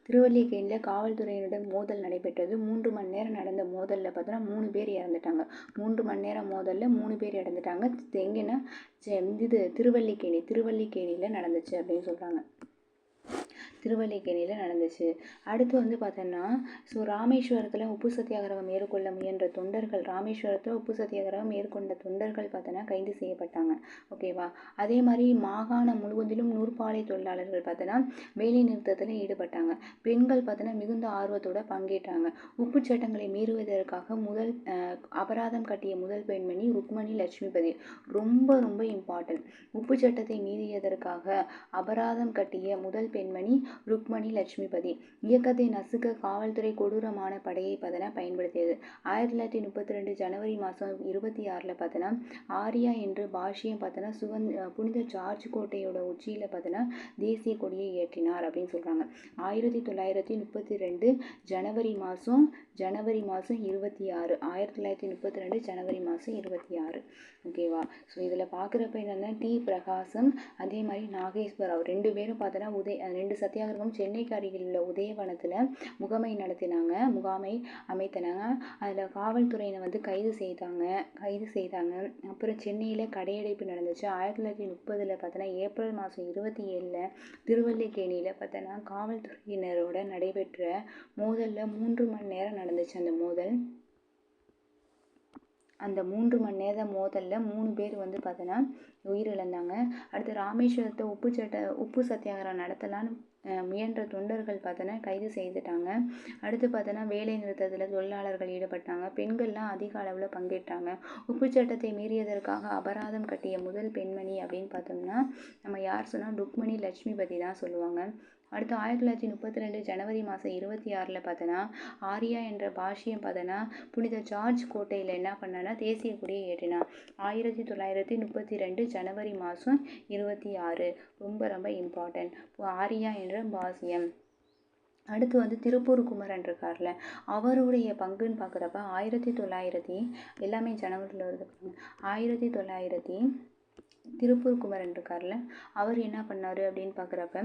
திருவல்லிக்கேணியில் காவல்துறையினரிடம் மோதல் நடைபெற்றது. 3 மணி நேரம் நடந்த மோதலில் பார்த்தோன்னா 3 பேர் இறந்துட்டாங்க. 3 மணி நேரம் மோதலில் 3 பேர் இறந்துட்டாங்க. எங்கன்னா இது திருவல்லிக்கேணியில் நடந்துச்சு அப்படின்னு சொல்கிறாங்க. திருவல்லிக்கேணியில் நடந்துச்சு. அடுத்து வந்து பார்த்தோன்னா ராமேஸ்வரத்தில் உப்பு சத்தியாகிரகம் மேற்கொள்ள முயன்ற தொண்டர்கள் பார்த்தோன்னா கைது செய்யப்பட்டாங்க. ஓகேவா. அதே மாதிரி மாகாணம் முழுவதிலும் நூற்பாலை தொழிலாளர்கள் பார்த்தோன்னா வேலை நிறுத்தத்தில் ஈடுபட்டாங்க. பெண்கள் பார்த்தோன்னா மிகுந்த ஆர்வத்தோடு பங்கேற்றாங்க. உப்பு சட்டங்களை மீறுவதற்காக அபராதம் கட்டிய முதல் பெண்மணி ருக்மணி லட்சுமிபதி. ரொம்ப ரொம்ப இம்பார்ட்டன்ட். உப்பு சட்டத்தை மீறியதற்காக அபராதம் கட்டிய முதல் பெண்மணி ருக்மணி லட்சுமிபதி. இயக்கத்தை நசுக்க காவல்துறை கொடூரமான படையை பார்த்தோன்னா பயன்படுத்தியது. 1932 ஜனவரி மாதம் 26 பார்த்தோன்னா ஆரியா என்று பாஷ்யம் பார்த்தோன்னா புனித ஜார்ஜ் கோட்டையோட உச்சியில் பார்த்தோன்னா தேசிய கொடியை ஏற்றினார் அப்படின்னு சொல்கிறாங்க. 1932 ஜனவரி மாதம் 26 1932 ஜனவரி மாதம் 26. ஓகேவா. ஸோ இதில் பார்க்குறப்ப என்னென்னா டி. பிரகாசம் அதே மாதிரி நாகேஸ்வரராவ் 2 பேரும் பார்த்தோன்னா 2 சத்தியாகிரகம் சென்னைக்கு அருகில் உள்ள உதயவனத்தில் முகாமை அமைத்தனாங்க. அதில் காவல்துறையினை வந்து கைது செய்தாங்க. அப்புறம் சென்னையில் கடையடைப்பு நடந்துச்சு. 1930 பார்த்தோன்னா ஏப்ரல் மாதம் 27 திருவல்லிக்கேணியில் பார்த்தோன்னா காவல்துறையினரோட நடைபெற்ற மோதலில் 3 மணி நேரம் நடந்துச்சு. அந்த 3 மணி நேர மோதலில் 3 பேர் வந்து பார்த்தோன்னா உயிரிழந்தாங்க. அடுத்து ராமேஸ்வரத்தை உப்பு சத்தியாகிரகம் நடத்தலான்னு முயன்ற தொண்டர்கள் பார்த்தோன்னா கைது செய்துட்டாங்க. அடுத்து பார்த்தோன்னா வேலை நிறுத்தத்தில் தொழிலாளர்கள் ஈடுபட்டாங்க. பெண்கள்லாம் அதிக அளவில் பங்கேற்றாங்க. உப்பு சட்டத்தை மீறியதற்காக அபராதம் கட்டிய முதல் பெண்மணி அப்படின்னு பார்த்தோம்னா நம்ம யார் சொன்னால் ருக்மணி லட்சுமிபதி தான் சொல்லுவாங்க. அடுத்து 1932 ஜனவரி மாதம் 26 பார்த்தோன்னா ஆரியா என்ற பாஷ்யம் பார்த்தோன்னா புனித ஜார்ஜ் கோட்டையில் என்ன பண்ணான்னா தேசிய கொடியை ஏற்றினார். 1932 ஜனவரி மாதம் 26 ரொம்ப ரொம்ப இம்பார்ட்டன்ட். ஆரியா என்ற பாஷ்யம். அடுத்து வந்து திருப்பூர் குமரன் இருக்கார்ல, அவருடைய பங்குன்னு பார்க்குறப்ப 1900 எல்லாமே ஜனவரியில் வருது. 1900 திருப்பூர் குமரன் இருக்கார்ல, அவர் என்ன பண்ணார் அப்படின்னு பார்க்குறப்ப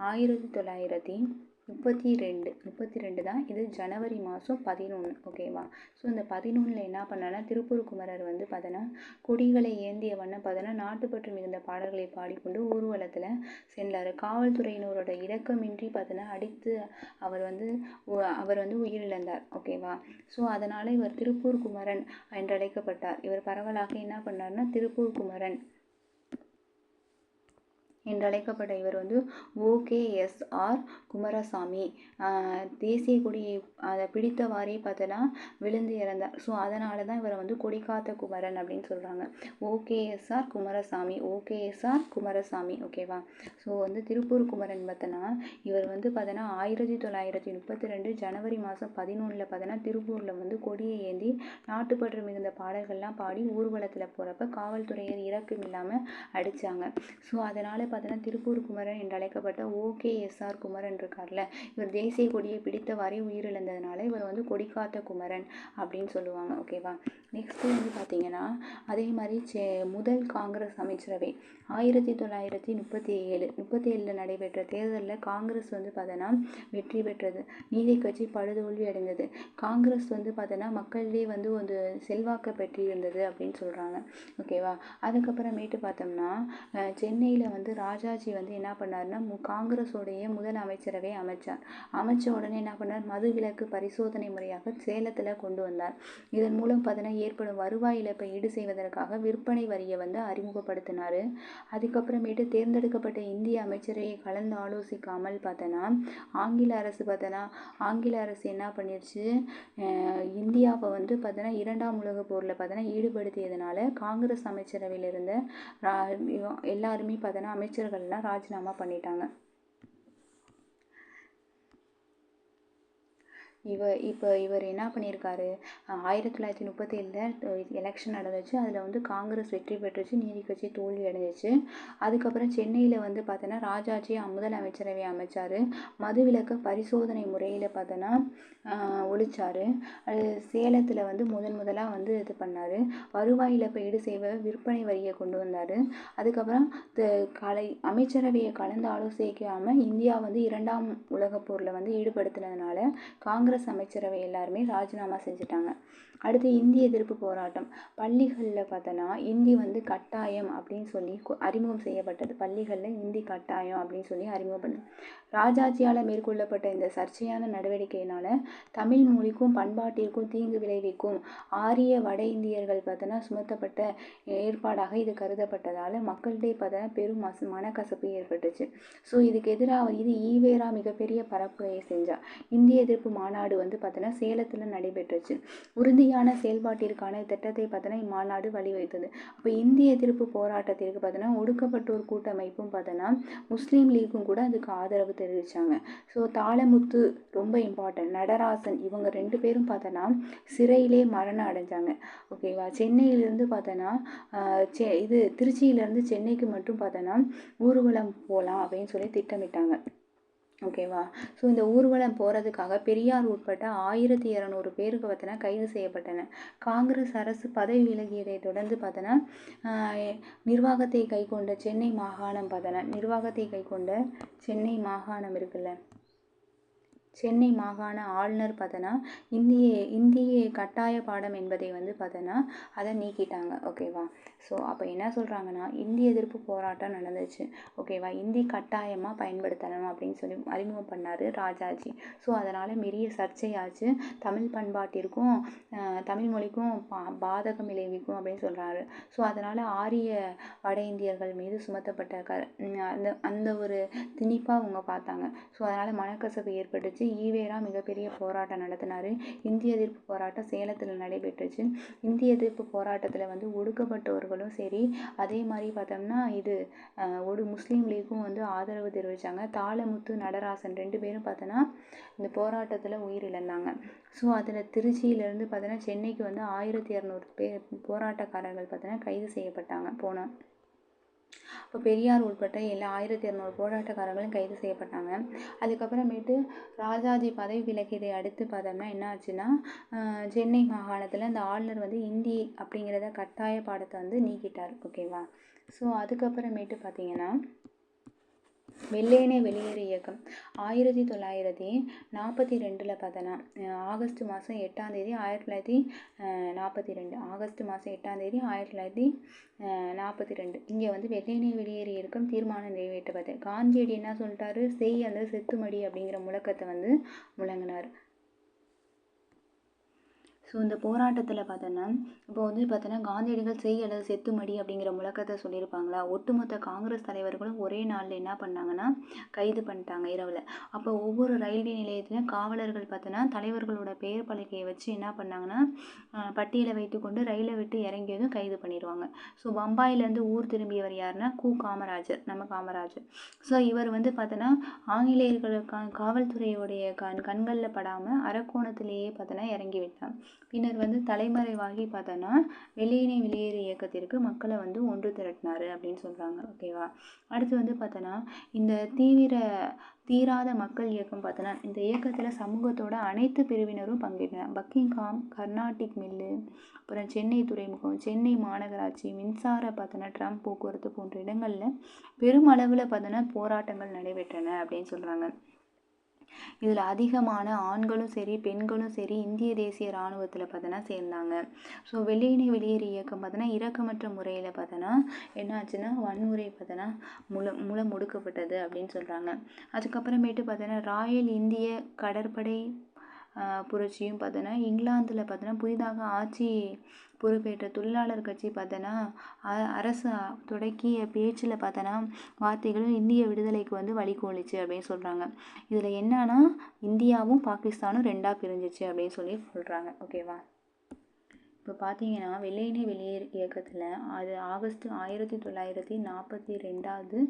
1932 தான். இது ஜனவரி மாதம் 11. ஓகேவா. ஸோ இந்த 11 என்ன பண்ணான்னா திருப்பூர் குமரர் வந்து பார்த்தோன்னா கொடிகளை ஏந்திய வண்ணம் பார்த்தோன்னா நாட்டுப்பற்று மிகுந்த பாடல்களை பாடிக்கொண்டு ஊர்வலத்தில் சென்றார். காவல்துறையினரோட இடக்கமின்றி பார்த்தோன்னா அடித்து அவர் வந்து உயிரிழந்தார். ஓகேவா. ஸோ அதனால் இவர் திருப்பூர் குமரன் என்றழைக்கப்பட்டார். இவர் பரவலாக என்ன பண்ணார்னா திருப்பூர் குமரன் என்றழைக்கப்பட்ட இவர் வந்து OKSR குமாரசாமி தேசிய கொடியை அதை பிடித்தவாறே பார்த்தோன்னா விழுந்து இறந்தார். ஸோ அதனால தான் இவரை வந்து கொடிக்காத்த குமரன் அப்படின்னு சொல்கிறாங்க. OKSR Kumaraswamy, OKSR Kumaraswamy. ஓகேவா? ஸோ வந்து திருப்பூர் குமரன் பார்த்தோன்னா இவர் வந்து பார்த்தோன்னா 1932 ஜனவரி மாதம் 11 பார்த்தோன்னா திருப்பூரில் வந்து கொடியை ஏந்தி நாட்டுப்பற்று மிகுந்த பாடல்கள்லாம் பாடி ஊர்வலத்தில் போகிறப்ப காவல்துறையர் இறக்கம் இல்லாமல் அடித்தாங்க. ஸோ அதனால் பார்த்தோன்னா திருப்பூர் குமரன் என்று அழைக்கப்பட்ட OKSR குமரன் இருக்கார்ல, இவர் தேசிய கொடியை பிடித்தவாறே உயிரிழந்ததுனால இவர் வந்து கொடிக்காத்த குமரன் அப்படின்னு சொல்லுவாங்க. ஓகேவா? நெக்ஸ்ட்டு வந்து பார்த்தீங்கன்னா அதே மாதிரி முதல் காங்கிரஸ் அமைச்சரவை 1937 நடைபெற்ற தேர்தலில் காங்கிரஸ் வந்து பார்த்தோன்னா வெற்றி பெற்றது. நீதி கட்சி படுதோல்வி அடைந்தது. காங்கிரஸ் வந்து பார்த்தோன்னா மக்களிடையே வந்து ஒரு செல்வாக்கை பெற்றிருந்தது அப்படின்னு சொல்கிறாங்க. ஓகேவா? அதுக்கப்புறமேட்டு பார்த்தோம்னா சென்னையில் வந்து ராஜாஜி வந்து என்ன பண்ணார்னா காங்கிரஸோடைய முதல் அமைச்சரவை அமைச்சார். அமைச்ச உடனே என்ன பண்ணார், மதுவிலக்கு பரிசோதனை முறையாக சேலத்தில் கொண்டு வந்தார். இதன் மூலம் பார்த்தோன்னா ஏற்படும் வருவாய் இழப்பை ஈடு செய்வதற்காக விற்பனை வரியை வந்து அறிமுகப்படுத்தினார். அதுக்கப்புறமேட்டு தேர்ந்தெடுக்கப்பட்ட இந்திய அமைச்சரையை கலந்து ஆலோசிக்காமல் பார்த்தோன்னா ஆங்கில அரசு என்ன பண்ணிருச்சு, இந்தியாவை வந்து பார்த்தோன்னா 2ஆம் உலகப் போரில் பார்த்தோன்னா ஈடுபடுத்தியதுனால காங்கிரஸ் அமைச்சரவையில் இருந்த எல்லாருமே பார்த்தோன்னா அமைச்சர்கள்லாம் ராஜினாமா பண்ணிட்டாங்க. இவர் என்ன பண்ணியிருக்காரு, 1937 எலெக்ஷன் நடந்துச்சு. அதில் வந்து காங்கிரஸ் வெற்றி பெற்றுச்சு, நீதி கட்சி தோல்வி அடைஞ்சிச்சு. அதுக்கப்புறம் சென்னையில் வந்து பார்த்தோன்னா ராஜாஜி முதல் அமைச்சரவை அமைச்சார். மதுவிலக்கு பரிசோதனை முறையில் பார்த்தோன்னா ஒழிச்சார். அது சேலத்தில் வந்து முதலாக வந்து இது பண்ணார். வருவாய் இழப்பை ஈடு செய்வ விற்பனை வரியை கொண்டு வந்தார். அதுக்கப்புறம் அமைச்சரவையை கலந்து ஆலோசிக்காமல் இந்தியா வந்து 2ஆம் உலகப் போரில் வந்து ஈடுபடுத்தினதுனால காங்கிரஸ் அமைச்சரவை எல்லாருமே ராஜினாமா செஞ்சுட்டாங்க. அடுத்து இந்தி எதிர்ப்பு போராட்டம். பள்ளிகளில் பார்த்தோன்னா இந்தி வந்து கட்டாயம் அப்படின்னு சொல்லி அறிமுகம் செய்யப்பட்டது. பள்ளிகளில் இந்தி கட்டாயம் அப்படின்னு சொல்லி அறிமுகம் பண்ணது. ராஜாஜியால் மேற்கொள்ளப்பட்ட இந்த சர்ச்சையான நடவடிக்கையினால் தமிழ் மொழிக்கும் பண்பாட்டிற்கும் தீங்கு விளைவிக்கும் ஆரிய வட இந்தியர்கள் பார்த்தோன்னா சுமத்தப்பட்ட ஏற்பாடாக இது கருதப்பட்டதால் மக்களிடையே பார்த்தோன்னா பெரும் மனக்கசப்பு ஏற்பட்டுச்சு. ஸோ இதுக்கு எதிராக இது ஈவேரா மிகப்பெரிய பரப்புரையை செஞ்சார். இந்திய எதிர்ப்பு மாநாடு வந்து பார்த்தோன்னா சேலத்தில் நடைபெற்றுச்சு. உறுதியான செயல்பாட்டிற்கான திட்டத்தை பார்த்தோன்னா இம்மாநாடு வழிவகுத்தது. அப்போ இந்திய எதிர்ப்பு போராட்டத்திற்கு பார்த்தோன்னா ஒடுக்கப்பட்டோர் கூட்டமைப்பும் பார்த்தோன்னா முஸ்லீம் லீக்கும் கூட அதுக்கு ஆதரவு தெரிவித்தாங்க. ஸோ தாளமுத்து ரொம்ப இம்பார்ட்டன்ட், நடராசன் இவங்க 2 பேரும் பார்த்தோன்னா சிறையிலே மரணம் அடைஞ்சாங்க. ஓகேவா? சென்னையிலேருந்து பார்த்தோன்னா திருச்சியிலேருந்து சென்னைக்கு மட்டும் பார்த்தோன்னா ஊர்வலம் போகலாம் அப்படின்னு சொல்லி திட்டமிட்டாங்க. ஓகேவா? ஸோ இந்த ஊர்வலம் போகிறதுக்காக பெரியார் உட்பட்ட 1200 பேருக்கு பார்த்தோன்னா கைது செய்யப்பட்டனர். காங்கிரஸ் அரசு பதவி விலகியதை தொடர்ந்து பார்த்தோன்னா நிர்வாகத்தை கைக்கொண்ட சென்னை மாகாணம் இருக்குல்ல, சென்னை மாகாண ஆளுநர் பார்த்தோன்னா இந்திய கட்டாய பாடம் என்பதை வந்து பார்த்தோன்னா அதை நீக்கிட்டாங்க. ஓகேவா? ஸோ அப்போ என்ன சொல்கிறாங்கன்னா இந்திய எதிர்ப்பு போராட்டம் நடந்துச்சு. ஓகேவா? இந்தி கட்டாயமாக பயன்படுத்தணும் அப்படின்னு சொல்லி அறிமுகம் பண்ணார் ராஜாஜி. ஸோ அதனால் பெரிய சர்ச்சையாச்சு. தமிழ் பண்பாட்டிற்கும் தமிழ் மொழிக்கும் பாதகம் விளைவிக்கும் அப்படின்னு சொல்கிறாரு. ஸோ அதனால் ஆரிய வட இந்தியர்கள் மீது சுமத்தப்பட்ட அந்த ஒரு திணிப்பாக அவங்க பார்த்தாங்க. ஸோ அதனால் மனக்கசப்பு ஏற்பட்டுச்சு. ஈவேரா மிகப்பெரிய போராட்டம் நடத்தினார். இந்திய எதிர்ப்பு போராட்டம் சேலத்தில் நடைபெற்றுச்சு. இந்திய எதிர்ப்பு போராட்டத்தில் வந்து ஒடுக்கப்பட்டவர்களும் சரி, அதே மாதிரி பார்த்தோம்னா ஒரு முஸ்லீம் லீக்கும் வந்து ஆதரவு தெரிவித்தாங்க. தாளமுத்து, நடராசன் 2 பேரும் பார்த்தோன்னா இந்த போராட்டத்தில் உயிரிழந்தாங்க. ஸோ அதில் திருச்சியிலேருந்து பார்த்தோன்னா சென்னைக்கு வந்து 1200 பேர் போராட்டக்காரர்கள் பார்த்தோன்னா கைது செய்யப்பட்டாங்க. இப்போ பெரியார் உட்பட்ட எல்லா 1200 போராட்டக்காரர்களும் கைது செய்யப்பட்டாங்க. அதுக்கப்புறமேட்டு ராஜாஜி பதவி விலகியதை அடுத்து பார்த்தோம்னா என்ன ஆச்சுன்னா சென்னை மாகாணத்தில் இந்த ஆளுநர் வந்து இந்தி அப்படிங்கிறத கட்டாய பாடத்தை வந்து நீக்கிட்டார். ஓகேவா? ஸோ அதுக்கப்புறமேட்டு பார்த்தீங்கன்னா வெள்ளையனே வெளியேறு இயக்கம் 1942 பார்த்தோன்னா ஆகஸ்ட் மாதம் 8ஆம் தேதி 1942 ஆகஸ்ட் மாதம் 8ஆம் தேதி 1942 இங்கே வந்து வெள்ளையனே வெளியேறு இயக்கம் தீர்மானம் நிறைவேற்றப்பட்டது. காந்தியடி என்ன சொல்லிட்டாரு, செய் அல்லது செத்துமடி அப்படிங்கிற முழக்கத்தை வந்து முழங்கினார். ஸோ இந்த போராட்டத்தில் பார்த்தோன்னா இப்போ வந்து பார்த்தோன்னா காந்தியடிகள் செய் அல்லது செத்துமடி அப்படிங்கிற முழக்கத்தை சொல்லியிருப்பாங்களா, ஒட்டுமொத்த காங்கிரஸ் தலைவர்களும் ஒரே நாளில் என்ன பண்ணாங்கன்னா கைது பண்ணிட்டாங்க இரவில். அப்போ ஒவ்வொரு ரயில்வே நிலையத்திலும் காவலர்கள் பார்த்தோன்னா தலைவர்களோட பெயர் பலகையை வச்சு என்ன பண்ணாங்கன்னா பட்டியலை வைத்து கொண்டு ரயிலை விட்டு இறங்கியதும் கைது பண்ணிடுவாங்க. ஸோ பம்பாயிலேருந்து ஊர் திரும்பியவர் யாருன்னா காமராஜர், நம்ம காமராஜர். ஸோ இவர் வந்து பார்த்தோன்னா ஆங்கிலேயர்களுக்கான காவல்துறையோடைய கண்களில் படாமல் அரக்கோணத்திலேயே பார்த்தோன்னா இறங்கி விட்டார். பின்னர் வந்து தலைமறைவாகி பார்த்தோன்னா வெள்ளையனே வெளியேறு இயக்கத்திற்கு மக்களை வந்து ஒன்று திரட்டினார் அப்படின்னு சொல்கிறாங்க. ஓகேவா. அடுத்து வந்து பார்த்தோன்னா இந்த தீராத மக்கள் இயக்கம் பார்த்தோன்னா இந்த இயக்கத்தில் சமூகத்தோட அனைத்து பிரிவினரும் பங்கேற்றனர். பக்கிங்ஹாம், கர்நாடிக் மில்லு, அப்புறம் சென்னை துறைமுகம், சென்னை மாநகராட்சி, மின்சார பார்த்தோன்னா ட்ரம் போக்குவரத்து போன்ற இடங்களில் பெருமளவில் பார்த்தோன்னா போராட்டங்கள் நடைபெற்றன அப்படின்னு சொல்கிறாங்க. இதில் அதிகமான ஆண்களும் சரி பெண்களும் சரி இந்திய தேசிய இராணுவத்தில் பார்த்தோன்னா சேர்ந்தாங்க. ஸோ வெள்ளையனே வெளியேறு இயக்கம் பார்த்தோன்னா இரக்கமற்ற முறையில் பார்த்தோன்னா என்னாச்சுன்னா வன்முறை பார்த்தோன்னா முடுக்கப்பட்டது அப்படின்னு சொல்கிறாங்க. அதுக்கப்புறமேட்டு பார்த்தோன்னா ராயல் இந்திய கடற்படை புரட்சியும் பார்த்தோன்னா இங்கிலாந்தில் பார்த்தோன்னா புதிதாக ஆட்சி பொறுப்பேற்ற தொழிலாளர் கட்சி பார்த்தோன்னா அரசு தொடக்கிய பேச்சில் பார்த்தோன்னா வார்த்தைகளும் இந்திய விடுதலைக்கு வந்து வழிகோலிச்சு அப்படின்னு சொல்கிறாங்க. இதில் என்னன்னா இந்தியாவும் பாகிஸ்தானும் ரெண்டாக பிரிஞ்சிச்சு அப்படின்னு சொல்லி சொல்கிறாங்க. ஓகேவா. இப்போ பார்த்தீங்கன்னா வெள்ளையனே வெளியேறு இயக்கத்தில் அது ஆகஸ்ட் 1942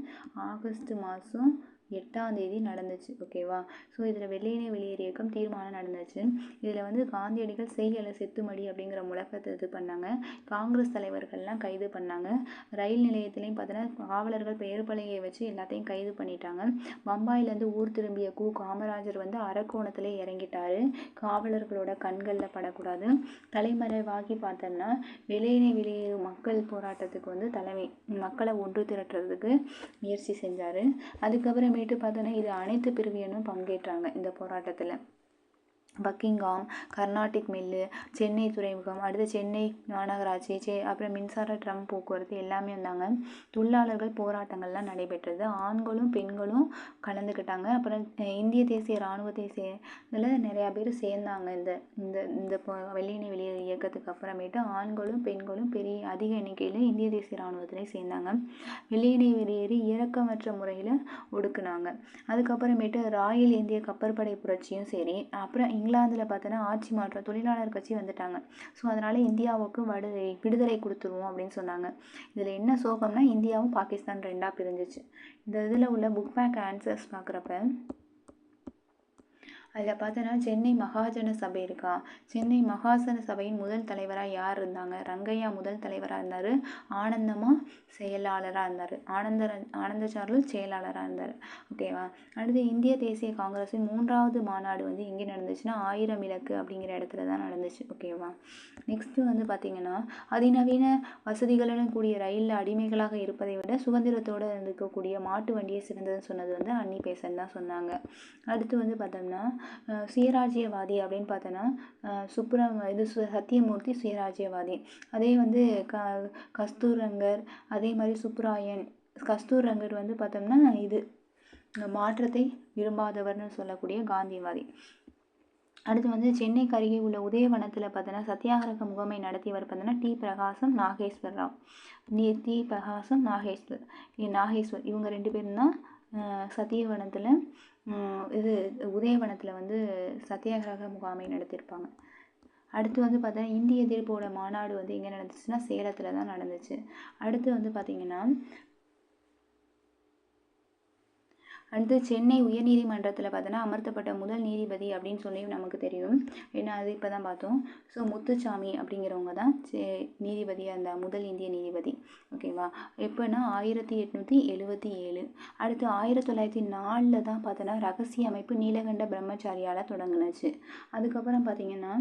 ஆகஸ்ட் மாதம் 8ஆம் தேதி நடந்துச்சு. ஓகேவா. ஸோ இதில் வெள்ளையனே வெளியேறு இயக்கம் தீர்மானம் நடந்துச்சு. இதில் வந்து காந்தியடிகள் செய் அல்லது செத்துமடி அப்படிங்கிற முழக்கத்தை இது பண்ணாங்க. காங்கிரஸ் தலைவர்கள்லாம் கைது பண்ணாங்க. ரயில் நிலையத்திலையும் பார்த்தோன்னா காவலர்கள் பெயர் பலகையை வச்சு எல்லாத்தையும் கைது பண்ணிட்டாங்க. பம்பாயிலேருந்து ஊர் திரும்பிய காமராஜர் வந்து அரக்கோணத்திலே இறங்கிட்டாரு. காவலர்களோட கண்களில் படக்கூடாது. தலைமறைவாகி பார்த்தோம்னா வெள்ளையனே வெளியேறு மக்கள் போராட்டத்துக்கு வந்து மக்களை ஒன்று திரட்டுறதுக்கு முயற்சி செஞ்சார். அதுக்கப்புறமேட்டு பார்த்தோன்னா இது அனைத்து பிரிவினரும் பங்கேற்றாங்க இந்த போராட்டத்தில். பக்கிங்ஹாம், கர்நாடிக் மில்லு, சென்னை துறைமுகம், அடுத்து சென்னை மாநகராட்சி, அப்புறம் மின்சார ட்ரம் போக்குவரத்து எல்லாமே வந்தாங்க. தொழிலாளர்கள் போராட்டங்கள்லாம் நடைபெற்றது. ஆண்களும் பெண்களும் கலந்துக்கிட்டாங்க. அப்புறம் இந்திய தேசிய இராணுவத்தை இதில் நிறையா பேர் சேர்ந்தாங்க. இந்த இந்த இந்த வெள்ளையனே வெளியேறு இயக்கத்துக்கு அப்புறமேட்டு ஆண்களும் பெண்களும் அதிக எண்ணிக்கையில் இந்திய தேசிய இராணுவத்திலே சேர்ந்தாங்க. வெள்ளையனே வெளியேறி இரக்கமற்ற முறையில் ஒடுக்குனாங்க. அதுக்கப்புறமேட்டு ராயல் இந்திய கப்பற்படை புரட்சியும் சரி, அப்புறம் இங்கிலாந்தில் பார்த்தோன்னா ஆட்சி மாற்றம் தொழிலாளர் கட்சி வந்துட்டாங்க. ஸோ அதனால் இந்தியாவுக்கு விடுதலை கொடுத்துருவோம் அப்படின்னு சொன்னாங்க. இதில் என்ன சோகம்னா இந்தியாவும் பாகிஸ்தான் ரெண்டாக பிரிஞ்சிச்சு. இந்த இதில் உள்ள புக் பேக் ஆன்சர்ஸ் பார்க்குறப்ப அதில் பார்த்தோன்னா சென்னை மகாஜன சபை இருக்கா. சென்னை மகாஜன சபையின் முதல் தலைவராக யார் இருந்தாங்க? ரங்கையா முதல் தலைவராக இருந்தார். ஆனந்தமா செயலாளராக இருந்தார். ஆனந்த சார்லஸ் செயலாளராக இருந்தார். ஓகேவா. அடுத்து இந்திய தேசிய காங்கிரஸின் 3வது மாநாடு வந்து எங்கே நடந்துச்சுன்னா 1000 விளக்கு அப்படிங்கிற இடத்துல தான் நடந்துச்சு. ஓகேவா. நெக்ஸ்ட்டு வந்து பார்த்திங்கன்னா அதிநவீன வசதிகளுடன் கூடிய ரயிலில் அடிமைகளாக இருப்பதை விட சுதந்திரத்தோடு இருக்கக்கூடிய மாட்டு வண்டியை சிறந்ததுன்னு சொன்னது வந்து அன்னி பெசன்ட் தான் சொன்னாங்க. அடுத்து வந்து பார்த்தோம்னா சுயராஜ்யவாதி அப்படின்னு பார்த்தோன்னா சத்தியமூர்த்தி சுயராஜ்யவாதி. அதே வந்து கஸ்தூரங்கர், அதே மாதிரி சுப்புராயன். கஸ்தூரங்கர் வந்து பார்த்தோம்னா மாற்றத்தை விரும்பாதவர்னு சொல்லக்கூடிய காந்திவாதி. அடுத்து வந்து சென்னைக்கு அருகே உள்ள உதயவனத்தில் பார்த்தோன்னா சத்தியாகிரக முகாமை நடத்தியவர் பார்த்தோன்னா டி. பிரகாசம் நாகேஸ்வர் ராவ். டி. பிரகாசம் நாகேஸ்வர் இவங்க 2 பேரும் தான் சத்தியவனத்தில் உதயவனத்தில் வந்து சத்தியாகிரக முகாமை நடத்தியிருப்பாங்க. அடுத்து வந்து பார்த்தோன்னா இந்திய எதிர்ப்போட மாநாடு வந்து எங்கே நடந்துச்சுன்னா சேலத்தில் தான் நடந்துச்சு. அடுத்து வந்து பார்த்திங்கன்னா அடுத்து சென்னை உயர்நீதிமன்றத்தில் பார்த்தோன்னா அமர்த்தப்பட்ட முதல் நீதிபதி அப்படின்னு சொல்லி நமக்கு தெரியும். ஏன்னா அது இப்போ தான் பார்த்தோம். ஸோ முத்துசாமி அப்படிங்கிறவங்க தான் நீதிபதியாக இருந்த முதல் இந்திய நீதிபதி. ஓகேவா. எப்போன்னா 1877. அடுத்து 1904 தான் பார்த்தோன்னா ரகசிய அமைப்பு நீலகண்ட பிரம்மச்சாரியால் தொடங்குனுச்சு. அதுக்கப்புறம் பார்த்திங்கன்னா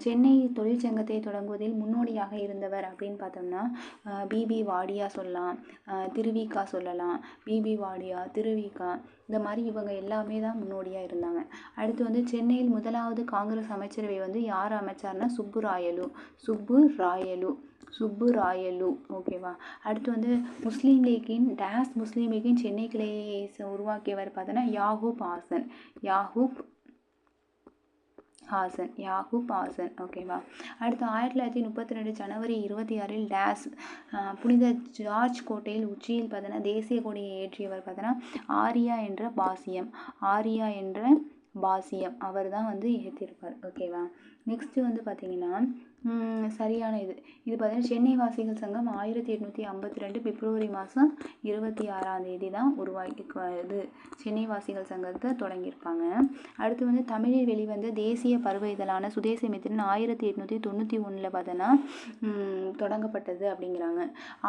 சென்னை தொழிற்சங்கத்தை தொடங்குவதில் முன்னோடியாக இருந்தவர் அப்படின்னு பார்த்தோம்னா பிபி வாடியா சொல்லலாம், திருவிக்கா சொல்லலாம். பிபி வாடியா, திருவிக்கா இந்த மாதிரி இவங்க எல்லாமே தான் முன்னோடியாக இருந்தாங்க. அடுத்து வந்து சென்னையில் முதலாவது காங்கிரஸ் அமைச்சரவை வந்து யார் அமைச்சார்னா சுப்பு ராயலு. ஓகேவா. அடுத்து வந்து முஸ்லீம் லீக்கின் சென்னை கிளையை உருவாக்கியவர் பார்த்தோன்னா யாகூப் ஹாசன், யாகூப் ஹாசன். ஓகேவா. அடுத்து 1932 ஜனவரி 26 டேஸ் புனித ஜார்ஜ் கோட்டையில் உச்சியில் பார்த்தோன்னா தேசிய கொடியை ஏற்றியவர் பார்த்தோன்னா ஆரியா என்ற பாசியம் அவர் தான் வந்து ஏற்றிருப்பார். ஓகேவா. நெக்ஸ்ட்டு வந்து பார்த்தீங்கன்னா சரியான இது பார்த்தீங்கன்னா சென்னை வாசிகள் சங்கம் 1852 பிப்ரவரி மாதம் 26ஆம் தேதி தான் இது சென்னை வாசிகள் சங்கத்தை தொடங்கியிருப்பாங்க. அடுத்து வந்து தமிழில் வெளிவந்த தேசிய பருவ இதழான சுதேசமித்திரன் 1891 பார்த்தோன்னா தொடங்கப்பட்டது அப்படிங்கிறாங்க.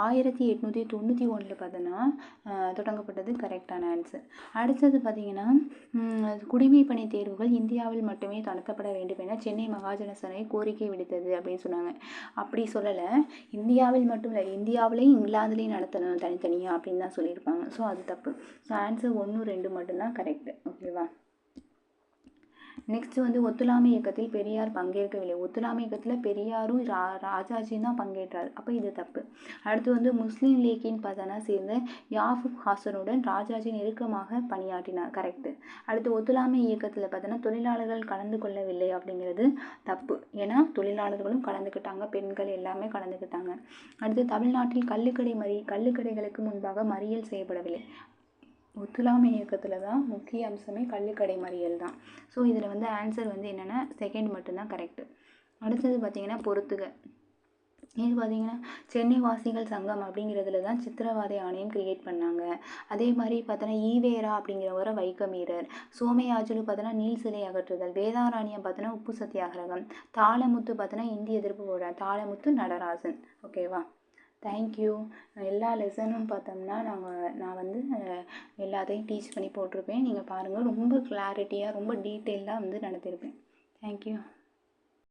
1891 பார்த்தோன்னா தொடங்கப்பட்டது கரெக்டான ஆன்சர். அடுத்தது பார்த்தீங்கன்னா குடிமை பணி தேர்வுகள் இந்தியாவில் மட்டுமே நடத்தப்பட வேண்டும் என சென்னை மகாஜன சபை கோரிக்கை விடுத்தது அப்படின்னு சொன்னாங்க. அப்படி சொல்லலை, இந்தியாவில் மட்டும் இல்லை, இந்தியாவிலையும் இங்கிலாந்துலேயும் நடத்தணும் தனித்தனியாக அப்படின்னு தான் சொல்லியிருப்பாங்க. ஸோ அது தப்பு. ஸோ ஆன்சர் 1, 2 மட்டும்தான் கரெக்டு. ஓகேவா. நெக்ஸ்ட் வந்து ஒத்துழையாமை இயக்கத்தில் பெரியார் பங்கேற்கவில்லை. ஒத்துழையாமை இயக்கத்தில் பெரியாரும் ராஜாஜியும் தான் பங்கேற்றார். அப்போ இது தப்பு. அடுத்து வந்து முஸ்லீம் லீக்கின் பார்த்தோன்னா சேர்ந்த யாகூப் ஹாசனுடன் ராஜாஜி நெருக்கமாக பணியாற்றினார். கரெக்டு. அடுத்து ஒத்துழையாமை இயக்கத்தில் பார்த்தோன்னா தொழிலாளர்கள் கலந்து கொள்ளவில்லை அப்படிங்கிறது தப்பு. ஏன்னா தொழிலாளர்களும் கலந்துக்கிட்டாங்க, பெண்கள் எல்லாமே கலந்துக்கிட்டாங்க. அடுத்து தமிழ்நாட்டில் கள்ளுக்கடைகளுக்கு முன்பாக மறியல் செய்யப்படவில்லை. ஒத்துழையாமை இயக்கத்தில் தான் முக்கிய அம்சமே கள்ளுக்கடை மறியல் தான். ஸோ இதில் வந்து ஆன்சர் வந்து என்னென்னா செகண்ட் மட்டும்தான் கரெக்டு. அடுத்தது பார்த்திங்கன்னா பொறுத்துக. இது பார்த்திங்கன்னா சென்னை வாசிகள் சங்கம் அப்படிங்கிறதுல தான் சித்திரவதை ஆணையம் கிரியேட் பண்ணாங்க. அதே மாதிரி பார்த்தோன்னா ஈவேரா அப்படிங்கிறவரை வைக்கமீரர், சோமயாஜுலு பார்த்தோன்னா நீல் சிலை அகற்றுதல், வேதாராணியம் பார்த்தோன்னா உப்பு சத்தியாகிரகம், தாளமுத்து பார்த்தோன்னா இந்திய எதிர்ப்பு போராட்டம், தாளமுத்து நடராசன். ஓகேவா. தேங்க்யூ. எல்லா லெசனும் பார்த்தோம்னா நான் வந்து எல்லாத்தையும் டீச் பண்ணி போட்டிருப்பேன். நீங்கள் பாருங்கள், ரொம்ப கிளாரிட்டியாக ரொம்ப டீட்டெயிலாக வந்து நடத்தியிருப்பேன். தேங்க்யூ.